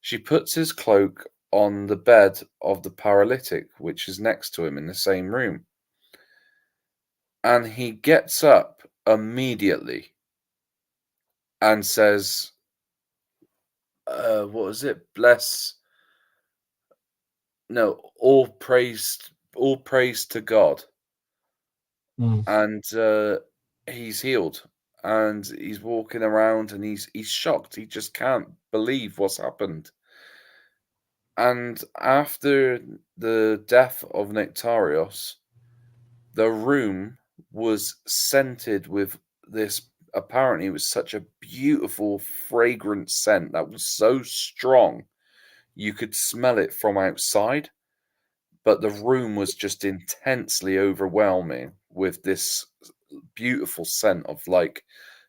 she puts his cloak on the bed of the paralytic, which is next to him in the same room. And he gets up immediately and says, what was it? All praise to God. And he's healed, and he's walking around, and he's shocked. He just can't believe what's happened. And after the death of Nektarios, the room was scented with this. Apparently, it was such a beautiful, fragrant scent that was so strong you could smell it from outside. But the room was just intensely overwhelming with this beautiful scent of like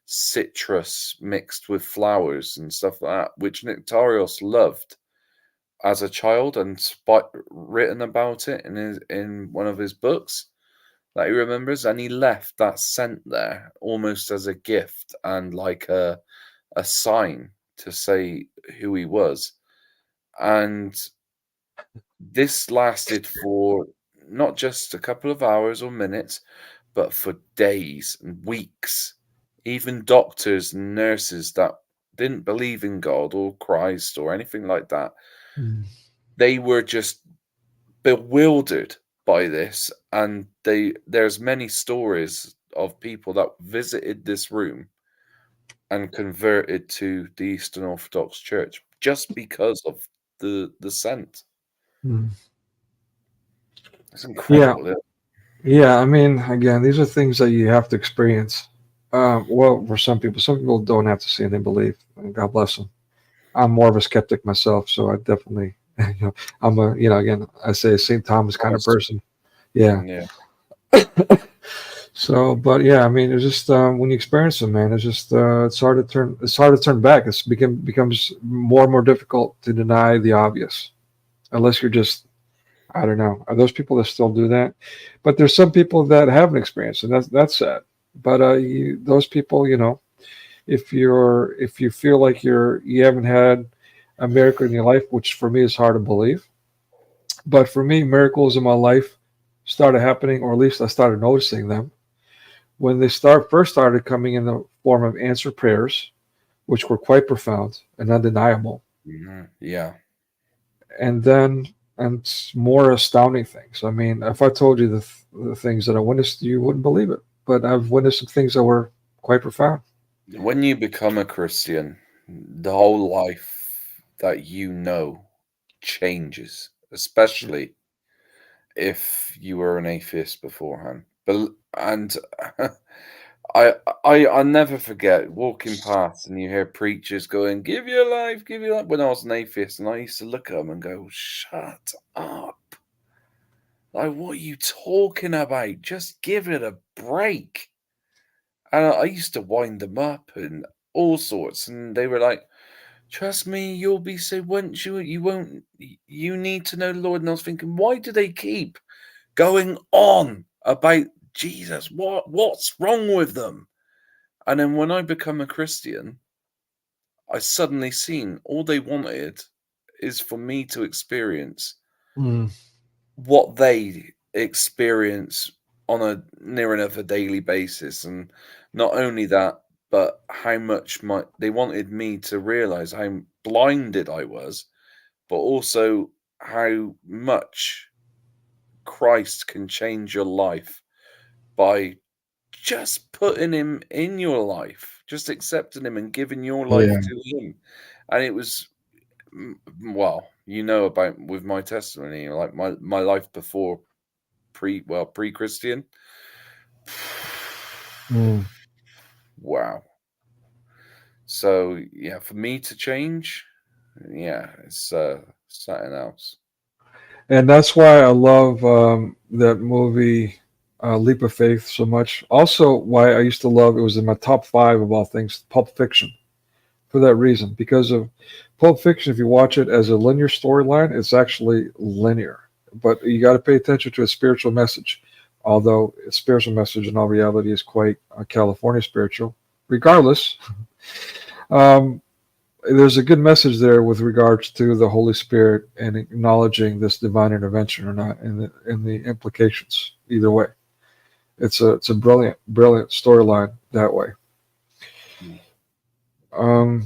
citrus mixed with flowers and stuff like that, which Nektarios loved as a child and written about it in one of his books that he remembers. And he left that scent there almost as a gift and like a sign to say who he was. And this lasted for not just a couple of hours or minutes, but for days and weeks. Even doctors and nurses that didn't believe in God or Christ or anything like that, they were just bewildered by this. And there's many stories of people that visited this room and converted to the Eastern Orthodox Church just because of the scent. It's incredible. Yeah. I mean, again, these are things that you have to experience. Well, for some people don't have to see and they believe. And God bless them. I'm more of a skeptic myself, so I definitely, I'm again, I say a St. Thomas kind of person. Yeah. So, but yeah, I mean, it's just when you experience them, man, it's just it's hard to turn back. Becomes more and more difficult to deny the obvious, unless you're just, I don't know. Are those people that still do that? But there's some people that haven't experienced, and that's sad. But those people, if you feel like you haven't had a miracle in your life, which for me is hard to believe, but for me, miracles in my life started happening, or at least I started noticing them when they first started coming in the form of answered prayers, which were quite profound and undeniable. Yeah. And then more astounding things. I mean, if I told you the things that I witnessed, you wouldn't believe it. But I've witnessed some things that were quite profound. When you become a Christian, the whole life that changes, especially if you were an atheist beforehand. And I never forget walking past and you hear preachers going, give your life, when I was an atheist, and I used to look at them and go, shut up. Like, what are you talking about? Just give it a break. And I used to wind them up and all sorts, and they were like, trust me, you'll be saved. Once you won't, you need to know the Lord. And I was thinking, why do they keep going on about Jesus? What's wrong with them? And then when I become a Christian, I suddenly seen all they wanted is for me to experience what they experience on a near enough a daily basis. And not only that, but how much they wanted me to realize how blinded I was, but also how much Christ can change your life by just putting him in your life, just accepting him and giving your life to him. And it was, well, about with my testimony, like my life before pre-Christian. Wow. So yeah, for me to change, it's something else. And that's why I love that movie Leap of Faith so much. Also, why I used to love it was in my top 5 of all things, Pulp Fiction. For that reason, because of Pulp Fiction, if you watch it as a linear storyline, it's actually linear. But you got to pay attention to a spiritual message. Although a spiritual message in all reality is quite California spiritual. Regardless, there's a good message there with regards to the Holy Spirit and acknowledging this divine intervention or not, and the implications. Either way, it's a brilliant storyline that way.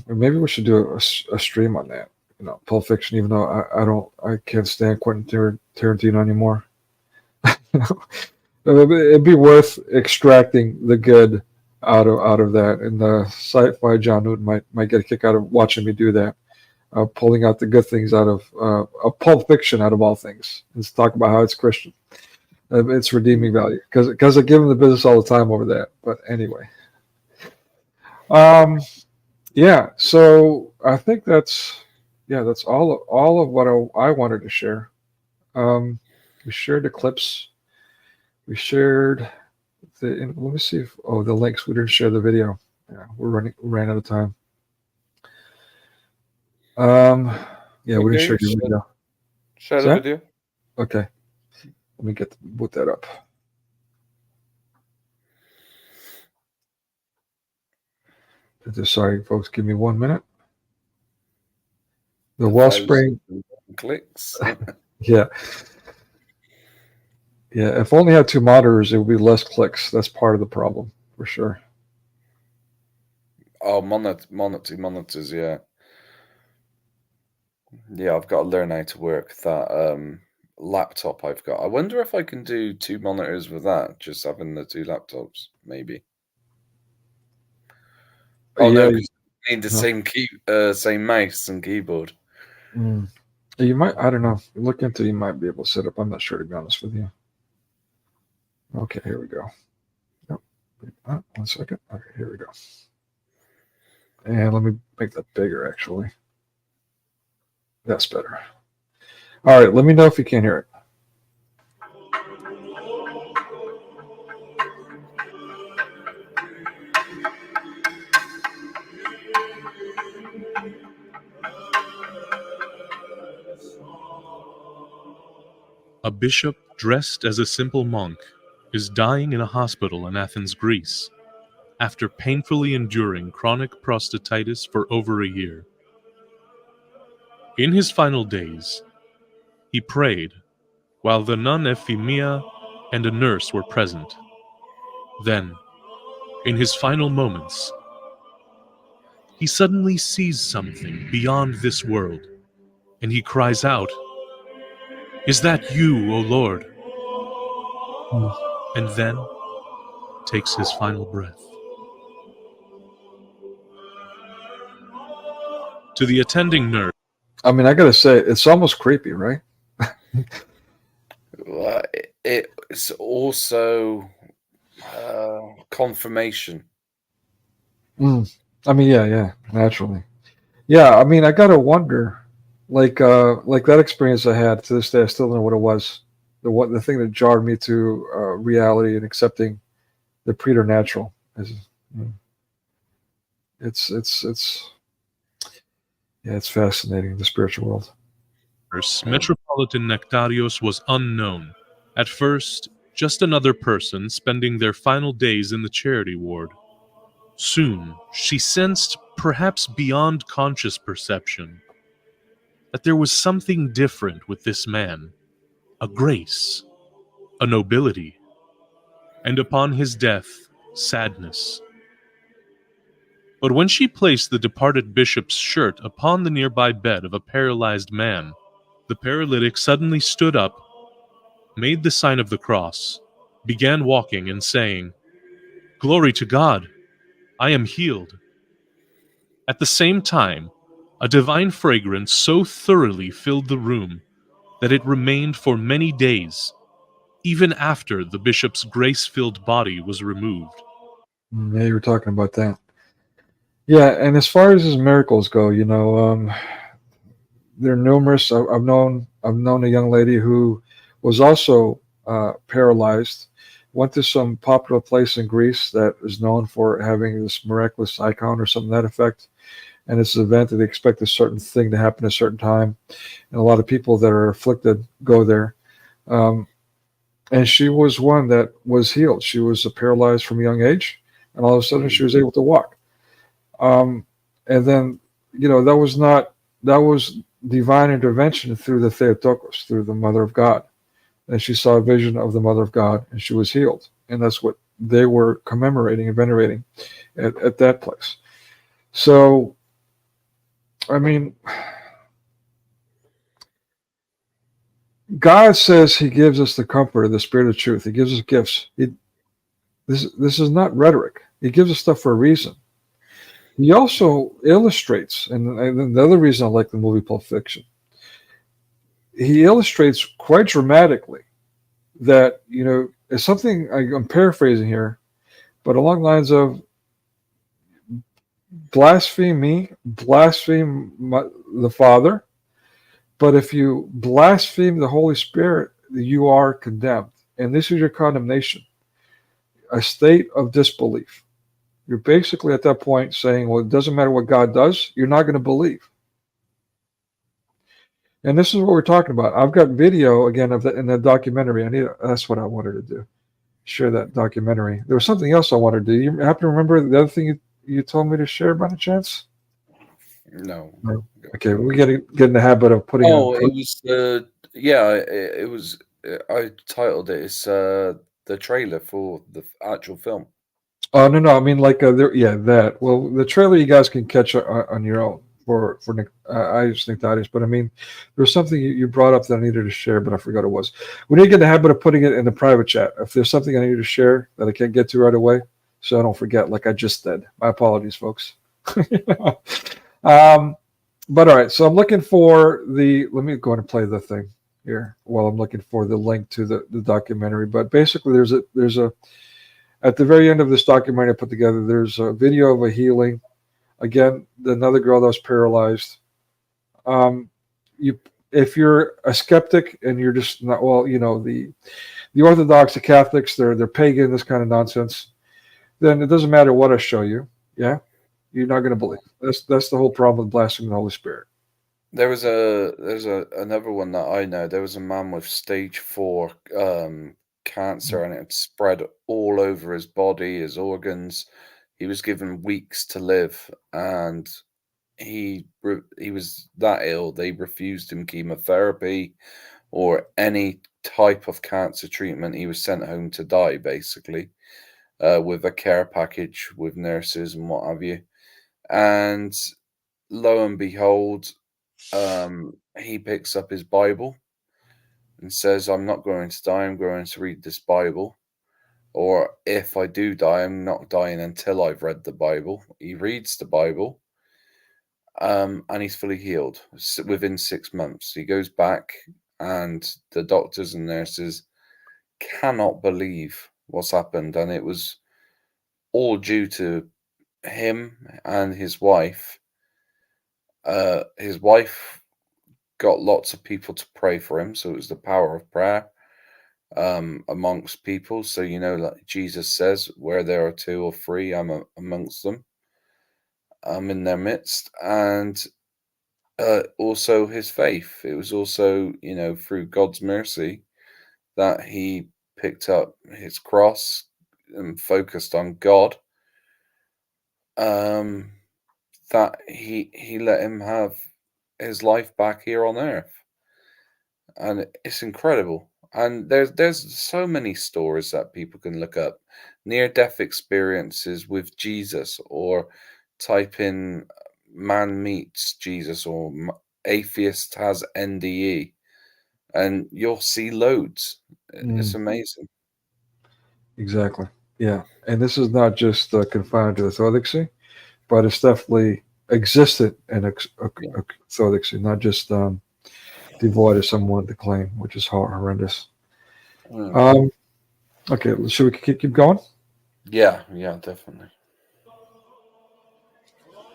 Maybe we should do a stream on that. Pulp Fiction. Even though I can't stand Quentin Tarantino anymore. It'd be worth extracting the good out of that, and the sci-fi John Newton might get a kick out of watching me do that, pulling out the good things out of Pulp Fiction, out of all things. Let's talk about how it's Christian, its redeeming value, because I give him the business all the time over that. But anyway, so I think that's all of what I wanted to share. We shared the clips. We shared let me see if the links. We didn't share the video. Yeah, we ran out of time. We didn't share the video. Share the video. Okay. Let me put that up. Sorry, folks. Give me 1 minute. The Wellspring clicks. Yeah. Yeah, if only had 2 monitors, it would be less clicks. That's part of the problem, for sure. Oh, monitors, yeah. Yeah, I've got to learn how to work that laptop I've got. I wonder if I can do 2 monitors with that, just having the 2 laptops, maybe. Oh, no, because you need the same mouse and keyboard. You might, I don't know. Look into it, you might be able to set up. I'm not sure, to be honest with you. Okay, here we go. Nope. 1 second. Okay, here we go. And let me make that bigger, actually. That's better. All right, let me know if you can't hear it. A bishop dressed as a simple monk is dying in a hospital in Athens, Greece, after painfully enduring chronic prostatitis for over a year. In his final days, he prayed while the nun Euphemia and a nurse were present. Then, in his final moments, he suddenly sees something beyond this world, and he cries out, "Is that you, O Lord?" And then takes his final breath. To the attending nurse, I mean, I gotta say, it's almost creepy, right? Well, it's also confirmation. I mean, yeah, naturally. Yeah, I mean, I gotta wonder, like that experience I had. To this day, I still don't know what it was. The thing that jarred me to reality and accepting the preternatural. It's fascinating, the spiritual world. Metropolitan Nektarios was unknown. At first, just another person spending their final days in the charity ward. Soon she sensed, perhaps beyond conscious perception, that there was something different with this man, a grace, a nobility, and upon his death, sadness. But when she placed the departed bishop's shirt upon the nearby bed of a paralyzed man, the paralytic suddenly stood up, made the sign of the cross, began walking and saying, "Glory to God! I am healed." At the same time, a divine fragrance so thoroughly filled the room that it remained for many days, even after the bishop's grace-filled body was removed. Yeah, you were talking about that. Yeah, and as far as his miracles go, they're numerous. I've known a young lady who was also paralyzed, went to some popular place in Greece that is known for having this miraculous icon or something to that effect. And it's an event that they expect a certain thing to happen at a certain time. And a lot of people that are afflicted go there. And she was one that was healed. She was paralyzed from a young age, and all of a sudden she was able to walk. And then, that was divine intervention through the Theotokos, through the Mother of God. And she saw a vision of the Mother of God, and she was healed. And that's what they were commemorating and venerating at that place. So, I mean, God says he gives us the comfort of the Spirit of truth. He gives us gifts. This is not rhetoric. He gives us stuff for a reason. He also illustrates, and the other reason I like the movie Pulp Fiction, he illustrates quite dramatically that, it's something, I'm paraphrasing here, but along the lines of blaspheme me, blaspheme the Father, but if you blaspheme the Holy Spirit, you are condemned. And this is your condemnation, a state of disbelief. You're basically at that point saying, well, it doesn't matter what God does, you're not going to believe. And this is what we're talking about. I've got video, again, of that in that documentary. That's what I wanted to do, share that documentary. There was something else I wanted to do. You happen to remember the other thing you told me to share by any chance? No. Okay, we get in the habit of putting. Oh, it was. It was. I titled it. It's the trailer for the actual film. Oh no! I mean, that. Well, the trailer you guys can catch on your own for Nektarios. But I mean, there's something you brought up that I needed to share, but I forgot it was. We need to get in the habit of putting it in the private chat. If there's something I need to share that I can't get to right away, so I don't forget, like I just did. My apologies, folks. But all right, so I'm looking for let me go ahead and play the thing here while I'm looking for the link to the documentary. But basically there's a at the very end of this documentary I put together, there's a video of a healing. Again, another girl that was paralyzed. If you're a skeptic and you're just not, the Orthodox, the Catholics, they're pagan, this kind of nonsense, then it doesn't matter what I show you. Yeah. You're not going to believe. That's the whole problem with blaspheming the Holy Spirit. There's another one that I know. There was a man with stage 4 cancer, and it spread all over his body, his organs. He was given weeks to live, and he was that ill. They refused him chemotherapy or any type of cancer treatment. He was sent home to die, basically, with a care package with nurses and what have you. And lo and behold, he picks up his Bible and says, I'm not going to die, I'm going to read this Bible. Or if I do die, I'm not dying until I've read the Bible. He reads the Bible, and he's fully healed within 6 months. He goes back, and the doctors and nurses cannot believe what's happened. And it was all due to him and his wife. His wife got lots of people to pray for him, so it was the power of prayer amongst people. So like Jesus says, where there are 2 or 3, I'm amongst them. I'm in their midst. And also his faith. It was also through God's mercy that he picked up his cross and focused on God. that he let him have his life back here on Earth, and it's incredible. And there's so many stories that people can look up, near-death experiences with Jesus, or type in "man meets Jesus" or "atheist has NDE," and you'll see loads. It's amazing. Exactly. Yeah. And this is not just confined to orthodoxy, but it's definitely existed in orthodoxy, not just devoid as some wanted to claim, which is horrendous. Okay, should we keep going? Yeah, definitely.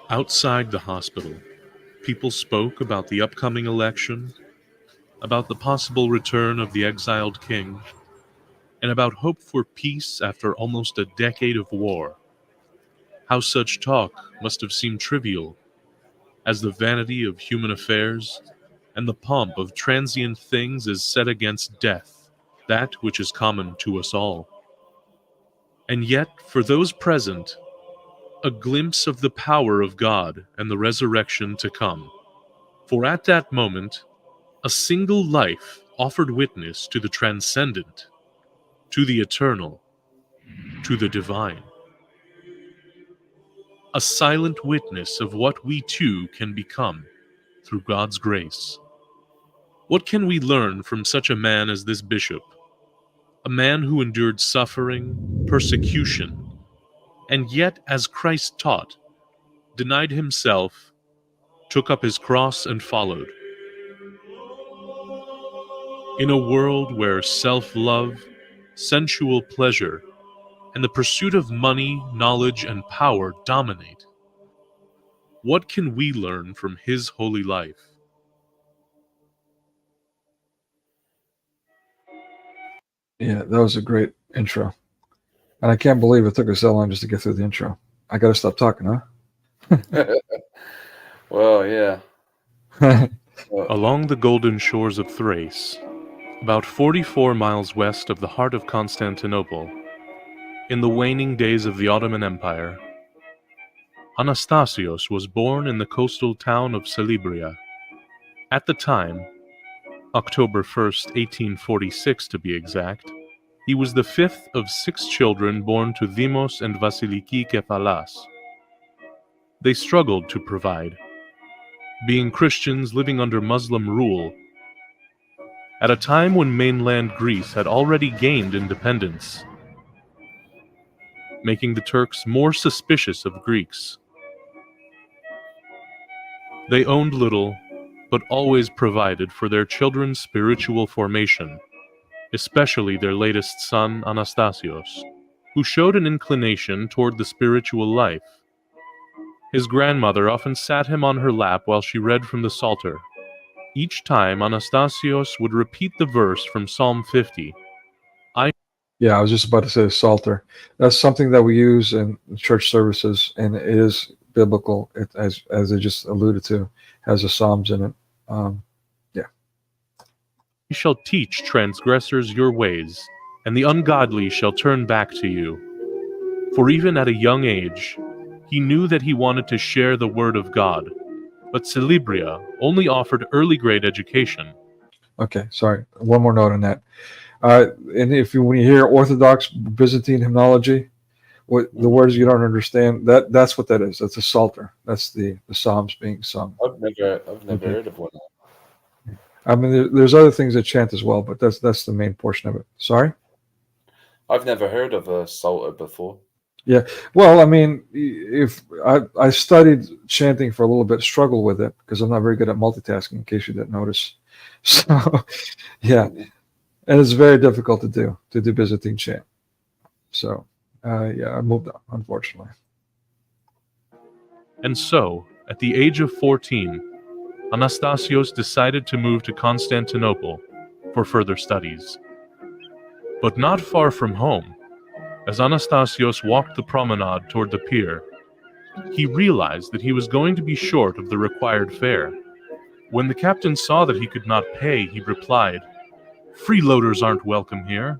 Outside the hospital, people spoke about the upcoming election, about the possible return of the exiled king, and about hope for peace after almost a decade of war. How such talk must have seemed trivial, as the vanity of human affairs and the pomp of transient things is set against death, that which is common to us all. And yet, for those present, a glimpse of the power of God and the resurrection to come. For at that moment, a single life offered witness to the transcendent, to the eternal, to the divine. A silent witness of what we too can become through God's grace. What can we learn from such a man as this bishop? A man who endured suffering, persecution, and yet, as Christ taught, denied himself, took up his cross and followed. In a world where self-love, sensual pleasure, and the pursuit of money, knowledge, and power dominate, what can we learn from his holy life? Yeah, that was a great intro. And I can't believe it took us so long just to get through the intro. I got to stop talking, huh? Well, yeah. Along the golden shores of Thrace, about 44 miles west of the heart of Constantinople, in the waning days of the Ottoman Empire, Anastasios was born in the coastal town of Selibria. At the time, October 1st, 1846 to be exact, he was the fifth of 6 children born to Dimos and Vasiliki Kefalas. They struggled to provide, being Christians living under Muslim rule, at a time when mainland Greece had already gained independence, making the Turks more suspicious of Greeks. They owned little, but always provided for their children's spiritual formation, especially their latest son, Anastasios, who showed an inclination toward the spiritual life. His grandmother often sat him on her lap while she read from the Psalter. Each time, Anastasios would repeat the verse from Psalm 50. Yeah, I was just about to say the Psalter. That's something that we use in church services, and it is biblical, as I just alluded to, has the Psalms in it. I shall teach transgressors your ways, and the ungodly shall turn back to you. For even at a young age, he knew that he wanted to share the word of God, but Selibria only offered early grade education. Okay, sorry. One more note on that. And when you hear Orthodox Byzantine hymnology, the words you don't understand, that's what that is. That's a Psalter. That's the Psalms being sung. I've never heard of one. I mean, there's other things that chant as well, but that's the main portion of it. Sorry? I've never heard of a Psalter before. Yeah. Well, I mean, if I studied chanting for a little bit, struggled with it because I'm not very good at multitasking, in case you didn't notice. So, yeah. And it's very difficult to do Byzantine chant. So, I moved on, unfortunately. And so, at the age of 14, Anastasios decided to move to Constantinople for further studies. But not far from home, as Anastasios walked the promenade toward the pier, he realized that he was going to be short of the required fare. When the captain saw that he could not pay, he replied, "Freeloaders aren't welcome here."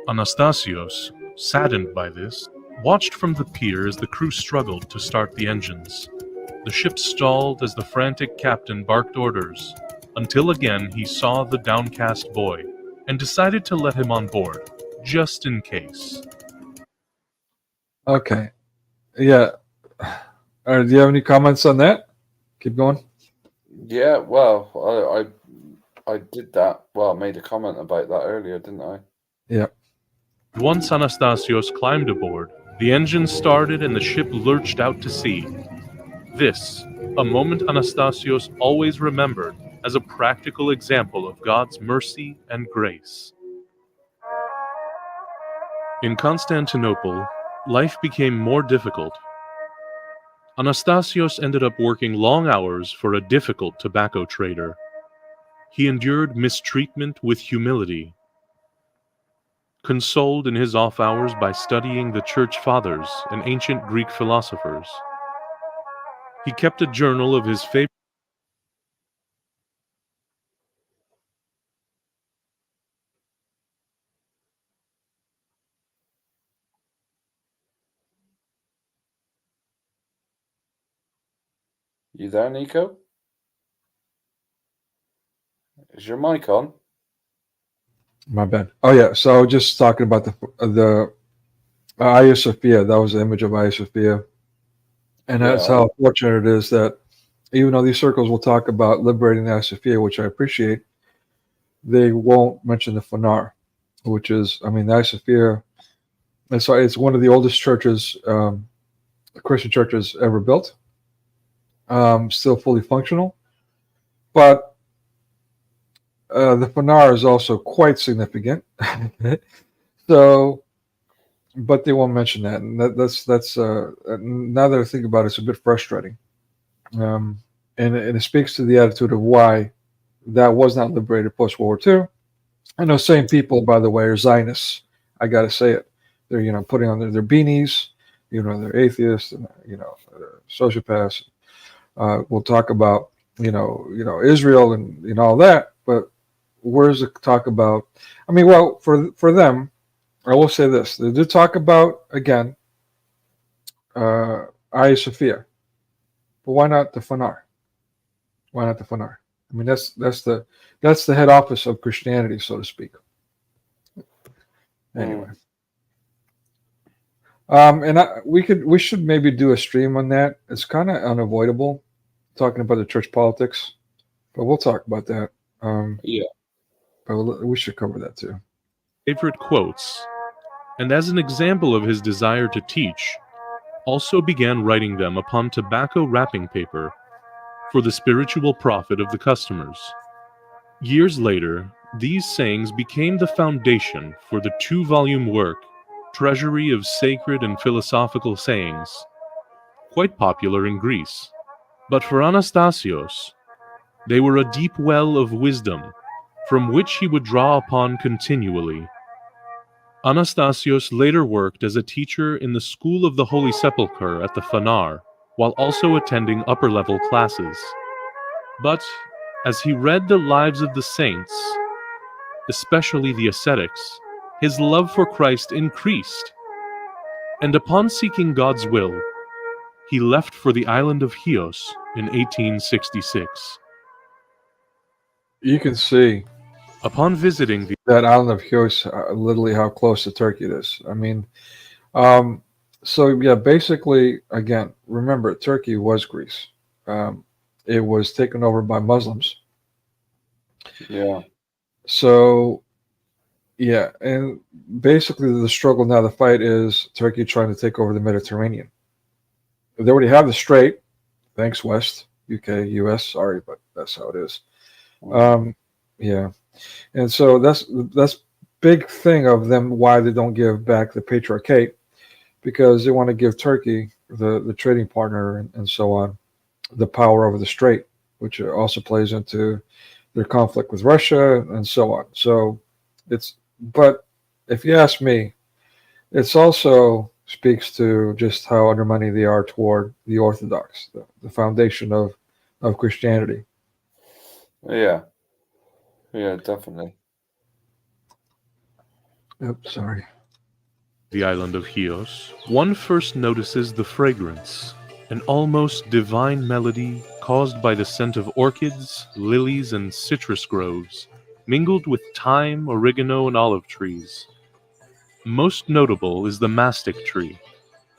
Anastasios, saddened by this, watched from the pier as the crew struggled to start the engines. The ship stalled as the frantic captain barked orders, until again he saw the downcast boy, and decided to let him on board, just in case. Okay. Yeah. Do you have any comments on that? Keep going. Yeah, well, I did that. Well, I made a comment about that earlier, didn't I? Yeah. Once Anastasios climbed aboard, the engine started and the ship lurched out to sea. This, a moment Anastasios always remembered as a practical example of God's mercy and grace. In Constantinople, life became more difficult. Anastasios ended up working long hours for a difficult tobacco trader. He endured mistreatment with humility. Consoled in his off hours by studying the church fathers and ancient Greek philosophers. He kept a journal of his favorite. You there, Nico? Is your mic on? My bad. Oh yeah. So just talking about the Hagia Sophia. That was the image of Hagia Sophia, and that's how fortunate it is that even though these circles will talk about liberating the Hagia Sophia, which I appreciate, they won't mention the Fanar, which is, I mean, the Hagia Sophia. It's one of the oldest churches, Christian churches ever built. Still fully functional, but the Fanar is also quite significant. So, but they won't mention that, and that's now that I think about it, it's a bit frustrating. And it speaks to the attitude of why that was not liberated post World War II. And those same people, by the way, are Zionists. I got to say it. They're putting on their beanies. They're atheists and sociopaths. We'll talk about Israel and all that, but where's the talk about? I mean, well, for them, I will say this: they do talk about again Hagia Sophia, but why not the Fanar? Why not the Fanar? I mean, that's the head office of Christianity, so to speak. Anyway, and we should maybe do a stream on that. It's kind of unavoidable talking about the church politics, but we'll talk about that. Yeah, but we should cover that too. Favorite quotes, and as an example of his desire to teach, also began writing them upon tobacco wrapping paper for the spiritual profit of the customers. Years later, these sayings became the foundation for the 2-volume work, Treasury of Sacred and Philosophical Sayings, quite popular in Greece. But for Anastasios, they were a deep well of wisdom, from which he would draw upon continually. Anastasios later worked as a teacher in the School of the Holy Sepulchre at the Fanar, while also attending upper-level classes. But as he read the lives of the saints, especially the ascetics, his love for Christ increased, and upon seeking God's will, he left for the island of Chios in 1866. You can see Upon visiting that island of Chios, literally how close to Turkey it is. I mean, so yeah, basically, again, remember, Turkey was Greece. It was taken over by Muslims. yeah, So, yeah, and basically the struggle now, the fight is Turkey trying to take over the Mediterranean. They already have the Strait. Thanks, West, UK, US. Sorry, but that's how it is. Yeah, and so that's big thing of them why they don't give back the Patriarchate, because they want to give Turkey, the trading partner and so on, the power over the Strait, which also plays into their conflict with Russia and so on. So but if you ask me, it's also speaks to just how undermining they are toward the Orthodox, the foundation of Christianity. yeah, definitely. Oops, sorry. the island of Chios, one first notices the fragrance, an almost divine melody caused by the scent of orchids, lilies, and citrus groves, mingled with thyme, oregano, and olive trees. Most notable is the mastic tree,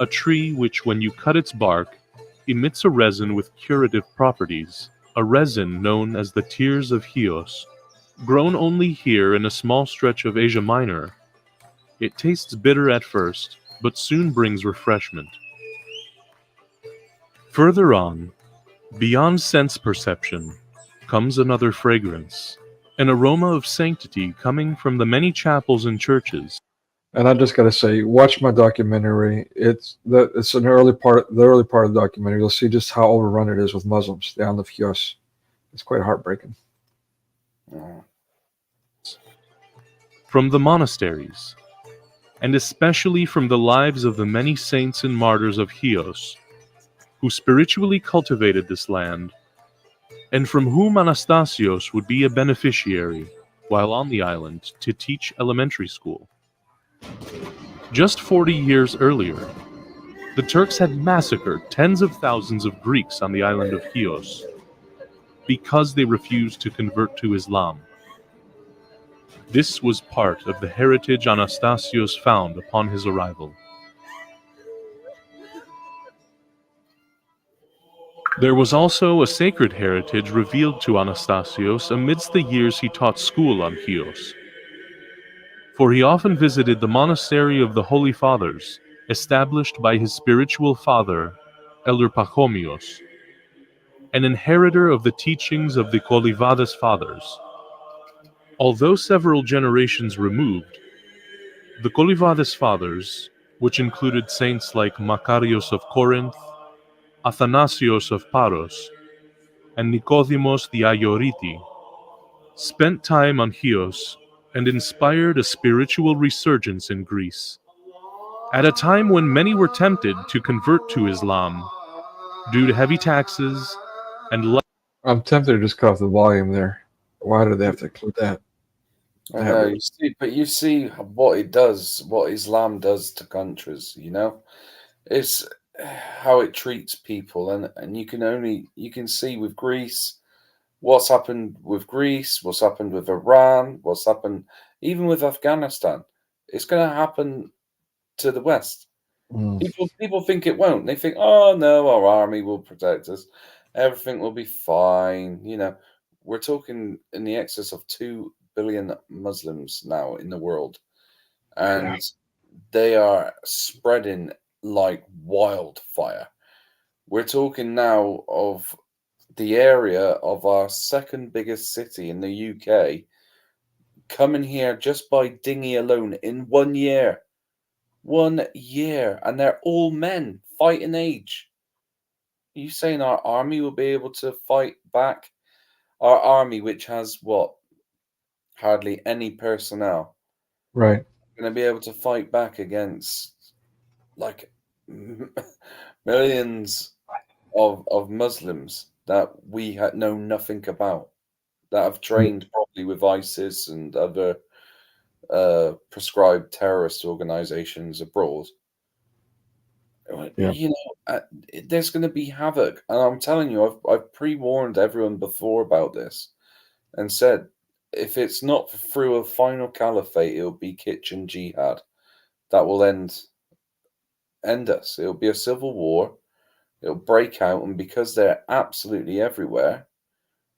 a tree which, when you cut its bark, emits a resin with curative properties, a resin known as the tears of Chios. Grown only here in a small stretch of Asia Minor, it tastes bitter at first, but soon brings refreshment. Further on, beyond sense perception, comes another fragrance, an aroma of sanctity coming from the many chapels and churches. And I just got to say, watch my documentary. It's the early part of the documentary. You'll see just how overrun it is with Muslims down the Chios. It's quite heartbreaking. From the monasteries, and especially from the lives of the many saints and martyrs of Chios, who spiritually cultivated this land, and from whom Anastasios would be a beneficiary while on the island to teach elementary school. Just 40 years earlier, the Turks had massacred tens of thousands of Greeks on the island of Chios because they refused to convert to Islam. This was part of the heritage Anastasios found upon his arrival. There was also a sacred heritage revealed to Anastasios amidst the years he taught school on Chios. For he often visited the monastery of the Holy Fathers, established by his spiritual father, Elder Pachomios, an inheritor of the teachings of the Kolivades Fathers. Although several generations removed, the Kolivades Fathers, which included saints like Makarios of Corinth, Athanasios of Paros, and Nicodemus the Aioriti, spent time on Chios and inspired a spiritual resurgence in Greece. At a time when many were tempted to convert to Islam due to heavy taxes and I'm tempted to just cut off the volume there. Why did they have to include that? I know, you see what it does, what Islam does to countries, you know? It's how it treats people, and you can see with Greece what's happened with Greece, what's happened with Iran, what's happened even with Afghanistan. It's going to happen to the West. People think it won't. They think, oh no, our army will protect us. Everything will be fine. You know, we're talking in the excess of 2 billion Muslims now in the world, and they are spreading like wildfire. We're talking now of the area of our second biggest city in the UK coming here just by dinghy alone in 1 year. 1 year, and they're all men fighting age. Are you saying our army will be able to fight back? Our army, which has what? Hardly any personnel. Right. Going to be able to fight back against like millions of Muslims that we know nothing about, that have trained probably with ISIS and other prescribed terrorist organizations abroad. You know, there's going to be havoc, and I'm telling you, I've pre-warned everyone before about this, and said if it's not through a final caliphate, it'll be kitchen jihad that will end us. It'll be a civil war. It'll break out, and because they're absolutely everywhere,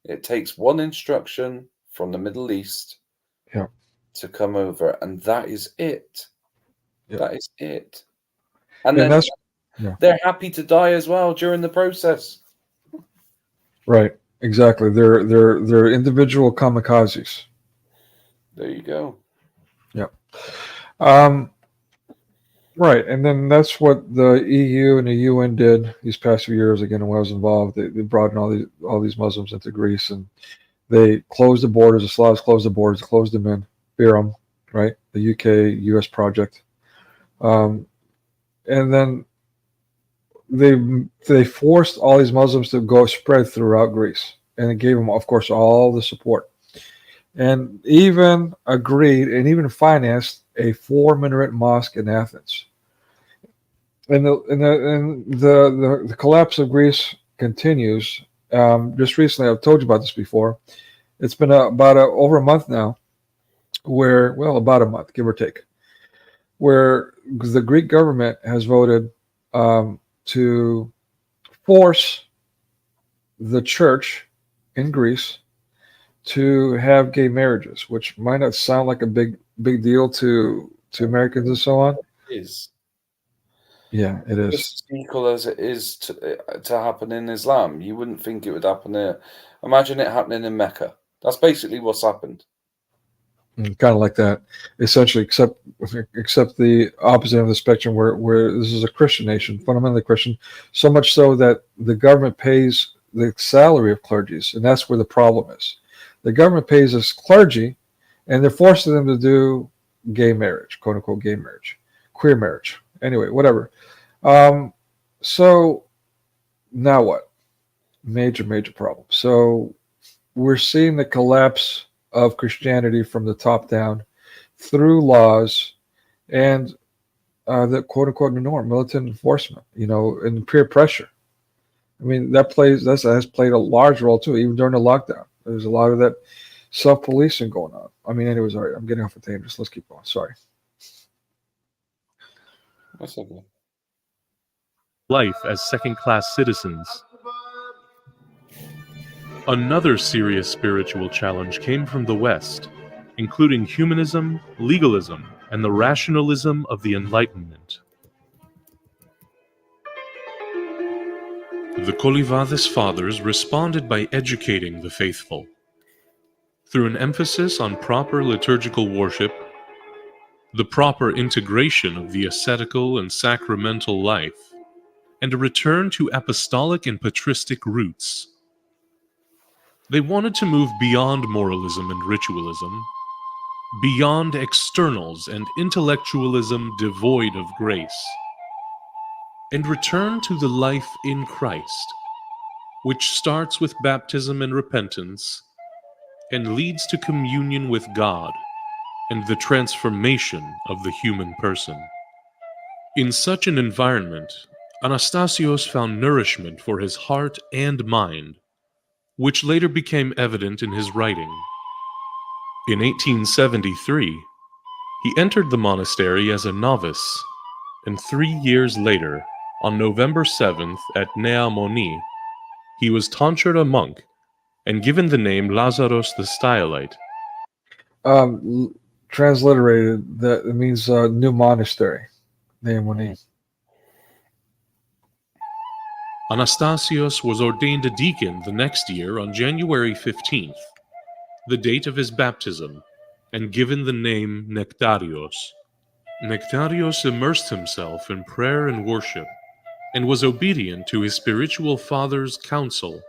it takes one instruction from the Middle East to come over, and that is it. That is it. And then they're happy to die as well during the process. Right. Exactly. They're individual kamikazes. There you go. Yep. Right, and then that's what the EU and the UN did these past few years. Again, when I was involved, they brought in all these Muslims into Greece, and they closed the borders. The Slavs closed the borders, closed them in. Biram, right? The UK-US project, and then they forced all these Muslims to go spread throughout Greece, and it gave them, of course, all the support, and even agreed and even financed a 4-minaret mosque in Athens. And the collapse of Greece continues. Just recently, I've told you about this before. It's been over a month now, about a month, give or take, where the Greek government has voted to force the church in Greece to have gay marriages, which might not sound like a big deal to Americans and so on. It is. Yeah, it is. Just as equal as it is to happen in Islam. You wouldn't think it would happen there. Imagine it happening in Mecca. That's basically what's happened. Kind of like that, essentially, except the opposite of the spectrum, where this is a Christian nation, fundamentally Christian, so much so that the government pays the salary of clergies, and that's where the problem is. The government pays us clergy, and they're forcing them to do gay marriage, quote unquote gay marriage, queer marriage. Anyway, whatever. So now what? Major problem. So we're seeing the collapse of Christianity from the top down through laws and the quote unquote norm, militant enforcement, and peer pressure. I mean, that has played a large role too, even during the lockdown. There's a lot of that self-policing going on. I mean, anyways, all right, I'm getting off the tangents. Let's keep going. Sorry. That's okay. Life as second-class citizens. Another serious spiritual challenge came from the West, including humanism, legalism, and the rationalism of the Enlightenment. The Kolivades Fathers responded by educating the faithful. Through an emphasis on proper liturgical worship, the proper integration of the ascetical and sacramental life, and a return to apostolic and patristic roots. They wanted to move beyond moralism and ritualism, beyond externals and intellectualism devoid of grace, and return to the life in Christ, which starts with baptism and repentance, and leads to communion with God and the transformation of the human person. In such an environment, Anastasios found nourishment for his heart and mind, which later became evident in his writing. In 1873, he entered the monastery as a novice, and 3 years later, on November 7th at Nea Moni, he was tonsured a monk and given the name Lazaros the Stylite. Transliterated, that it means new monastery. Nea Moni. Anastasios was ordained a deacon the next year on January 15th, the date of his baptism, and given the name Nektarios. Nektarios immersed himself in prayer and worship, and was obedient to his spiritual father's counsel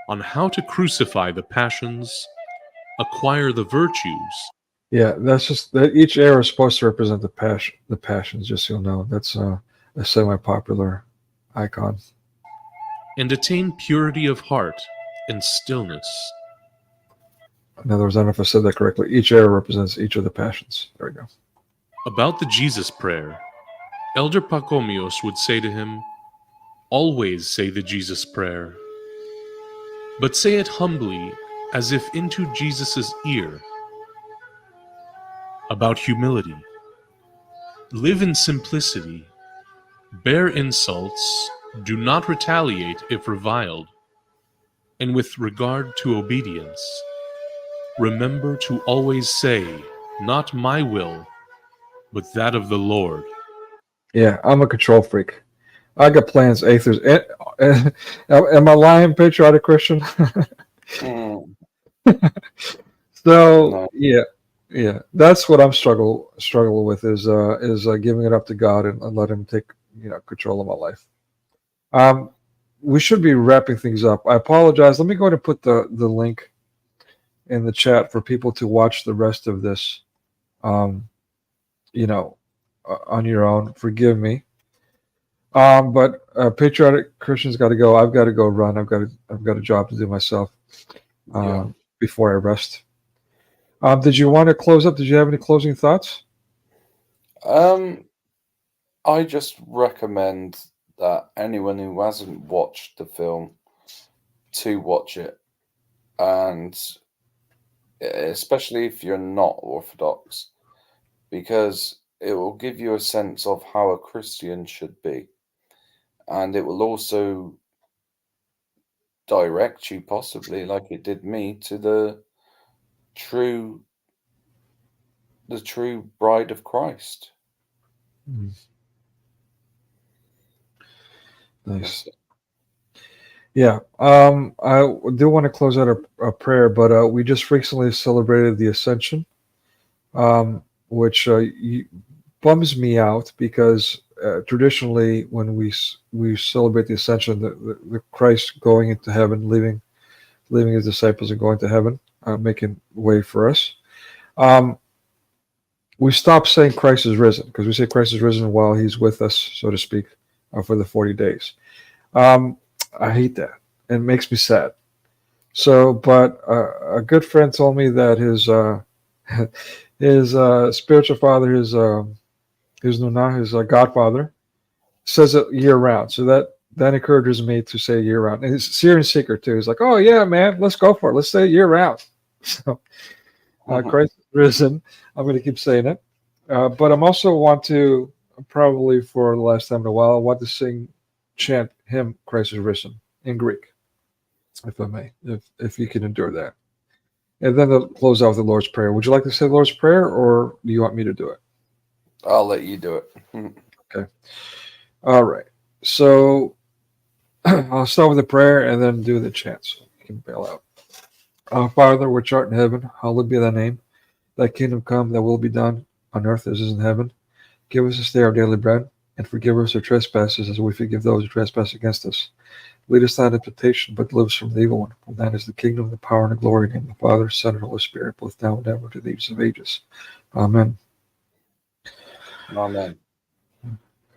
on how to crucify the passions, acquire the virtues. Yeah, that's just that each era is supposed to represent the passions, just so you'll know. That's a semi-popular icon. And attain purity of heart and stillness. In other words, I don't know if I said that correctly. Each era represents each of the passions. There we go. About the Jesus prayer, Elder Pachomios would say to him, "Always say the Jesus prayer, but say it humbly as if into Jesus' ear." About humility, live in simplicity, bear insults, do not retaliate if reviled, and with regard to obedience, remember to always say, "Not my will, but that of the Lord." Yeah, I'm a control freak. I got plans, atheists. Am I lying, Patriotic Christian? So yeah, that's what I'm struggling with is giving it up to God and let Him take control of my life. We should be wrapping things up. I apologize. Let me go ahead and put the link in the chat for people to watch the rest of this. On your own. Forgive me. But Patriotic Christian's got to go. I've got to go run. I've got a job to do myself before I rest. Did you want to close up? Did you have any closing thoughts? I just recommend that anyone who hasn't watched the film to watch it, and especially if you're not Orthodox, because it will give you a sense of how a Christian should be, and it will also direct you, possibly like it did me, to the true bride of Christ. Nice. Yeah. I do want to close out a prayer, but we just recently celebrated the Ascension, which bums me out because traditionally, when we celebrate the Ascension, the Christ going into heaven, leaving his disciples and going to heaven, making way for us. We stop saying Christ is risen because we say Christ is risen while he's with us, so to speak, for the 40 days. I hate that. It makes me sad. So, but a good friend told me that his spiritual father, his nuna, his godfather, says it year round. So that encourages me to say year round. And he's SyrianSeeker too. He's like, oh yeah, man, let's go for it. Let's say it year round. So Christ is risen. I'm going to keep saying it. But I'm also want to, probably for the last time in a while, I want to chant hymn Christ is risen in Greek, if I may, if you can endure that. And then to close out with the Lord's Prayer. Would you like to say the Lord's Prayer, or do you want me to do it? I'll let you do it. Okay. All right. So I'll start with the prayer and then do the chant so you can bail out. Our Father, which art in heaven, hallowed be thy name. Thy kingdom come, thy will be done, on earth as is in heaven. Give us this day our daily bread, and forgive us our trespasses as we forgive those who trespass against us. Lead us not into temptation, but deliver us from the evil one. For thine is the kingdom, the power, and the glory, in the name of the Father, Son, and Holy Spirit, both now and ever, to the ages of ages. Amen. Amen.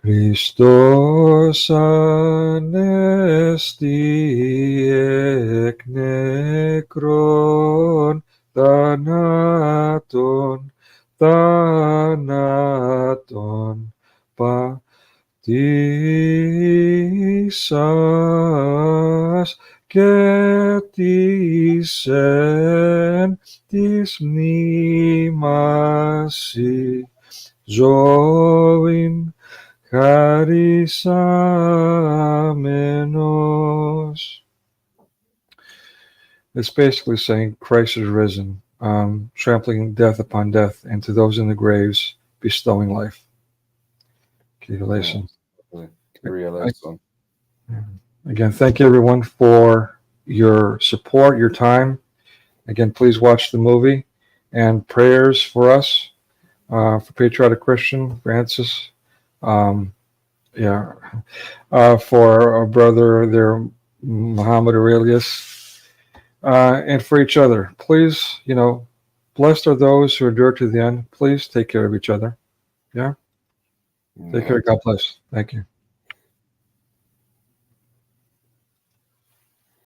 Christos anesti ek nekron thanaton patisas και της εν της μνήμασι ζωήν charisamenos. It's basically saying Christ is risen, trampling death upon death, and to those in the graves, bestowing life. Again, thank you everyone for your support, your time. Again, please watch the movie and prayers for us, for Patriot Christian, Brancis. For our brother there, Muhammad Aurelius, and for each other. Please, blessed are those who endure to the end. Please take care of each other. Yeah? Take care. God bless. Thank you.